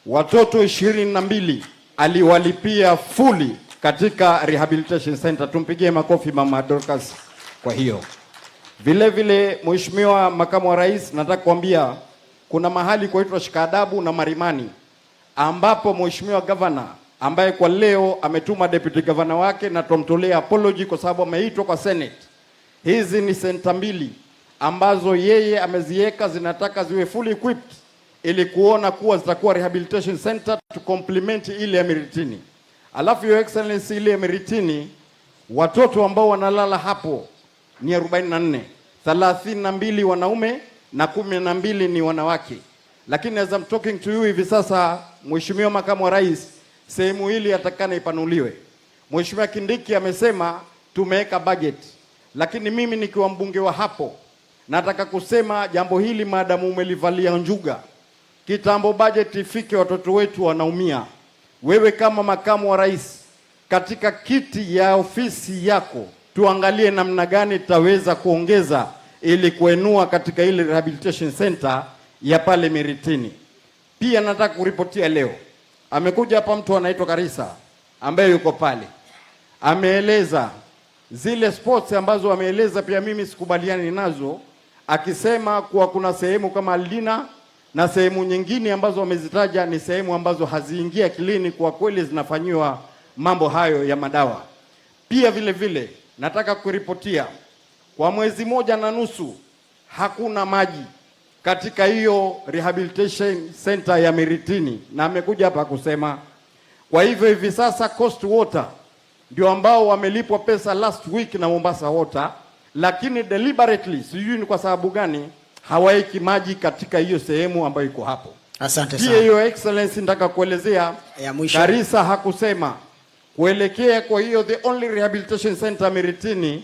Watoto 22 aliwalipia fully katika rehabilitation center. Tumpigie makofi Mama Dorcas kwa hiyo. Vile Mheshimiwa Makamu wa Rais, nataka kuambia kuna mahali kuitwa Shikadabu na Marimani ambapo Mheshimiwa Governor ambaye kwa leo ametuma deputy governor wake na tumtolea apology kwa sababu ameitwa kwa Senate. Hizi ni center 2 ambazo yeye ameziweka, zinataka ziwe fully equipped ili kuona kuwa zitakuwa rehabilitation center to complement ile ya Miritini. Alafu Your Excellency ile ya Miritini Watoto ambao wanalala hapo ni 44, 32 wanaume na 12 ni wanawake. Lakini as I'm talking to you hivi sasa, Mheshimiwa Makamu wa Rais, sehemu hili atakana ipanuliwe. Mheshimiwa Kindiki amesema tumeweka budget. Lakini mimi nikiwa mbunge wa hapo, nataka kusema jambo hili maadamu umelivalia njuga. Kitambo budget ifike, watoto wetu wanaumia. Wewe kama Makamu wa Rais, katika kiti ya ofisi yako, tuangalie namna gani tutaweza kuongeza ili kuenua katika ile rehabilitation center ya pale Miritini. Pia nataka kuripotia leo, amekuja hapa mtu anaitwa Karisa ambaye yuko pale. Ameeleza zile sports ambazo ameeleza, pia mimi sikubaliani nazo, akisema kuwa kuna sehemu kama Aldina na sehemu nyingine ambazo wamezitaja ni sehemu ambazo haziingia akilini, kwa kweli zinafanywa mambo hayo ya madawa. Pia vile vile nataka kuripotia kwa mwezi 1.5 hakuna maji katika hiyo rehabilitation center ya Miritini, na amekuja hapa kusema. Kwa hivyo hivi sasa Coast Water ndio ambao wamelipwa pesa last week na Mombasa Water, lakini deliberately, sijui ni kwa sababu gani, hawaiki maji katika hiyo sehemu ambayo iko hapo. Asante sana. Pia Your Excellency, nataka kuelezea Karisa hakusema kuelekea kwa hiyo the only rehabilitation center Miritini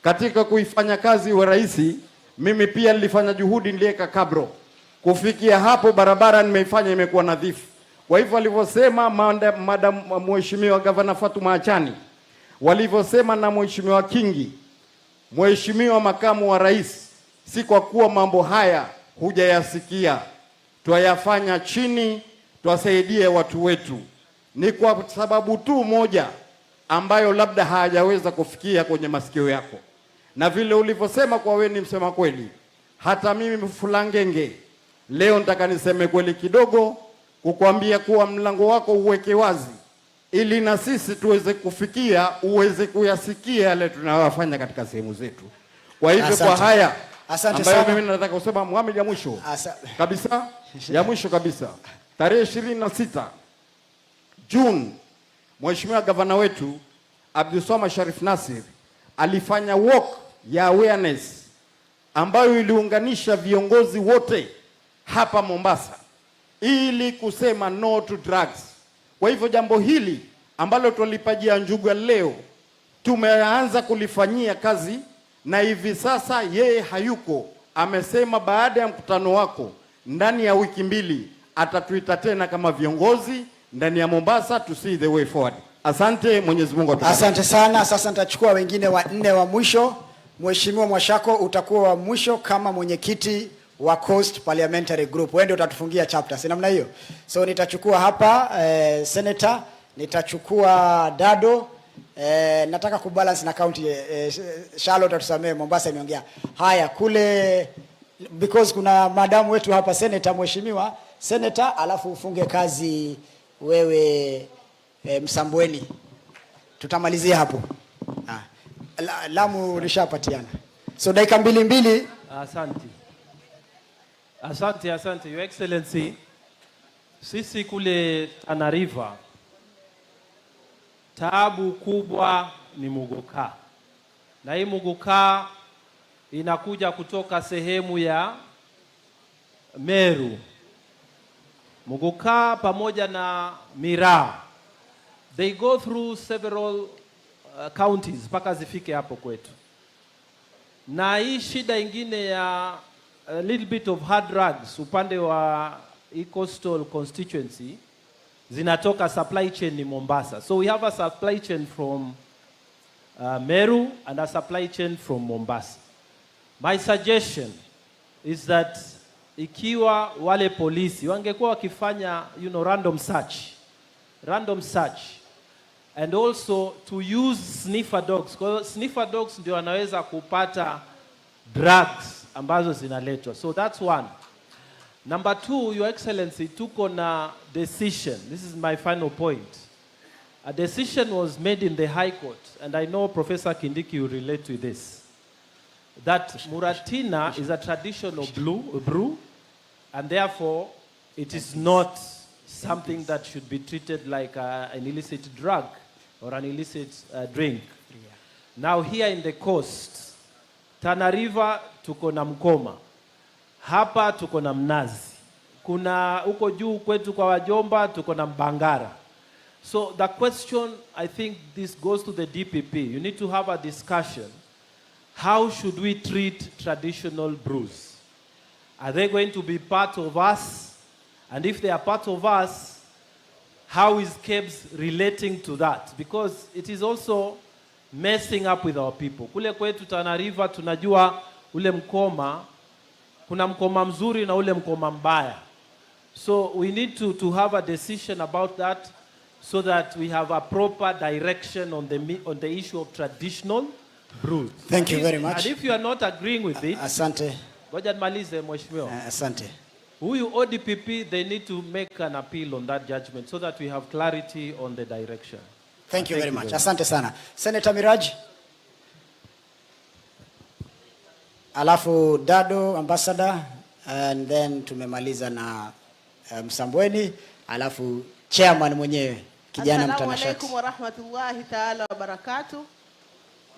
katika kuifanya kazi wa raisi. Mimi pia nilifanya juhudi, niliweka kabro kufikia hapo, barabara nimeifanya imekuwa nadhifu. Kwa hivyo walivyosema Madam Mheshimiwa Gavana Fatuma Achani, walivyosema na Mheshimiwa Kingi, Mheshimiwa Makamu wa Rais, si kwa kuwa mambo haya hujayasikia, twayafanya chini, twasaidie watu wetu. Ni kwa sababu tu moja ambayo labda hajaweza kufikia kwenye masikio yako. Na vile ulivyosema kwa wewe ni msema kweli, hata mimi Fulangenge leo nataka niseme kweli kidogo, kukwambia kuwa mlango wako uweke wazi ili na sisi tuweze kufikia, uweze kuyasikia yale tunayofanya katika sehemu zetu. Kwa hivyo kwa haya ambayo mimi nataka kusema, Muhammad, ya mwisho kabisa, ya mwisho kabisa, tarehe 26 June, Mheshimiwa Gavana wetu Abdulswamad Sharif Nassir alifanya walk ya awareness ambayo iliunganisha viongozi wote hapa Mombasa ili kusema no to drugs. Kwa hivyo jambo hili ambalo tulipajia njuga leo tumeanza kulifanyia kazi, na hivi sasa yeye hayuko, amesema baada ya mkutano wako ndani ya wiki 2 atatuita tena kama viongozi ndani ya Mombasa to see the way forward. Asante, Mwenyezi Mungu atubariki. Asante sana. Sasa nitachukua wengine 4 wa mwisho. Mheshimiwa Mwashako, utakuwa wa mwisho kama mwenyekiti wa Coast Parliamentary Group. Wewe ndio utatufungia chapter, si namna hiyo? So nitachukua hapa Senator, nitachukua Dado, nataka kubalance na county. Charlotte atusamee, Mombasa imeongea. Haya kule, because kuna madamu wetu hapa, Senator, Mheshimiwa Senator, alafu ufunge kazi wewe Msambweni. Tutamalizia hapo. Lamu lishapatiana. So dakika 2. Asante Your Excellency. Sisi kule Tana River, taabu kubwa ni muguka. Na hii muguka inakuja kutoka sehemu ya Meru. Muguka pamoja na Miraa, they go through several counties mpaka zifike hapo kwetu. Na hii shida ingine ya a little bit of hard drugs upande wa coastal constituency zinatoka supply chain ni Mombasa. So we have a supply chain from Meru and a supply chain from Mombasa. My suggestion is that ikiwa wale polisi wangekuwa wakifanya random search and also to use sniffer dogs, because sniffer dogs ndio wanaweza kupata drugs ambazo zinaletwa. So that's one. Number 2, Your Excellency, tuko na decision. This is my final point. A decision was made in the High Court, and I know Professor Kindiki will relate to this, that Muratina is a traditional brew, and therefore it is not something that should be treated like an illicit drug or an illicit drink. Now here in the coast, Tana River tuko na Mkoma. Hapa tuko na Mnazi. Kuna huko juu kwetu kwa Wajomba tuko na Mbangara. So the question, I think this goes to the DPP. You need to have a discussion. How should we treat traditional brews? Are they going to be part of us? And if they are part of us, how is KEBS relating to that? Because it is also messing up with our people. Kule kwetu Tana River tunajua ule Mkoma, kuna Mkoma mzuri na ule Mkoma mbaya. So we need to have a decision about that so that we have a proper direction on the issue of traditional brews. Thank you very much. And if you are not agreeing with it, asante. Ngoja nimalize mheshimiwa. Asante. Huyu ODPP, they need to make an appeal on that judgment so that we have clarity on the direction. Thank you very much. Asante sana. Senator Miraj. Alafu Dado, Ambassador, and then tumemaliza na Msambweni, alafu chairman mwenyewe kijana mtanashati. Assalamu alaikum wa rahmatullahi ta'ala wa barakatuh.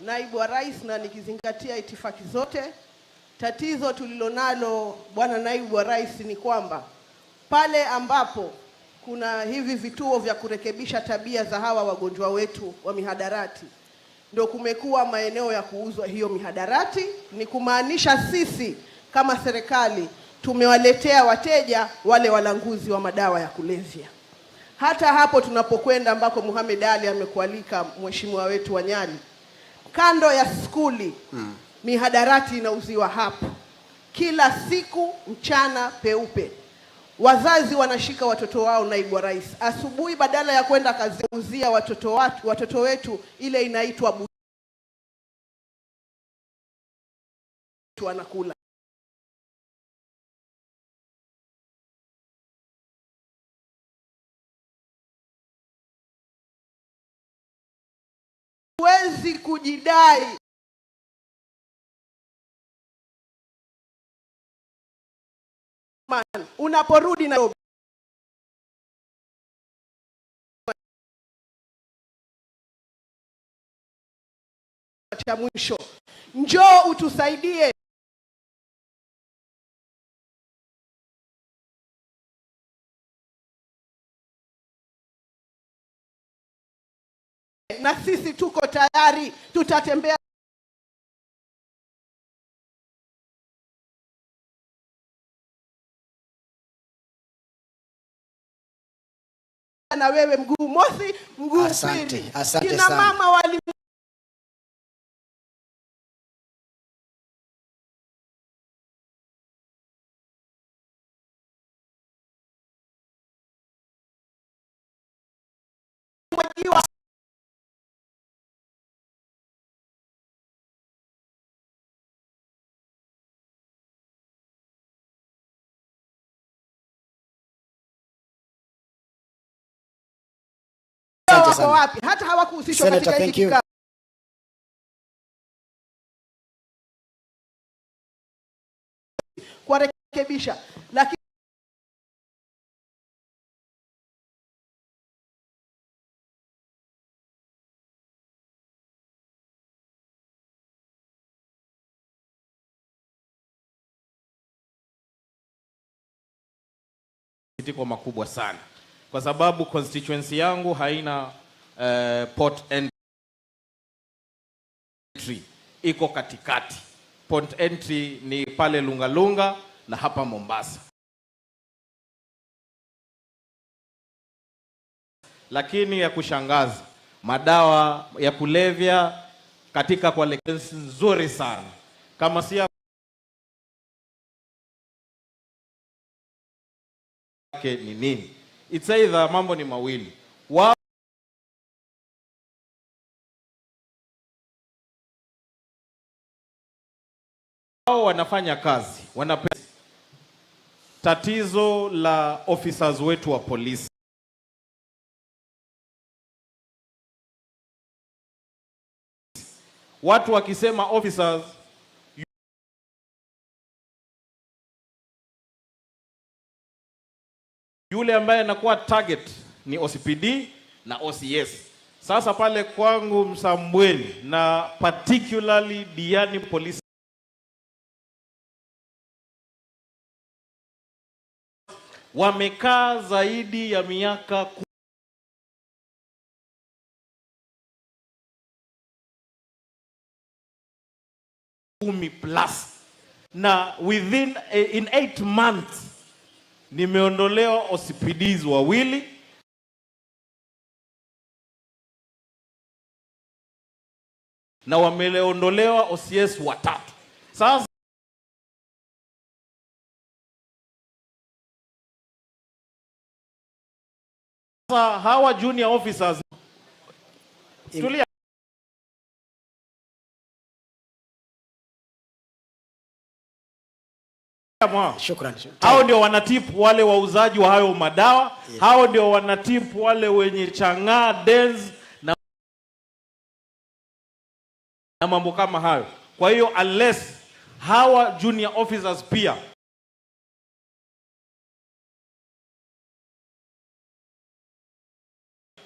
Naibu wa Rais, na nikizingatia itifaki zote, tatizo tulilonalo bwana naibu wa Rais ni kwamba pale ambapo kuna hivi vituo vya kurekebisha tabia za hawa wagonjwa wetu wa mihadarati, ndio kumekuwa maeneo ya kuuzwa hiyo mihadarati. Ni kumaanisha sisi kama serikali tumewaletea wateja wale walanguzi wa madawa ya kulevya. Hata hapo tunapokwenda ambako Muhammad Ali amekualika mheshimiwa wetu wa Nyali, kando ya skuli, mihadarati inauziwa hapo kila siku mchana peupe. Wazazi wanashika watoto wao, naibu wa Rais, asubuhi badala ya kwenda kazi kuuzia watoto wetu ile inaitwa wanakula. Huwezi kujidai unaporudi na cha mwisho, njoo utusaidie na sisi tuko tayari, tutatembea na wewe mguu mosi mguu pili. Asante kina sana. Mama wali wako wapi? Hata hawakuhusishwa katika hiki kikao. Kwa rekebisha, lakini sikitiko makubwa sana kwa sababu constituency yangu haina port entry, iko katikati. Port entry ni pale Lungalunga na hapa Mombasa. Lakini ya kushangaza, madawa ya kulevya katika kwa license nzuri sana. Kama si ni nini? It's either mambo ni mawili. Wao wanafanya kazi, tatizo la officers wetu wa polisi. Watu wakisema officers, yule ambaye anakuwa target ni OCPD na OCS. Sasa pale kwangu Msambweni na particularly Diani Police wamekaa zaidi ya miaka 10 plus, na within in 8 months nimeondolewa OCPDs wawili na wameondolewa OCS watatu. Sasa hawa junior officers tulia, shukran. Hao ndio wanatipu wale wauzaji wa hayo madawa, yes. Hao ndio wanatipu wale wenye chang'aa, dens na mambo kama hayo. Kwa hiyo unless hawa junior officers pia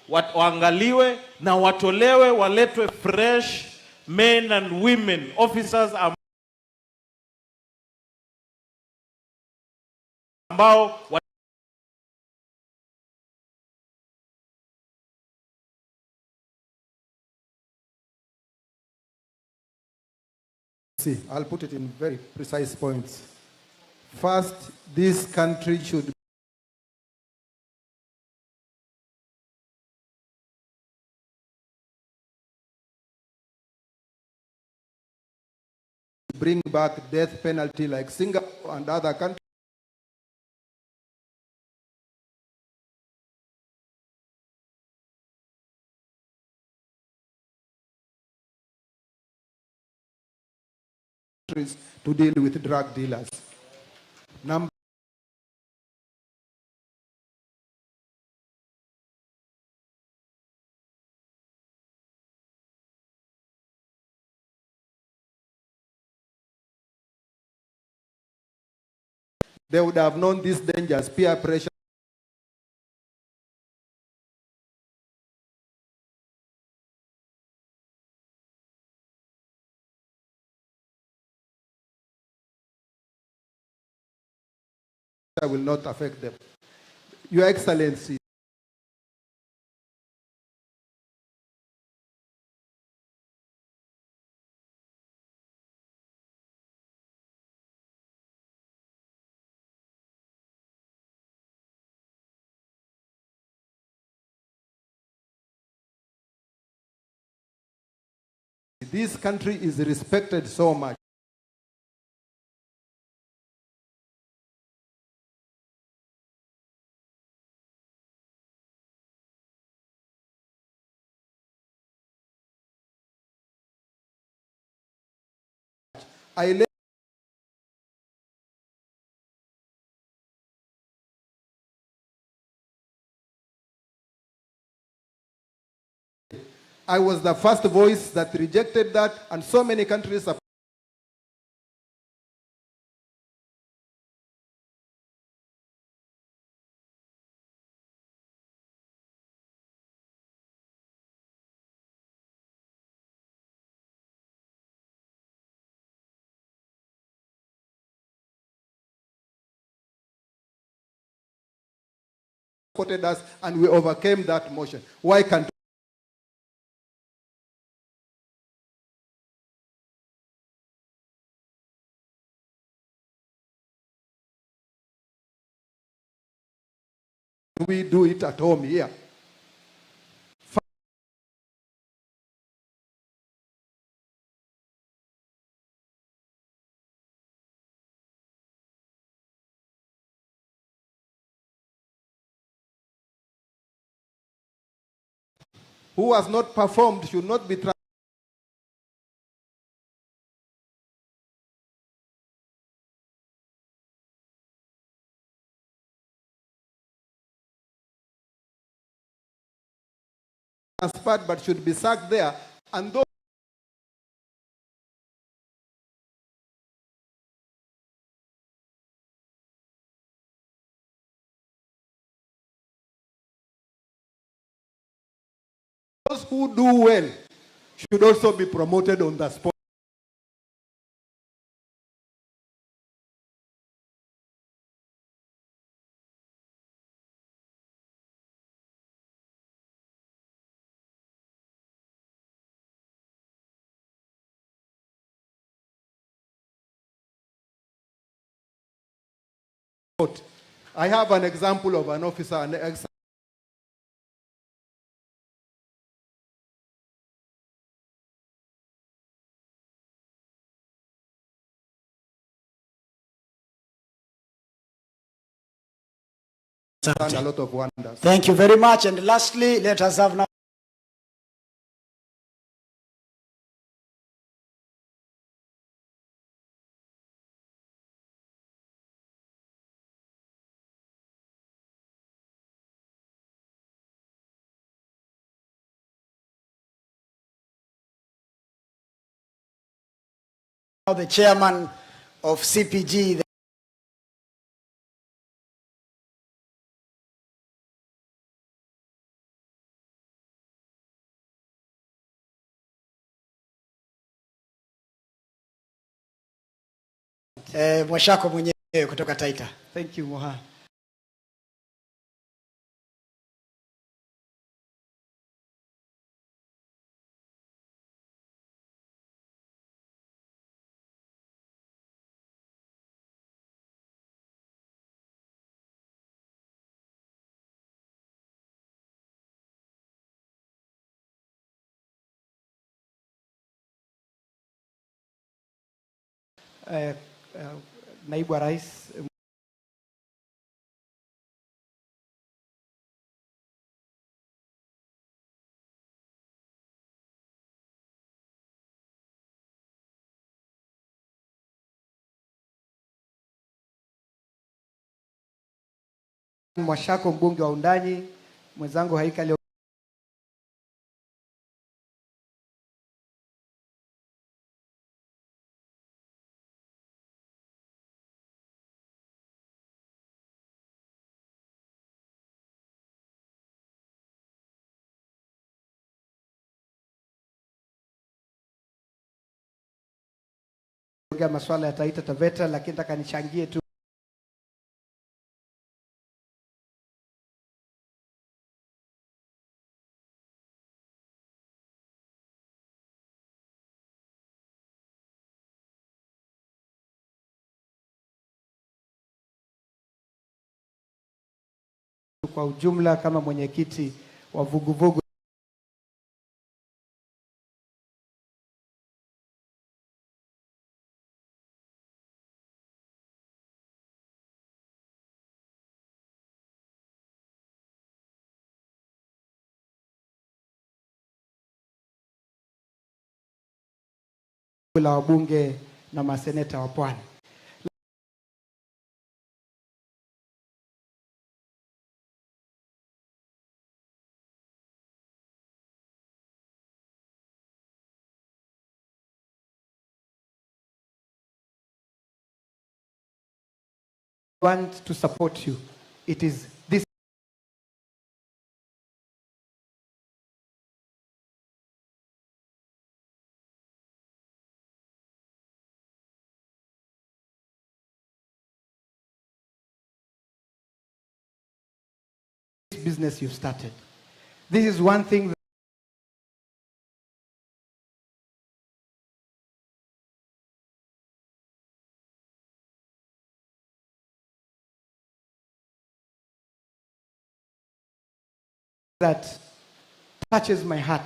waangaliwe na watolewe, waletwe fresh men and women officers ambao See, I'll put it in very precise points. First, this country should bring back death penalty like Singapore and other countries. To deal with drug dealers. Number they would have known these dangers, peer pressure. Will not affect them. Your Excellency, this country is respected so much. I was the first voice that rejected that, and so many countries have. Supported us, and we overcame that motion. Why can't we do it at home here? Who has not performed should not be transferred but should be sacked there, and those Those who do well should also be promoted on the spot. I have an example of an officer, a lot of wonders. Thank you very much. And lastly, let us have now the chairman of CPG. Mwashako mwenyewe kutoka Taita. Thank you, Moha. Naibu wa Rais Mwashako, mbunge wa Undanyi, mwenzangu Haika leo ongea masuala ya Taita Taveta, lakini nataka nichangie tu kwa ujumla kama mwenyekiti wa vuguvugu la wabunge na maseneta wa Pwani. Want to support you. It is this business you've started. This is one thing that touches my heart.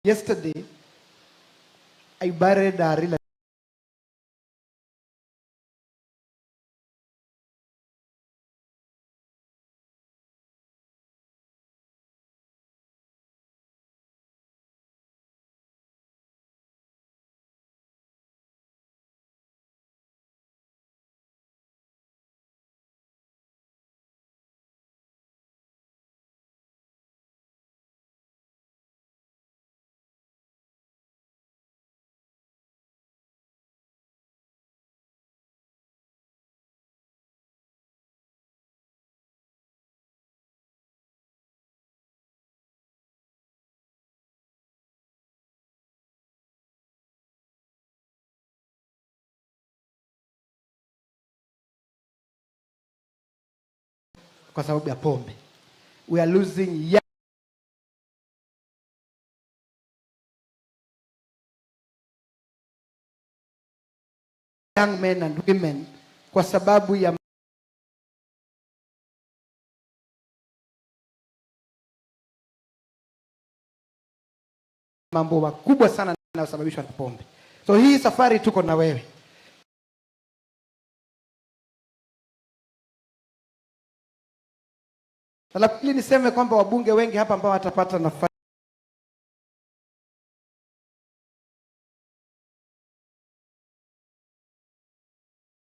Yesterday, I buried a relative. kwa sababu ya pombe. We are losing young men and women kwa sababu ya mambo makubwa sana yanayosababishwa na pombe. So hii safari tuko na wewe. La pili niseme kwamba wabunge wengi hapa ambao watapata nafasi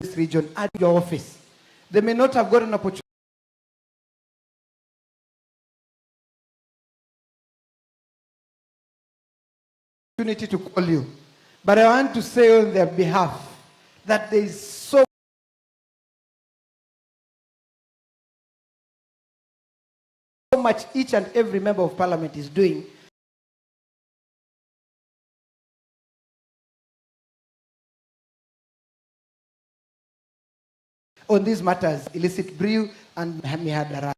this region at your office, they may not have gotten an opportunity to call you. But I want to say on their behalf that there is so much each and every member of parliament is doing on these matters, illicit brew and mihadarati.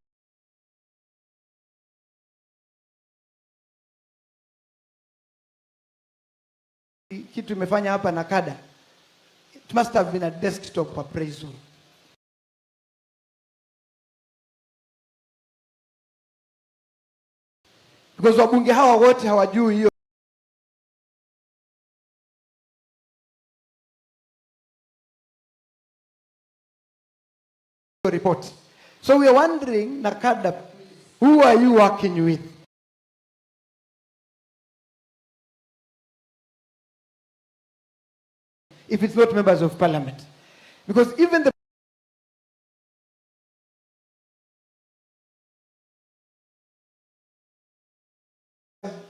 Kitu imefanya hapa na kada, it must have been a desktop appraisal. Because wabunge hawa wote hawajui hiyo report. So we are wondering, Nakada, who are you working with? If it's not members of parliament. Because even the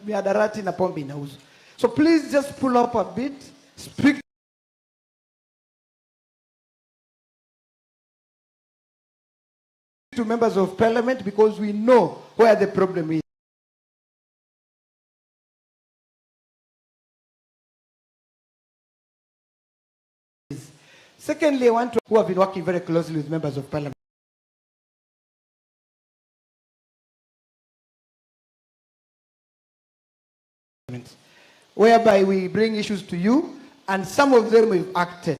mihadarati na pombe inauzwa. So please just pull up a bit, speak to members of parliament because we know where the problem is. Secondly, I want to who have been working very closely with members of parliament. Whereby we bring issues to you, and some of them we've acted.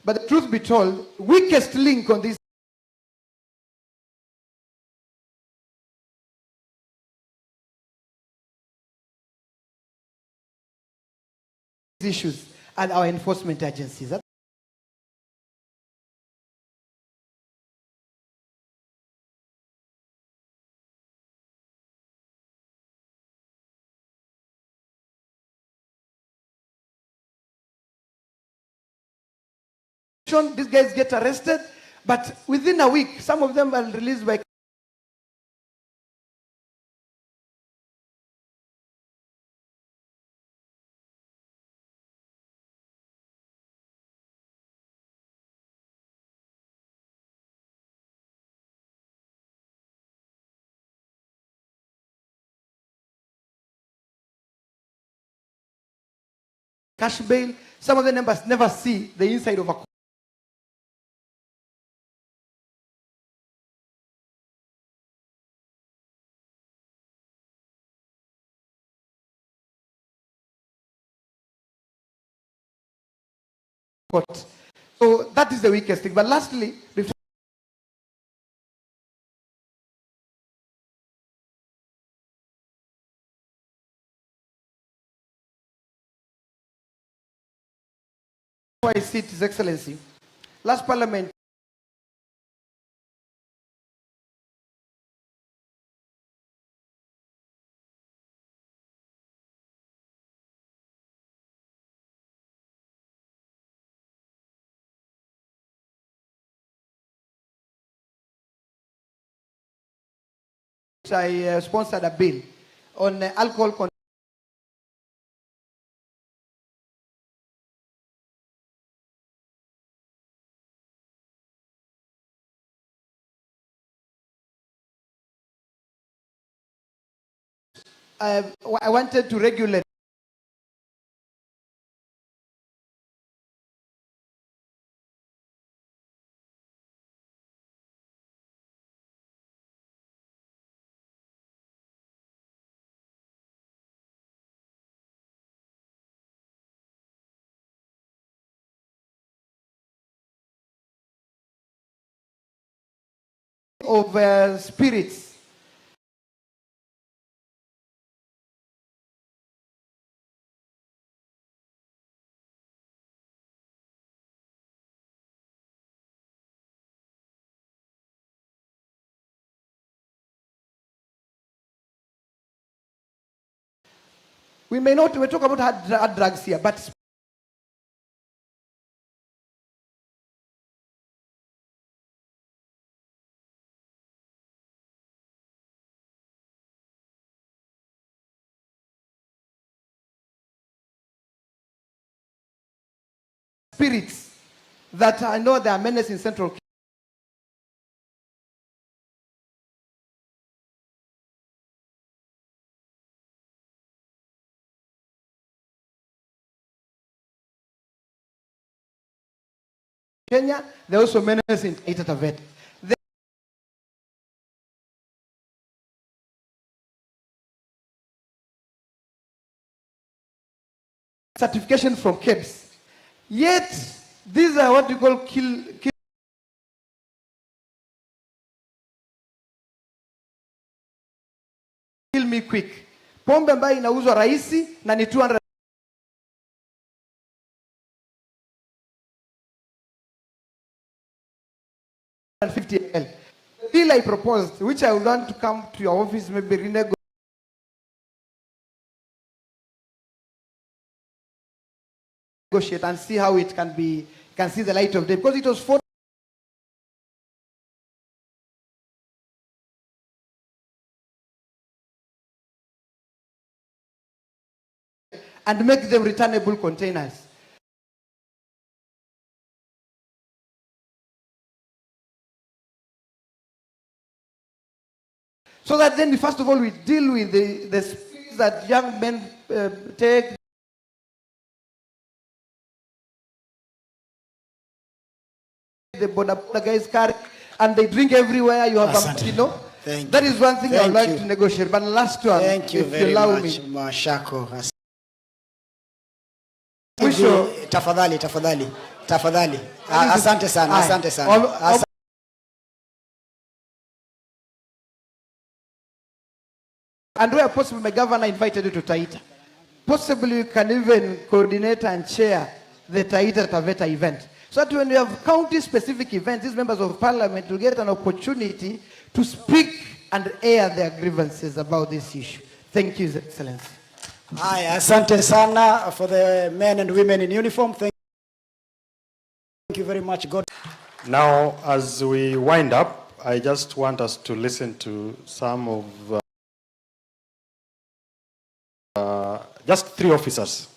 But the truth be told, weakest link on this issues are our enforcement agencies. These guys get arrested, but within a week, some of them are released by cash bail. Some of the members never see the inside of a court. So that is the weakest thing. But lastly, I see His Excellency. Last Parliament, I sponsored a bill on alcohol I wanted to regulate of spirits. We may not, we talk about hard drugs here, but spirits that I know there are menace in Central Kenya. Kenya, there are also menace in Taita Taveta. Certification from KEBS. Yet, these are what you call kill me quick. Pombe ambayo inauzwa rahisi na ni 250 ml. The bill I proposed, which I would want to come to your office, maybe renegotiate and see how it can be, can see the light of day, because it was 40. And make them returnable containers. So that then, first of all, we deal with the spirits that young men take. The border guys carry, and they drink everywhere. You have, you know. That is one thing I would like to negotiate. But last one, thank you very much, Mashako. Mwisho, tafadhali. Asante sana. And where possible, my governor invited you to Taita. Possibly you can even coordinate and chair the Taita Taveta event. So that when we have county-specific events, these members of parliament will get an opportunity to speak and air their grievances about this issue. Thank you, His Excellency. Hi, asante sana for the men and women in uniform. Thank you very much. God. Now, as we wind up, I just want us to listen to some of just 3 officers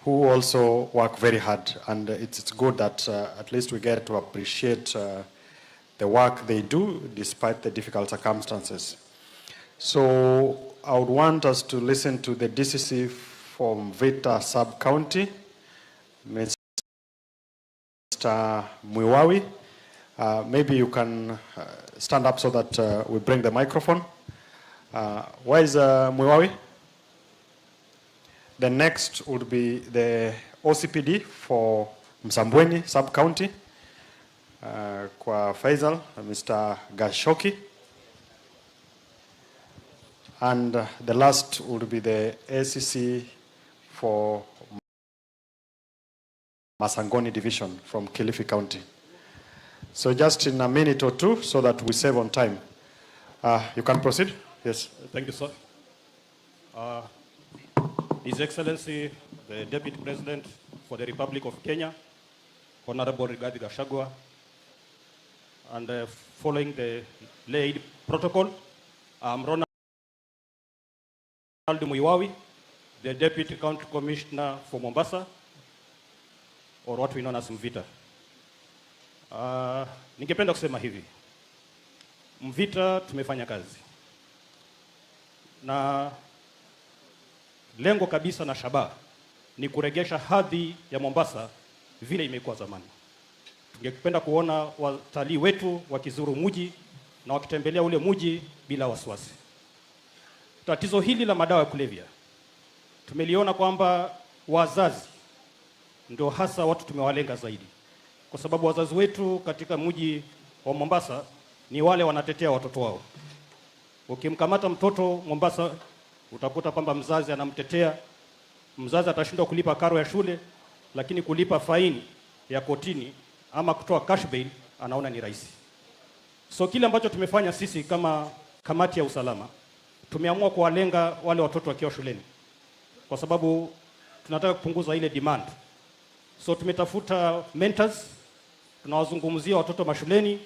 who also work very hard, and it's good that at least we get to appreciate the work they do despite the difficult circumstances. So I would want us to listen to the DCC from Vita Sub-County, Mr. Mwiwawi. Maybe you can stand up so that we bring the microphone. Where is Mwiwawi? The next would be the OCPD for Msambweni Sub-County, kwa Faisal, Mr. Gashoki. And the last would be the ACC for Masangoni Division from Kilifi County. So just in a minute or two so that we save on time. You can proceed. Yes. Thank you, sir. His Excellency, the Deputy President for the Republic of Kenya, Honorable Gachagua, and following the laid protocol, Ronald Mwiwawi, the Deputy County Commissioner for Mombasa, or what we know as Mvita. Ningependa kusema hivi. Mvita tumefanya kazi. Na lengo kabisa na shabaha ni kuregesha hadhi ya Mombasa vile imekuwa zamani. Tungependa kuona watalii wetu wakizuru mji na wakitembelea ule mji bila wasiwasi. Tatizo hili la madawa ya kulevya tumeliona kwamba wazazi ndio hasa watu tumewalenga zaidi, kwa sababu wazazi wetu katika mji wa Mombasa ni wale wanatetea watoto wao. Ukimkamata mtoto Mombasa, utakuta kwamba mzazi anamtetea. Mzazi atashindwa kulipa karo ya shule, lakini kulipa faini ya kotini ama kutoa cash bail anaona ni rahisi. So kile ambacho tumefanya sisi kama kamati ya usalama, tumeamua kuwalenga wale watoto wakiwa shuleni, kwa sababu tunataka kupunguza ile demand. So tumetafuta mentors, tunawazungumzia watoto mashuleni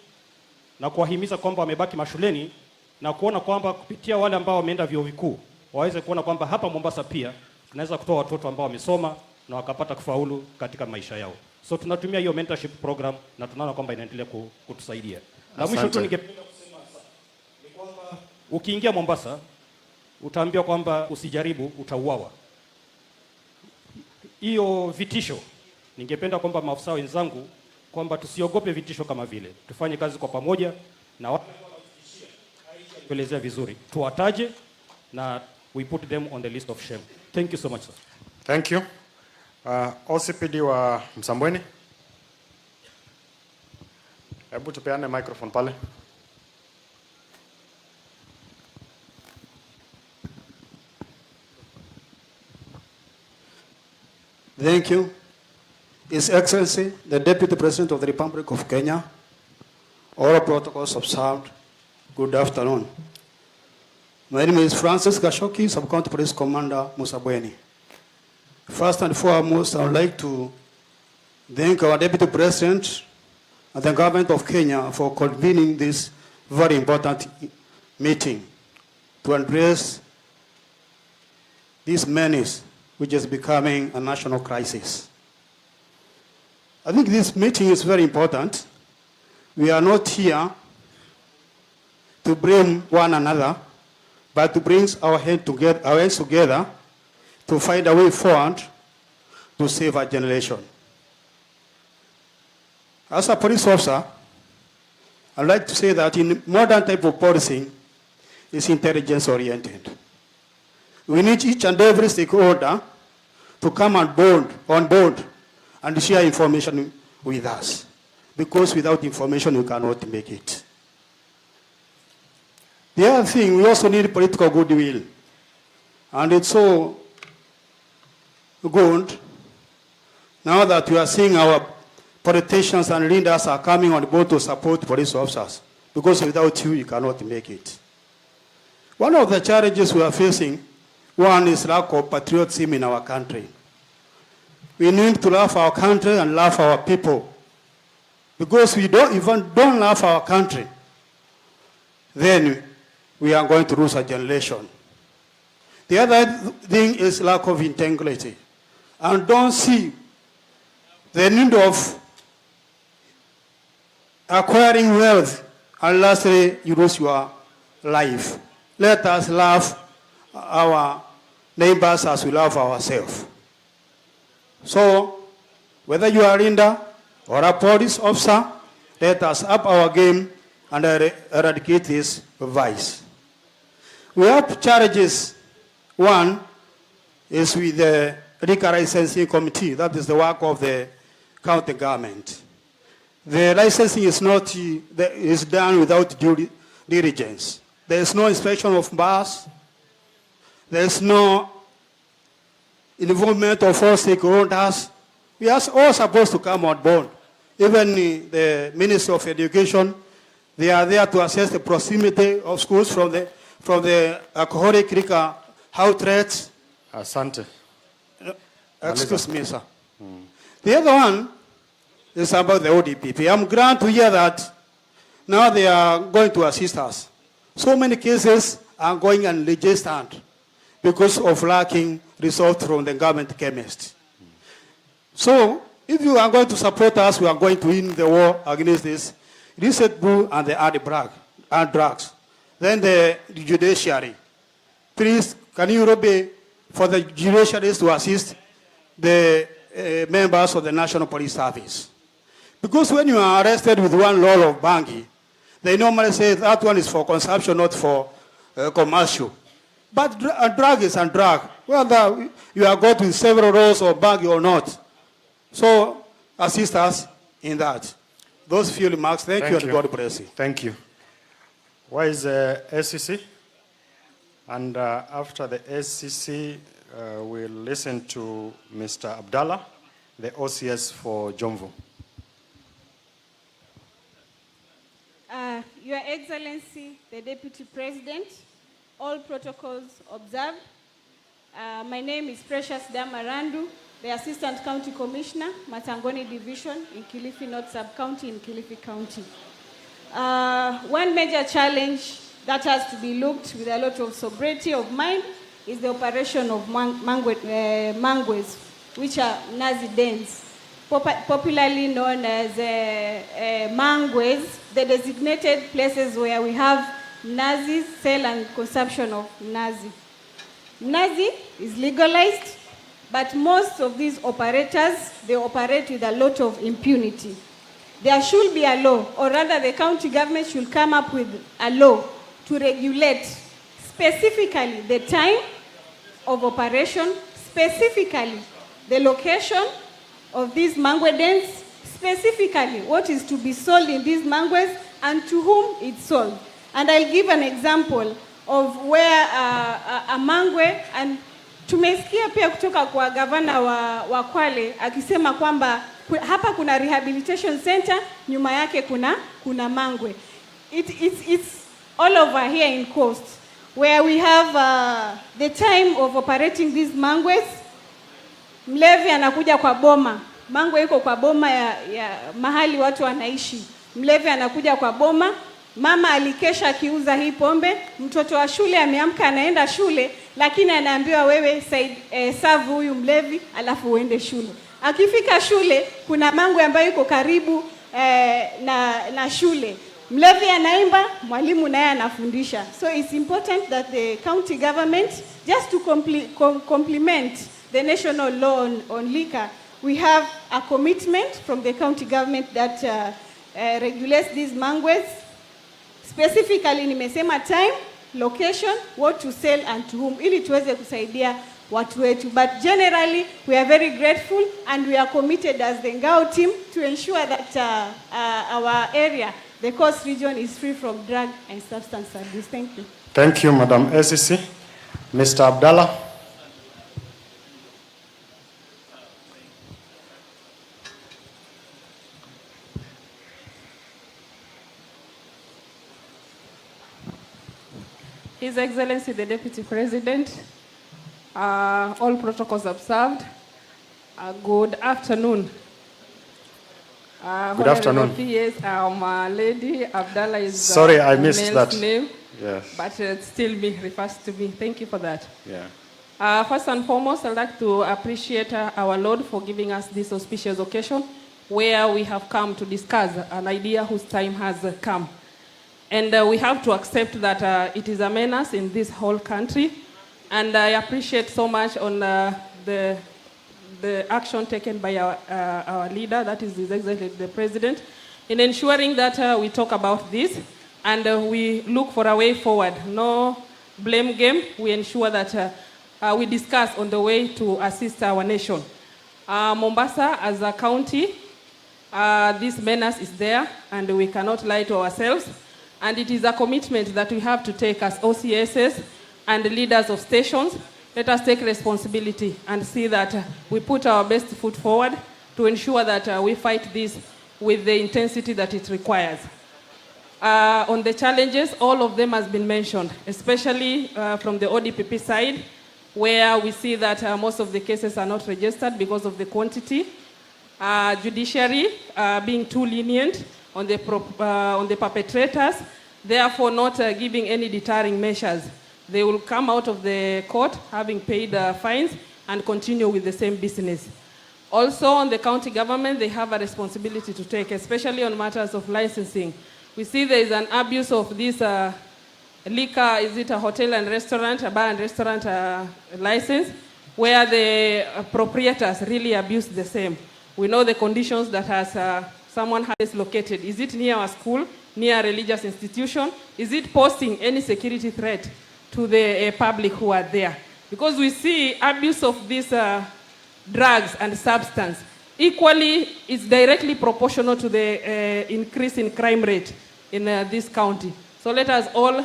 na kuwahimiza kwamba wamebaki mashuleni, na kuona kwamba kupitia wale ambao wameenda vyuo vikuu waweze kuona kwamba hapa Mombasa pia tunaweza kutoa watoto ambao wamesoma na wakapata kufaulu katika maisha yao. So tunatumia hiyo mentorship program na tunaona kwamba inaendelea kutusaidia. Na mwisho tu ningependa kusema ni kwamba ukiingia Mombasa utaambiwa kwamba usijaribu, utauawa. Hiyo vitisho, ningependa kwamba maafisa wenzangu kwamba tusiogope vitisho kama vile. Tufanye kazi kwa pamoja na watu kuelezea vizuri. Tuwataje na we put them on the list of shame. Thank you so much, sir. Thank you. OCPD wa Msambweni. Hebu tupeane microphone pale. Thank you. His Excellency, the Deputy President of the Republic of Kenya, all protocols observed, good afternoon. My name is Francis Gashoki, Sub-County Police Commander, Musabweni. First and foremost, I would like to thank our Deputy President and the Government of Kenya for convening this very important meeting to address this menace which is becoming a national crisis. I think this meeting is very important. We are not here to blame one another, but to bring our hands together to find a way forward to save our generation. As a police officer, I'd like to say that in modern type of policing is intelligence oriented. We need each and every stakeholder to come on board and share information with us. Because without information, we cannot make it. The other thing, we also need political goodwill. And it's so good now that we are seeing our politicians and leaders are coming on board to support police officers. Because without you, you cannot make it. One of the challenges we are facing, one is lack of patriotism in our country. We need to love our country and love our people. Because we don't love our country, then we are going to lose a generation. The other thing is lack of integrity. And don't see the need of acquiring wealth unless you lose your life. Let us love our neighbors as we love ourselves. So, whether you are a leader or a police officer, let us up our game and eradicate this vice. We have challenges. One is with the liquor licensing committee. That is the work of the county government. The licensing is done without due diligence. There is no inspection of bars. There is no involvement of all stakeholders. We are all supposed to come on board. Even the Ministry of Education, they are there to assess the proximity of schools from the alcoholic liquor outlets. Asante. Excuse me, sir. The other one is about the ODPP. I'm glad to hear that now they are going to assist us. So many cases are going unregistered because of lacking results from the government chemist. So, if you are going to support us, we are going to win the war against this illicit brew and the hard drugs. Then the judiciary. Please, can you lobby for the judiciary to assist the members of the National Police Service? Because when you are arrested with one roll of bangi, they normally say that one is for consumption, not for commercial. But a drug is a drug, whether you are got with several rolls of bangi or not. So assist us in that. Those few remarks. Thank you and God bless you. Thank you. Where is SCC? And after the SCC, we'll listen to Mr. Abdallah, the OCS for Jomvu. Your Excellency, the Deputy President, all protocols observed. My name is Precious Damarandu, the Assistant County Commissioner, Matangoni Division in Kilifi North Sub-County in Kilifi County. One major challenge that has to be looked with a lot of sobriety of mind is the operation of mangwes, which are Nazi dens, popularly known as mangwes, the designated places where we have Nazis sale and consumption of Nazi. Nazi is legalized, but most of these operators, they operate with a lot of impunity. There should be a law, or rather the county government should come up with a law to regulate specifically the time of operation, specifically the location of these mangwe dens, specifically what is to be sold in these mangwes and to whom it's sold. And I'll give an example of where a mangwe, and tumesikia pia kutoka kwa gavana wa Kwale akisema kwamba hapa kuna rehabilitation center, nyuma yake kuna mangwe. It's all over here in Coast, where we have the time of operating these mangwes. Mlevi anakuja kwa boma, mangwe iko kwa boma ya mahali watu wanaishi. Mlevi anakuja kwa boma, mama alikesha akiuza hii pombe, mtoto wa shule ameamka anaenda shule, lakini anaambiwa wewe serve huyu mlevi alafu uende shule. Akifika shule kuna mangwe ambayo iko karibu na shule. Mlevi anaimba, mwalimu naye anafundisha. So it's important that the county government, just to complement the national law on liquor, we have a commitment from the county government that regulates these mangwes. Specifically nimesema time, location, what to sell and to whom, ili tuweze kusaidia watu wetu. But generally, we are very grateful and we are committed as the Ngao team to ensure that our area, the Coast region, is free from drug and substance abuse. Thank you. Thank you, Madam SCC. Mr. Abdallah. His Excellency the Deputy President, all protocols observed. Good afternoon. Good afternoon. Yes, Lady Abdallah is sorry, I missed that name, yes, but still refers to me. Thank you for that. Yeah. First and foremost, I'd like to appreciate our Lord for giving us this auspicious occasion where we have come to discuss an idea whose time has come. And we have to accept that it is a menace in this whole country. And I appreciate so much on the action taken by our leader, that is His Excellency the President, in ensuring that we talk about this and we look for a way forward. No blame game. We ensure that we discuss on the way to assist our nation. Mombasa, as a county, this menace is there and we cannot lie to ourselves. And it is a commitment that we have to take as OCSs and leaders of stations. Let us take responsibility and see that we put our best foot forward to ensure that we fight this with the intensity that it requires. On the challenges, all of them has been mentioned, especially from the ODPP side, where we see that most of the cases are not registered because of the quantity. Judiciary being too lenient on the perpetrators, therefore not giving any deterring measures. They will come out of the court having paid fines and continue with the same business. Also on the county government, they have a responsibility to take, especially on matters of licensing. We see there is an abuse of this liquor, is it a hotel and restaurant, a bar and restaurant license, where the proprietors really abuse the same. We know the conditions that has someone has located. Is it near a school, near a religious institution? Is it posing any security threat to the public who are there? Because we see abuse of these drugs and substance equally is directly proportional to the increase in crime rate in this county. So let us all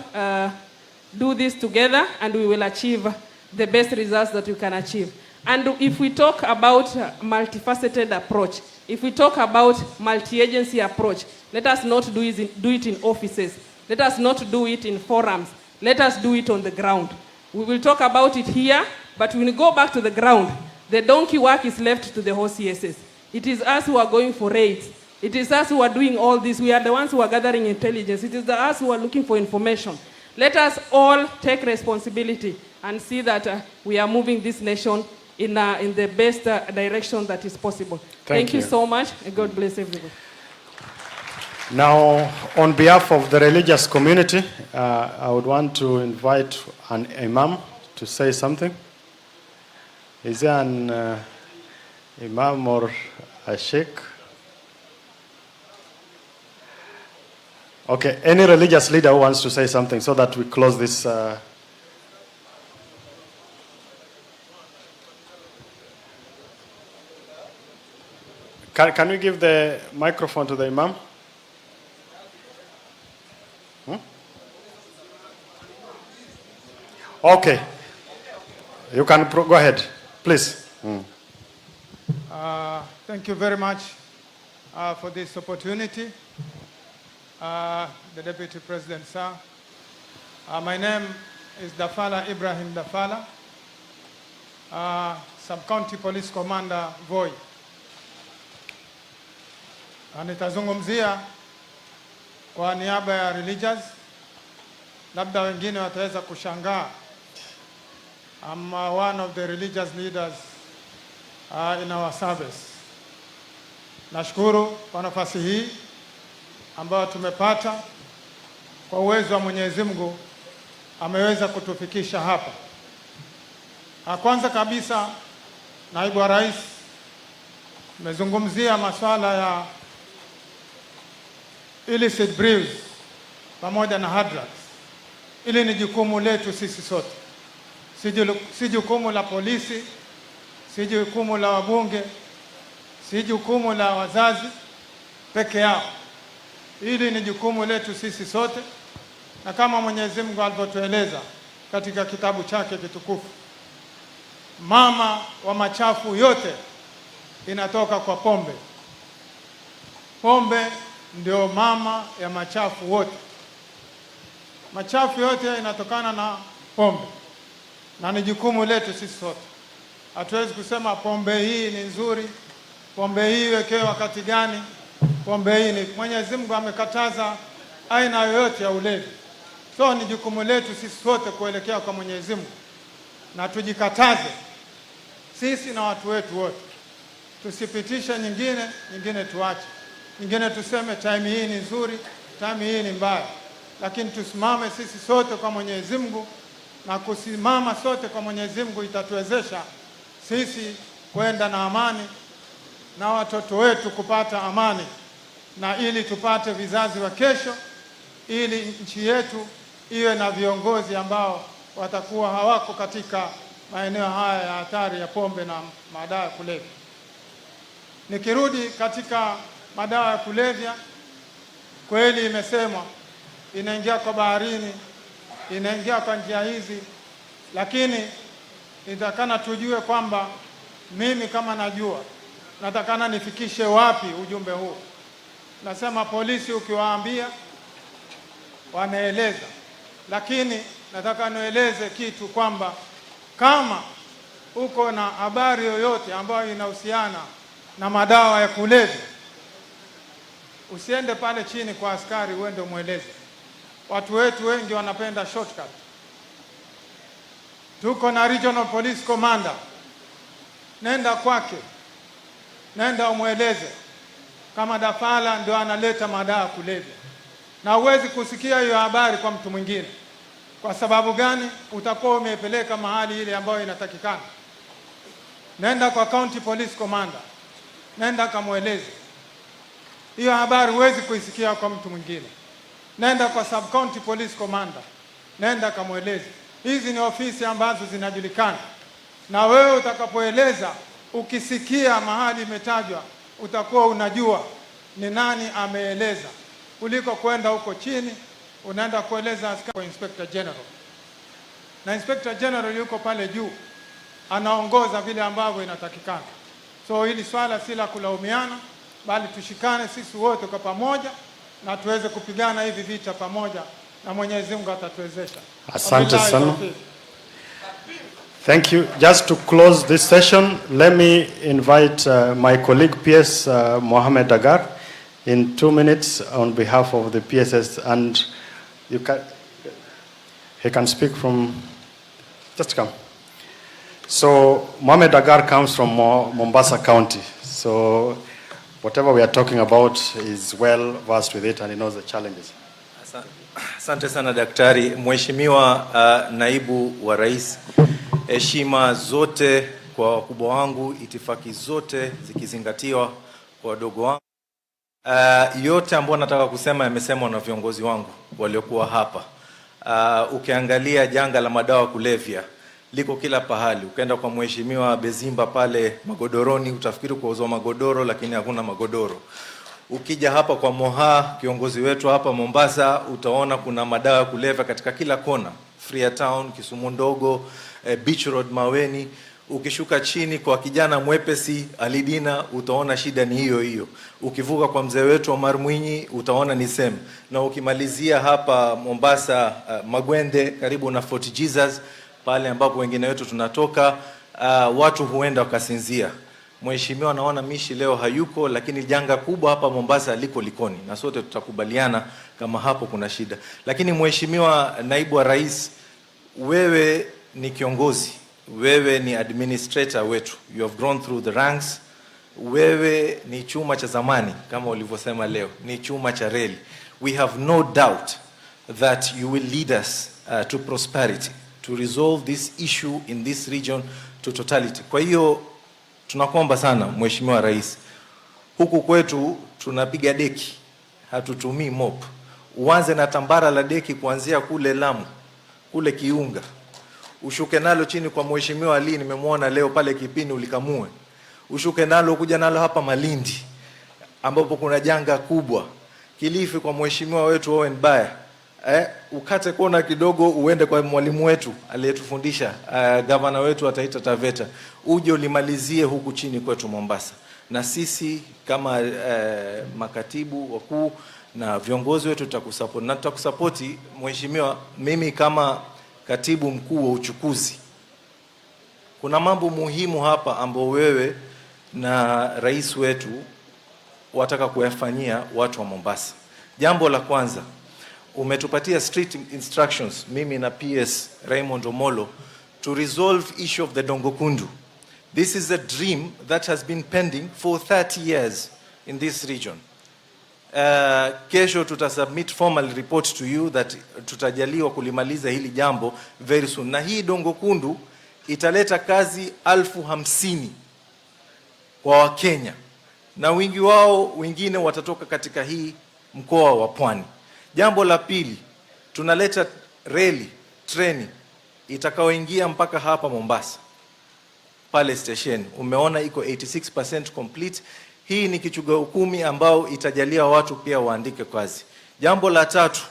do this together, and we will achieve the best results that we can achieve. And if we talk about multifaceted approach, if we talk about multi-agency approach, let us not do it in offices. Let us not do it in forums. Let us do it on the ground. We will talk about it here, but when we go back to the ground, the donkey work is left to the horses. It is us who are going for raids. It is us who are doing all this. We are the ones who are gathering intelligence. It is us who are looking for information. Let us all take responsibility and see that we are moving this nation in the best direction that is possible. Thank you so much, and God bless everyone. Now, on behalf of the religious community, I would want to invite an imam to say something. Is there an imam or a sheikh? Okay, any religious leader who wants to say something so that we close this. Can we give the microphone to the imam? Okay, you can go ahead, please. Thank you very much for this opportunity. The Deputy President, sir. My name is Dafala Ibrahim Dafala, Sub-County Police Commander, Voi. Nitazungumzia kwa niaba ya religious, labda wengine wataweza kushangaa. I'm one of the religious leaders in our service. Nashukuru kwa nafasi hii ambayo tumepata. Kwa uwezo wa Mwenyezi Mungu ameweza kutufikisha hapa. Kwanza kabisa, Naibu wa Rais, nimezungumzia masuala ya illicit brews pamoja na hard drugs. Ili ni jukumu letu sisi sote. Si jukumu la polisi, si jukumu la wabunge, si jukumu la wazazi peke yao. Hili ni jukumu letu sisi sote, na kama Mwenyezi Mungu alivyotueleza katika kitabu chake kitukufu, mama wa machafu yote inatoka kwa pombe. Pombe ndio mama ya machafu wote. Machafu yote inatokana na pombe, na ni jukumu letu sisi sote. Hatuwezi kusema pombe hii ni nzuri, pombe hii iwekewe wakati gani. Pombe hii ni Mwenyezi Mungu amekataza aina yoyote ya ulevi. So ni jukumu letu sisi sote kuelekea kwa Mwenyezi Mungu, na tujikataze sisi na watu wetu wote. Tusipitishe nyingine tuache. Nyingine tuseme time hii ni nzuri, time hii ni mbaya. Lakini tusimame sisi sote kwa Mwenyezi Mungu, na kusimama sote kwa Mwenyezi Mungu itatuwezesha sisi kwenda na amani na watoto wetu kupata amani, na ili tupate vizazi wa kesho, ili nchi yetu iwe na viongozi ambao watakuwa hawako katika maeneo haya ya hatari ya pombe na madawa ya kulevya. Nikirudi katika madawa ya kulevya, kweli imesemwa inaingia kwa baharini, inaingia kwa njia hizi, lakini nitakana tujue kwamba mimi kama najua, natakana nifikishe wapi ujumbe huu. Nasema polisi ukiwaambia wanaeleza, lakini nataka nieleze kitu kwamba kama uko na habari yoyote ambayo inahusiana na madawa ya kulevya, usiende pale chini kwa askari uende umweleze. Watu wetu wengi wanapenda shortcut. Tuko na Regional Police Commander, nenda kwake, nenda umweleze kama Dafala ndio analeta madawa kulevya, na huwezi kusikia hiyo habari kwa mtu mwingine. Kwa sababu gani? Utakuwa umepeleka mahali ile ambayo inatakikana. Nenda kwa County Police Commander, nenda kamweleze hiyo habari, huwezi kuisikia kwa mtu mwingine. Nenda kwa Sub County Police Commander, nenda kamweleze. Hizi ni ofisi ambazo zinajulikana, na wewe utakapoeleza, ukisikia mahali imetajwa, utakuwa unajua ni nani ameeleza, kuliko kwenda huko chini unaenda kueleza askari kwa Inspector General, na Inspector General yuko pale juu anaongoza vile ambavyo inatakikana. So hili swala si la kulaumiana, bali tushikane sisi wote kwa pamoja na tuweze kupigana hivi vita pamoja, na Mwenyezi Mungu atatuwezesha. Asante sana. Thank you. Just to close this session, let me invite my colleague PS Mohamed Dagar in 2 minutes on behalf of the PSS, and he can speak from, just come. So Mohamed Dagar comes from Mombasa County. So whatever we are talking about is well versed with it and he knows the challenges. Asante sana daktari. Mheshimiwa naibu wa rais, heshima zote kwa wakubwa wangu, itifaki zote zikizingatiwa kwa wadogo wangu. Yote ambayo nataka kusema yamesemwa na viongozi wangu waliokuwa hapa. Ukiangalia janga la madawa kulevya liko kila pahali. Ukaenda kwa Mheshimiwa Bezimba pale magodoroni, utafikiri kuuzwa magodoro lakini hakuna magodoro. Ukija hapa kwa Moha, kiongozi wetu hapa Mombasa, utaona kuna madawa kulevya katika kila kona. Freetown, Kisumu ndogo, Beach Road Maweni. Ukishuka chini kwa kijana mwepesi Alidina, utaona shida ni hiyo hiyo. Ukivuka kwa mzee wetu Omar Mwinyi, utaona ni same. Na ukimalizia hapa Mombasa Magwende karibu na Fort Jesus, pale ambapo wengine wetu tunatoka, watu huenda wakasinzia. Mheshimiwa, naona Mishi leo hayuko, lakini janga kubwa hapa Mombasa liko Likoni, na sote tutakubaliana kama hapo kuna shida. Lakini Mheshimiwa naibu wa rais, wewe ni kiongozi, wewe ni administrator wetu, you have grown through the ranks. Wewe ni chuma cha zamani kama ulivyosema leo, ni chuma cha reli. We have no doubt that you will lead us to prosperity, to resolve this issue in this region to totality. Kwa hiyo tunakuomba sana Mheshimiwa Rais, huku kwetu tunapiga deki, hatutumii mop. Uanze na tambara la deki kuanzia kule Lamu, kule Kiunga. Ushuke nalo chini kwa Mheshimiwa Ali, nimemwona leo pale Kipini ulikamue. Ushuke nalo kuja nalo hapa Malindi ambapo kuna janga kubwa. Kilifi kwa Mheshimiwa wetu Owen Baya. Ukate kona kidogo uende kwa mwalimu wetu aliyetufundisha, gavana wetu wa Taita Taveta, uje ulimalizie huku chini kwetu Mombasa. Na sisi kama makatibu wakuu na viongozi wetu tutakusupport. Na tutakusupporti Mheshimiwa, mimi kama katibu mkuu wa uchukuzi, kuna mambo muhimu hapa ambao wewe na rais wetu wataka kuyafanyia watu wa Mombasa. Jambo la kwanza, umetupatia strict instructions, mimi na PS Raymond Omolo, to resolve issue of the Dongokundu. This is a dream that has been pending for 30 years in this region. Kesho tutasubmit formal report to you that tutajaliwa kulimaliza hili jambo very soon. Na hii Dongokundu italeta kazi 50,000 kwa Wakenya, na wingi wao wengine watatoka katika hii mkoa wa Pwani. Jambo la pili, tunaleta reli, treni itakaoingia mpaka hapa Mombasa pale station. Umeona iko 86% complete. Hii ni kichuga 10 ambao itajalia watu pia waandike kazi. Jambo la tatu,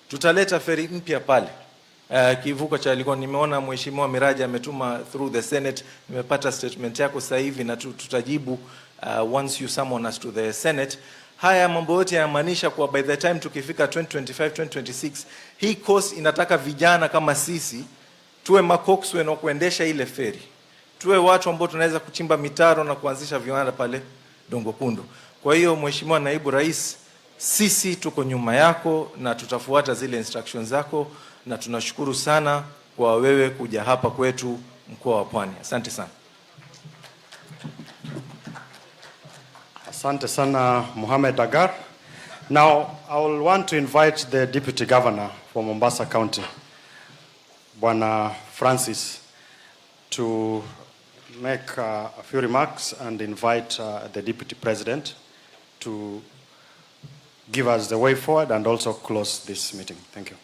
tutaleta feri mpya pale kivuko cha Likoni. Nimeona Mheshimiwa Miraji ametuma through the Senate, nimepata statement yako sasa hivi na tutajibu once you summon us to the Senate. Haya mambo yote yanamaanisha kwa by the time tukifika 2025 2026, hii course inataka vijana kama sisi tuwe makokswe na kuendesha ile feri, tuwe watu ambao tunaweza kuchimba mitaro na kuanzisha viwanda pale Dongokundu. Kwa hiyo Mheshimiwa naibu rais, sisi tuko nyuma yako na tutafuata zile instructions zako, na tunashukuru sana kwa wewe kuja hapa kwetu mkoa wa Pwani. Asante sana. Asante sana Mohamed Dagar. Now I will want to invite the Deputy Governor for Mombasa County, Bwana Francis, to make a few remarks and invite the Deputy President to give us the way forward and also close this meeting. Thank you.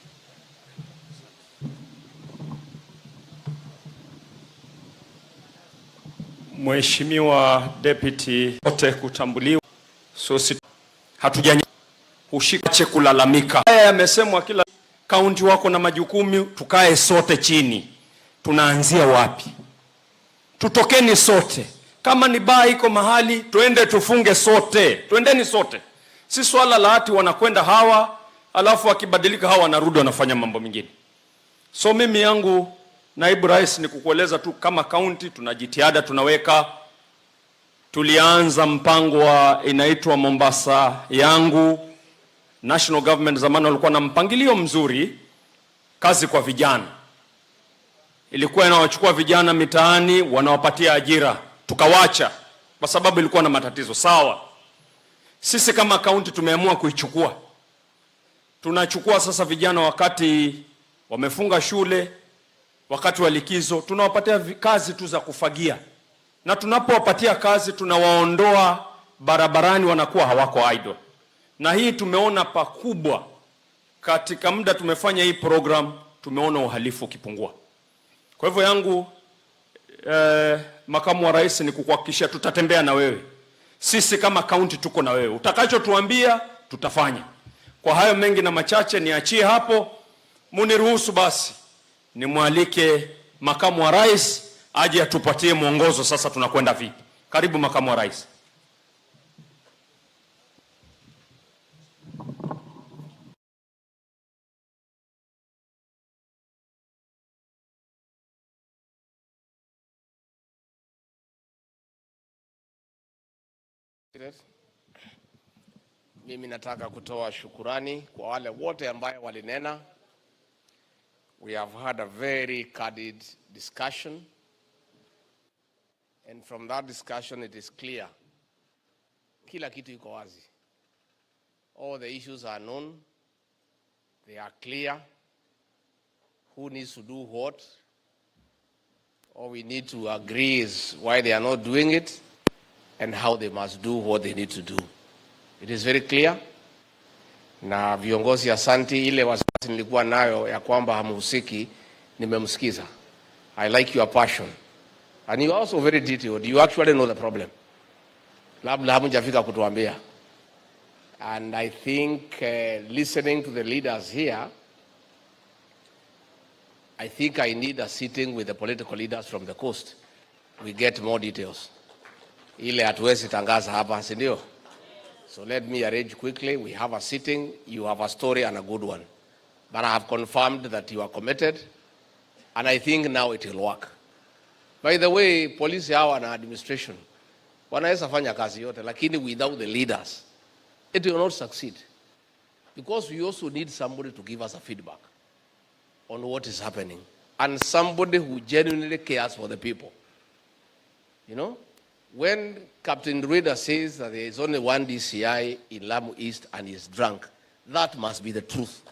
Mheshimiwa Deputy wote kutambuliwa, so hatujanya hushikache kulalamika. Haya yamesemwa, kila kaunti wako na majukumu, tukae sote chini. Tunaanzia wapi? Tutokeni sote. Kama ni baa iko mahali, tuende tufunge sote. Tuendeni sote. Si swala la ati wanakwenda hawa, alafu wakibadilika hawa wanarudi wanafanya mambo mengine. So mimi yangu, naibu rais, ni kukueleza tu kama kaunti tunajitihada tunaweka. Tulianza mpango wa inaitwa Mombasa yangu. National government zamani walikuwa na mpangilio mzuri, kazi kwa vijana. Ilikuwa inawachukua vijana mitaani, wanawapatia ajira. Tukawacha kwa sababu ilikuwa na matatizo. Sawa. Sisi kama kaunti tumeamua kuichukua. Tunachukua sasa vijana wakati wamefunga shule, wakati wa likizo, tunawapatia kazi tu za kufagia. Na tunapowapatia kazi tunawaondoa barabarani, wanakuwa hawako idle. Na hii tumeona pakubwa katika muda tumefanya hii program, tumeona uhalifu ukipungua. Kwa hivyo yangu makamu wa rais, ni kukuhakikishia tutatembea na wewe. Sisi kama kaunti tuko na wewe. Utakachotuambia tutafanya. Kwa hayo mengi na machache niachie hapo. Muniruhusu basi nimwalike makamu wa rais aje atupatie mwongozo sasa tunakwenda vipi. Karibu makamu wa rais. Mimi nataka kutoa shukurani kwa wale wote ambao walinena. We have had a very candid discussion, and from that discussion it is clear. Kila kitu iko wazi. All the issues are known. They are clear. Who needs to do what? All we need to agree is why they are not doing it and how they must do what they need to do. It is very clear. Na viongozi asanti, ile wasiwasi nilikuwa nayo ya kwamba hamhusiki, nimemsikiza. I like your passion. And you are also very detailed. You actually know the problem. Labda hamjafika kutuambia. And I think listening to the leaders here, I think I need a sitting with the political leaders from the coast. We get more details. Ile hatuwezi tangaza hapa, si ndio? So let me arrange quickly. We have a sitting. You have a story and a good one. But I have confirmed that you are committed. And I think now it will work. By the way, police hawa na administration wanaweza fanya kazi yote, lakini without the leaders, it will not succeed. Because we also need somebody to give us a feedback on what is happening. And somebody who genuinely cares for the people. You know? When Captain Rueda says that there is only one DCI in Lamu East and he is drunk, that must be the truth.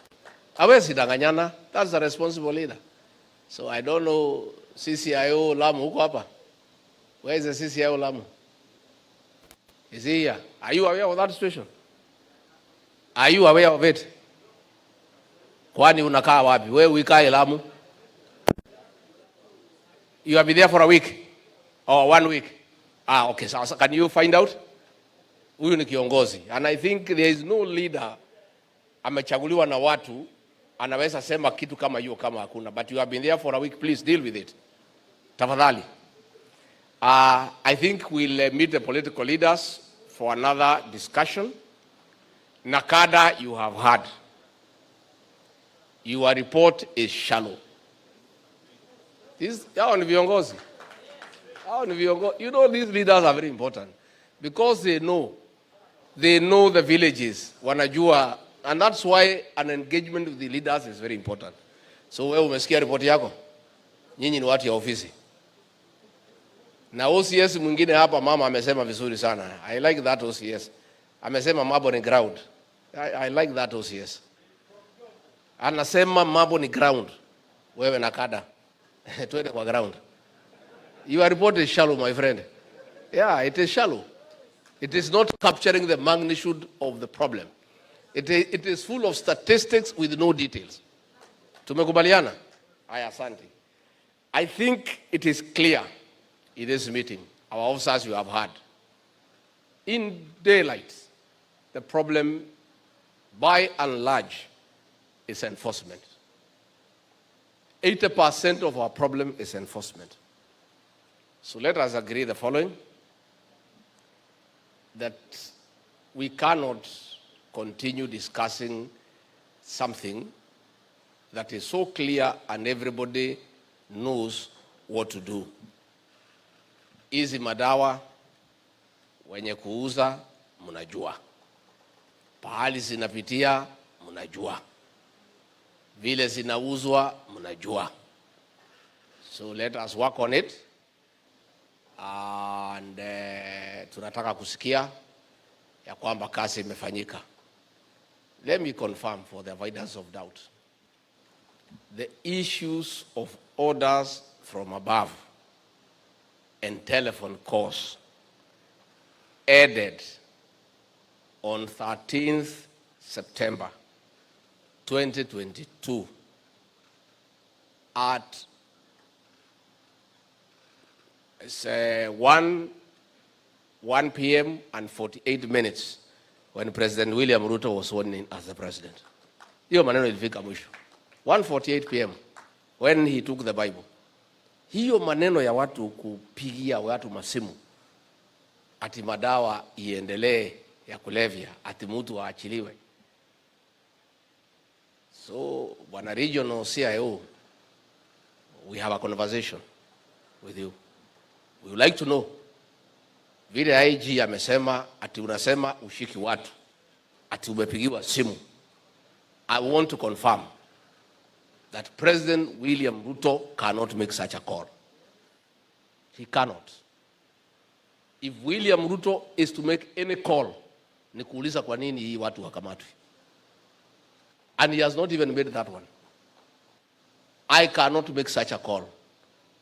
Awezi danganyana, that's the responsible leader. So I don't know, CCIO Lamu, huko hapa? Where is the CCIO Lamu? Is he here? Are you aware of that situation? Are you aware of it? Kwani unakaa wapi? Wewe uikae Lamu? You have been there for a week? Or 1 week? Okay, so can you find out? Huyu ni kiongozi. And I think there is no leader amechaguliwa na watu anaweza sema kitu kama hiyo kama hakuna. But you have been there for a week, please deal with it. Tafadhali. I think we'll meet the political leaders for another discussion. Nakada, you have heard. Your report is shallow. Hao ni viongozi. You know, these leaders are very important because they know the villages, wanajua, and that's why an engagement with the leaders is very important. So wewe umesikia report yako? Nyinyi ni watu ya ofisi. Na OCS mwingine hapa mama amesema vizuri sana. I like that OCS. Amesema mambo ni ground. I like that OCS. Anasema mambo ni ground. Wewe na kada. Tuende kwa ground. Your report is shallow, my friend. Yeah, it is shallow. It is not capturing the magnitude of the problem. It is full of statistics with no details. Tumekubaliana? Aya, asante. I think it is clear in this meeting, our officers you have heard. In daylight, the problem by and large, is enforcement. 80% of our problem is enforcement. So let us agree the following, that we cannot continue discussing something that is so clear and everybody knows what to do. Hizi madawa wenye kuuza mnajua, pahali zinapitia mnajua, vile zinauzwa mnajua. So let us work on it, and tunataka kusikia ya kwamba kazi imefanyika. Let me confirm for the avoidance of doubt, the issues of orders from above and telephone calls ended on 13th September 2022 at 1 p.m. and 48 minutes when President William RUTO was sworn in as the president. Hiyo maneno ilifika mwisho 1:48 p.m. when he took the Bible. Hiyo maneno ya watu kupigia watu masimu ati madawa iendelee ya kulevya, ati mtu aachiliwe. So, Bwana Regional CIO, we have a conversation with you. We would like to know, vile IG amesema ati unasema ushiki watu, ati umepigiwa simu. I want to confirm that President William RUTO cannot make such a call. He cannot. If William RUTO is to make any call, ni kuuliza kwa nini hii watu wakamatwi. And he has not even made that one. I cannot make such a call.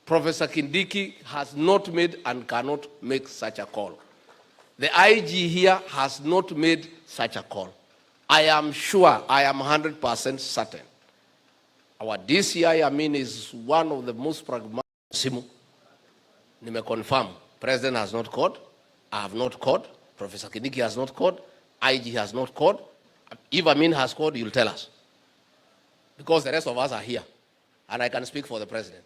Professor Kindiki has not made and cannot make such a call. The IG here has not made such a call. I am sure, I am 100% certain. Our DCI, I mean, is one of the most pragmatic. Simu, nime confirm. President has not called. I have not called. Professor Kindiki has not called. IG has not called. If Amin has called, you'll tell us. Because the rest of us are here. And I can speak for the president.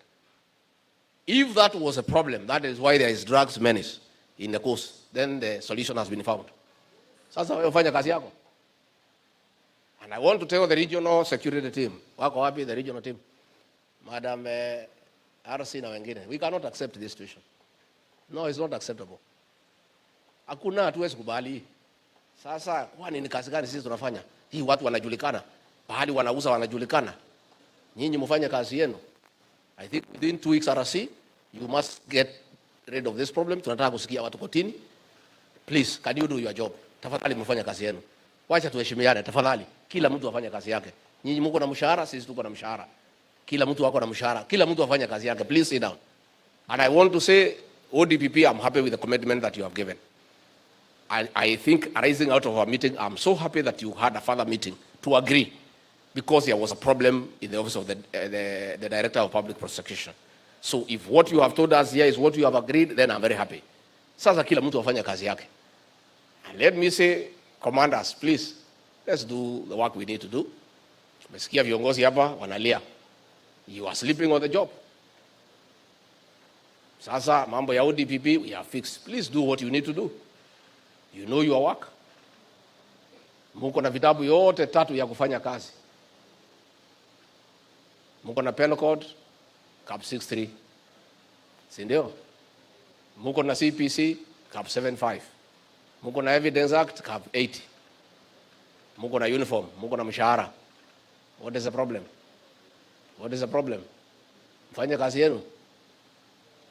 If that was a problem, that is why there is drugs menace in the coast, then the solution has been found. Sasa wewe fanya kazi yako. And I want to tell the regional security team, wako wapi the regional team? Madam RC na wengine, we cannot accept this situation. No, it's not acceptable. Hakuna, hatuwezi kubali. Sasa kwani ni kazi gani sisi tunafanya? Hii watu wanajulikana, pahali wanauza wanajulikana. Nyinyi mfanye kazi yenu. I think within 2 weeks RC, you must get rid of this problem. Tunataka kusikia watu kotini. Please, can you do your job? Tafadhali mfanye kazi yenu. Wacha tuheshimiane tafadhali. Kila mtu afanye kazi yake. Nyinyi mko na mshahara, sisi tuko na mshahara. Kila mtu wako na mshahara. Kila mtu afanye kazi yake. Please sit down. And I want to say, ODPP, I'm happy with the commitment that you have given. I think arising out of our meeting, I'm so happy that you had a further meeting to agree, because there was a problem in the office of the Director of Public Prosecution. So if what you have told us here is what you have agreed, then I'm very happy. Sasa kila mtu afanye kazi yake. And let me say, commanders, please, let's do the work we need to do. Tumesikia viongozi hapa wanalia. You are sleeping on the job. Sasa mambo ya ODPP, we have fixed. Please do what you need to do. You know your work. Muko na vitabu yote 3 ya kufanya kazi. Muko na penal code cap 63. Si ndio? Muko na CPC cap 75. Muko na Evidence Act cap 80. Muko na uniform, muko na mshahara. What is the problem? What is the problem? Mfanye kazi yenu.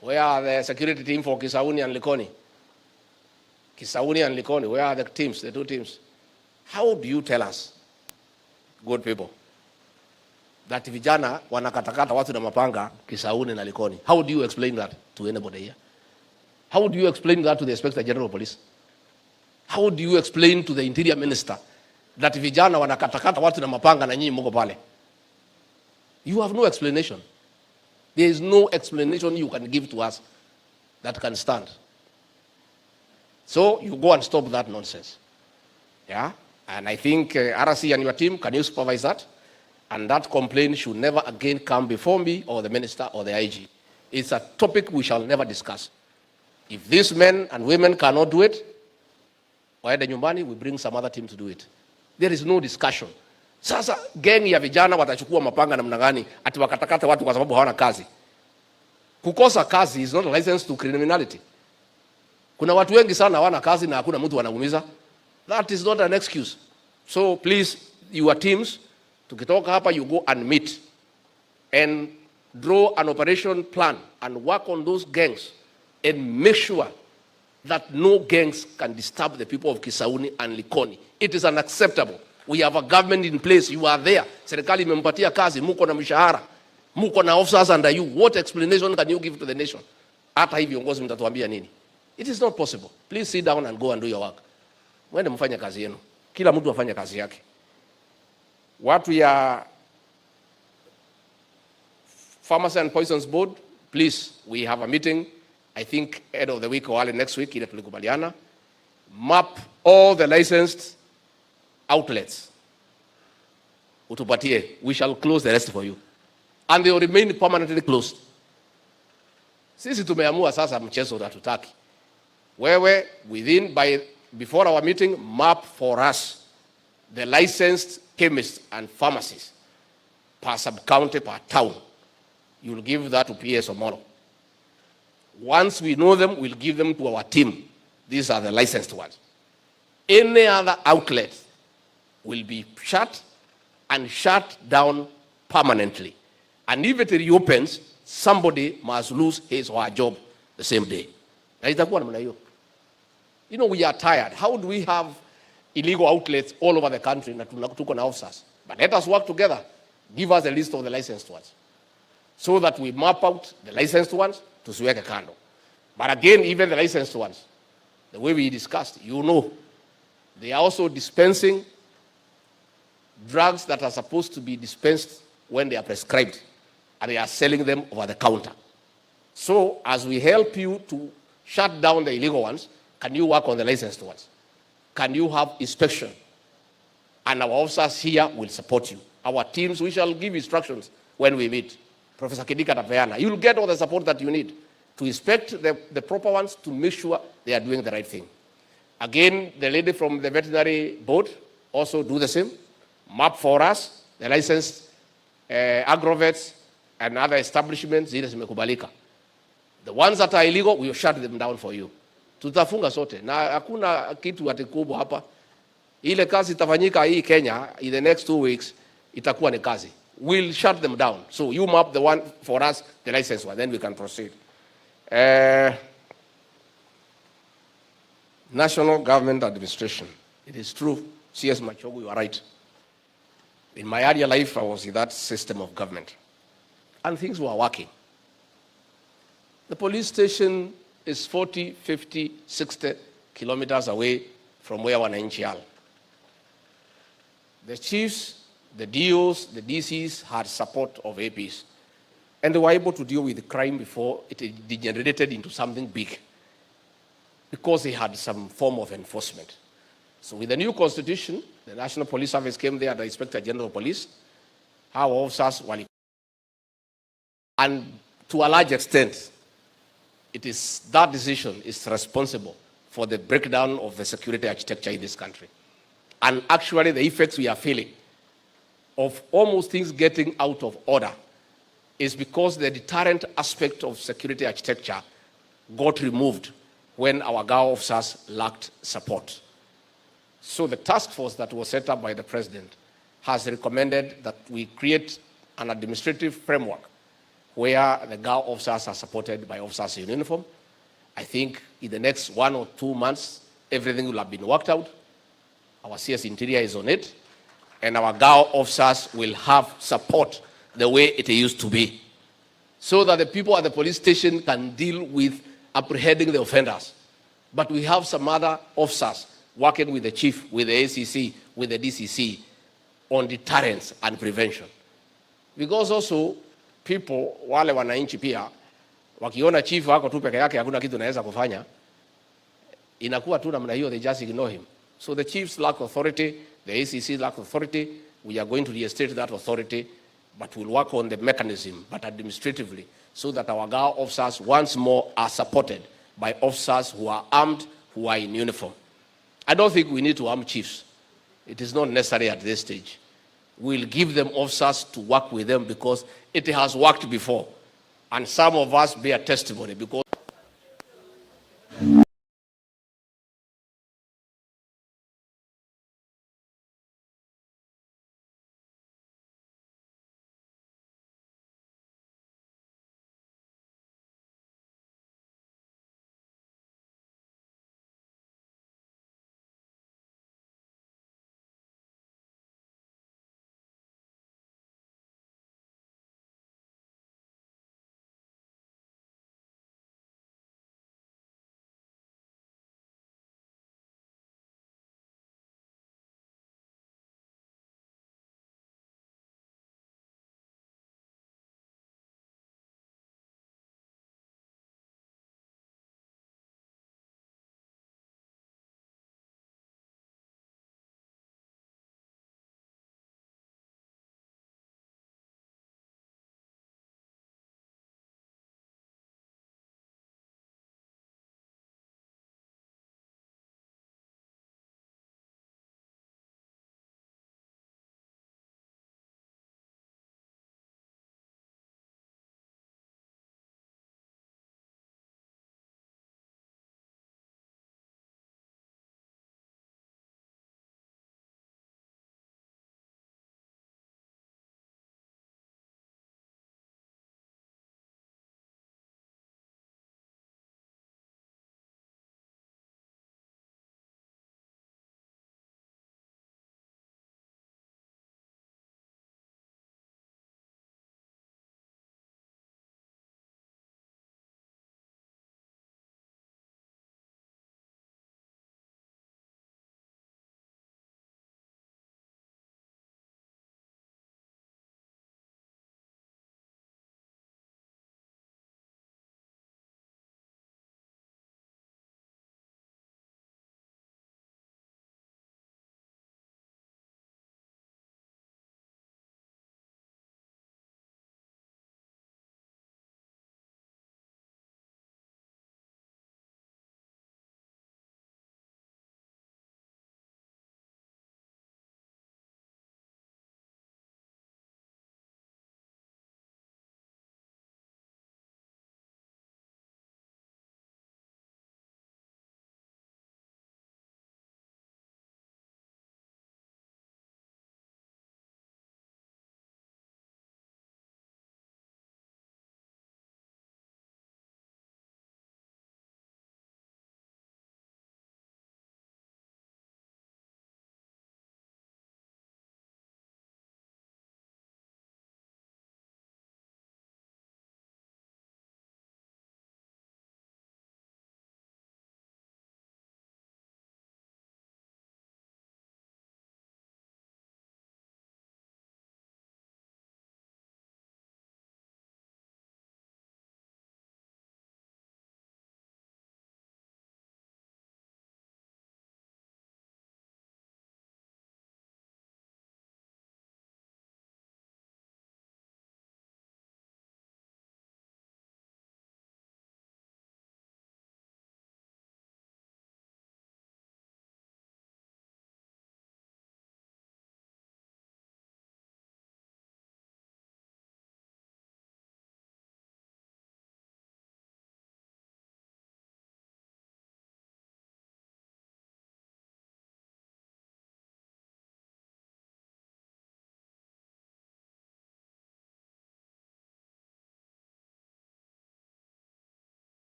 Where are the security team for Kisauni and Likoni? Kisauni and Likoni, where are the teams, the 2 teams? How do you tell us, good people, that vijana wanakatakata watu na mapanga Kisauni na Likoni? How do you explain that to anybody here? How do you explain that to the Inspector General of Police? How do you explain to the Interior Minister that vijana wanakatakata watu na mapanga na nyinyi mko pale? You have no explanation. There is no explanation you can give to us that can stand. So you go and stop that nonsense. Yeah? And I think RC and your team, can you supervise that? And that complaint should never again come before me or the minister or the IG. It's a topic we shall never discuss. If these men and women cannot do it, waende nyumbani, we bring some other team to do it. There is no discussion. Sasa gang ya vijana watachukua mapanga namna gani ati wakatakata watu kwa sababu hawana kazi. Kukosa kazi is not a license to criminality. Kuna watu wengi sana hawana kazi na hakuna mtu anaumiza. That is not an excuse. So please, your teams, tukitoka hapa, you go and meet and draw an operation plan and work on those gangs and make sure that no gangs can disturb the people of Kisauni and Likoni. It is unacceptable. We have a government in place. You are there. Serikali imempatia kazi, muko na mishahara, muko na officers under you. What explanation can you give to the nation? Hata hivi viongozi mtatuambia nini? It is not possible. Please sit down and go and do your work. Mwende mfanye kazi yenu. Kila mtu afanye kazi yake. Watu ya Pharmacy and Poisons Board, please, we have a meeting, I think end of the week or early next week, ile tulikubaliana. Map all the licensed outlets. Utupatie, we shall close the rest for you. And they will remain permanently closed. Sisi tumeamua sasa mchezo hatutaki. Wewe, before our meeting, map for us the licensed chemists and pharmacies per sub-county, per town. You will give that to PS Omolo. Once we know them, we'll give them to our team. These are the licensed ones. Any other outlet will be shut and shut down permanently. And if it reopens, somebody must lose his or her job the same day. You know, we are tired. How do we have illegal outlets all over the country na tuko na officers? But let us work together. Give us a list of the licensed ones so that we map out the licensed ones to tusiweke kando. But again, even the licensed ones, the way we discussed, you know, they are also dispensing drugs that are supposed to be dispensed when they are prescribed, and they are selling them over the counter. So as we help you to shut down the illegal ones, can you work on the licensed ones? Can you have inspection? And our officers here will support you. Our teams, we shall give instructions when we meet. Professor Kidika Tapeana, you will get all the support that you need to inspect the proper ones to make sure they are doing the right thing. Again, the lady from the veterinary board also do the same. Map for us the licensed agrovets and other establishments zile zimekubalika. The ones that are illegal, we will shut them down for you. Tutafunga sote na hakuna kitu atikubwa hapa. Ile kazi itafanyika hii Kenya in the next 2 weeks itakuwa ni kazi. We'll shut them down. So you map the one for us, the licensed one, then we can proceed. National Government Administration. It is true, CS Machogu, you are right. In my earlier life, I was in that system of government. And things were working. The police station is 40, 50, 60 kilometers away from where wananchi are. The chiefs, the DOs, the DCs had support of APs. And they were able to deal with the crime before it degenerated into something big, because they had some form of enforcement. So with the new constitution, the National Police Service came there, the Inspector General of Police, our officers were, and to a large extent, it is that decision is responsible for the breakdown of the security architecture in this country. And actually the effects we are feeling of almost things getting out of order is because the deterrent aspect of security architecture got removed when our GAO officers lacked support. So the task force that was set up by the president has recommended that we create an administrative framework where the GAO officers are supported by officers in uniform. I think in the next 1 or 2 months, everything will have been worked out. Our CS Interior is on it, and our GAO officers will have support the way it used to be, so that the people at the police station can deal with apprehending the offenders. But we have some other officers working with the chief, with the ACC, with the DCC on deterrence and prevention. Because also people, wale wananchi pia, wakiona chief wako tu peke yake hakuna kitu naweza kufanya, inakuwa tu namna hiyo, they just ignore him. So the chiefs lack authority, the ACC lack authority. We are going to reinstate that authority, but we'll work on the mechanism, but administratively, so that our GAO officers once more are supported by officers who are armed, who are in uniform. I don't think we need to arm chiefs. It is not necessary at this stage. We'll give them officers to work with them because it has worked before. And some of us bear testimony because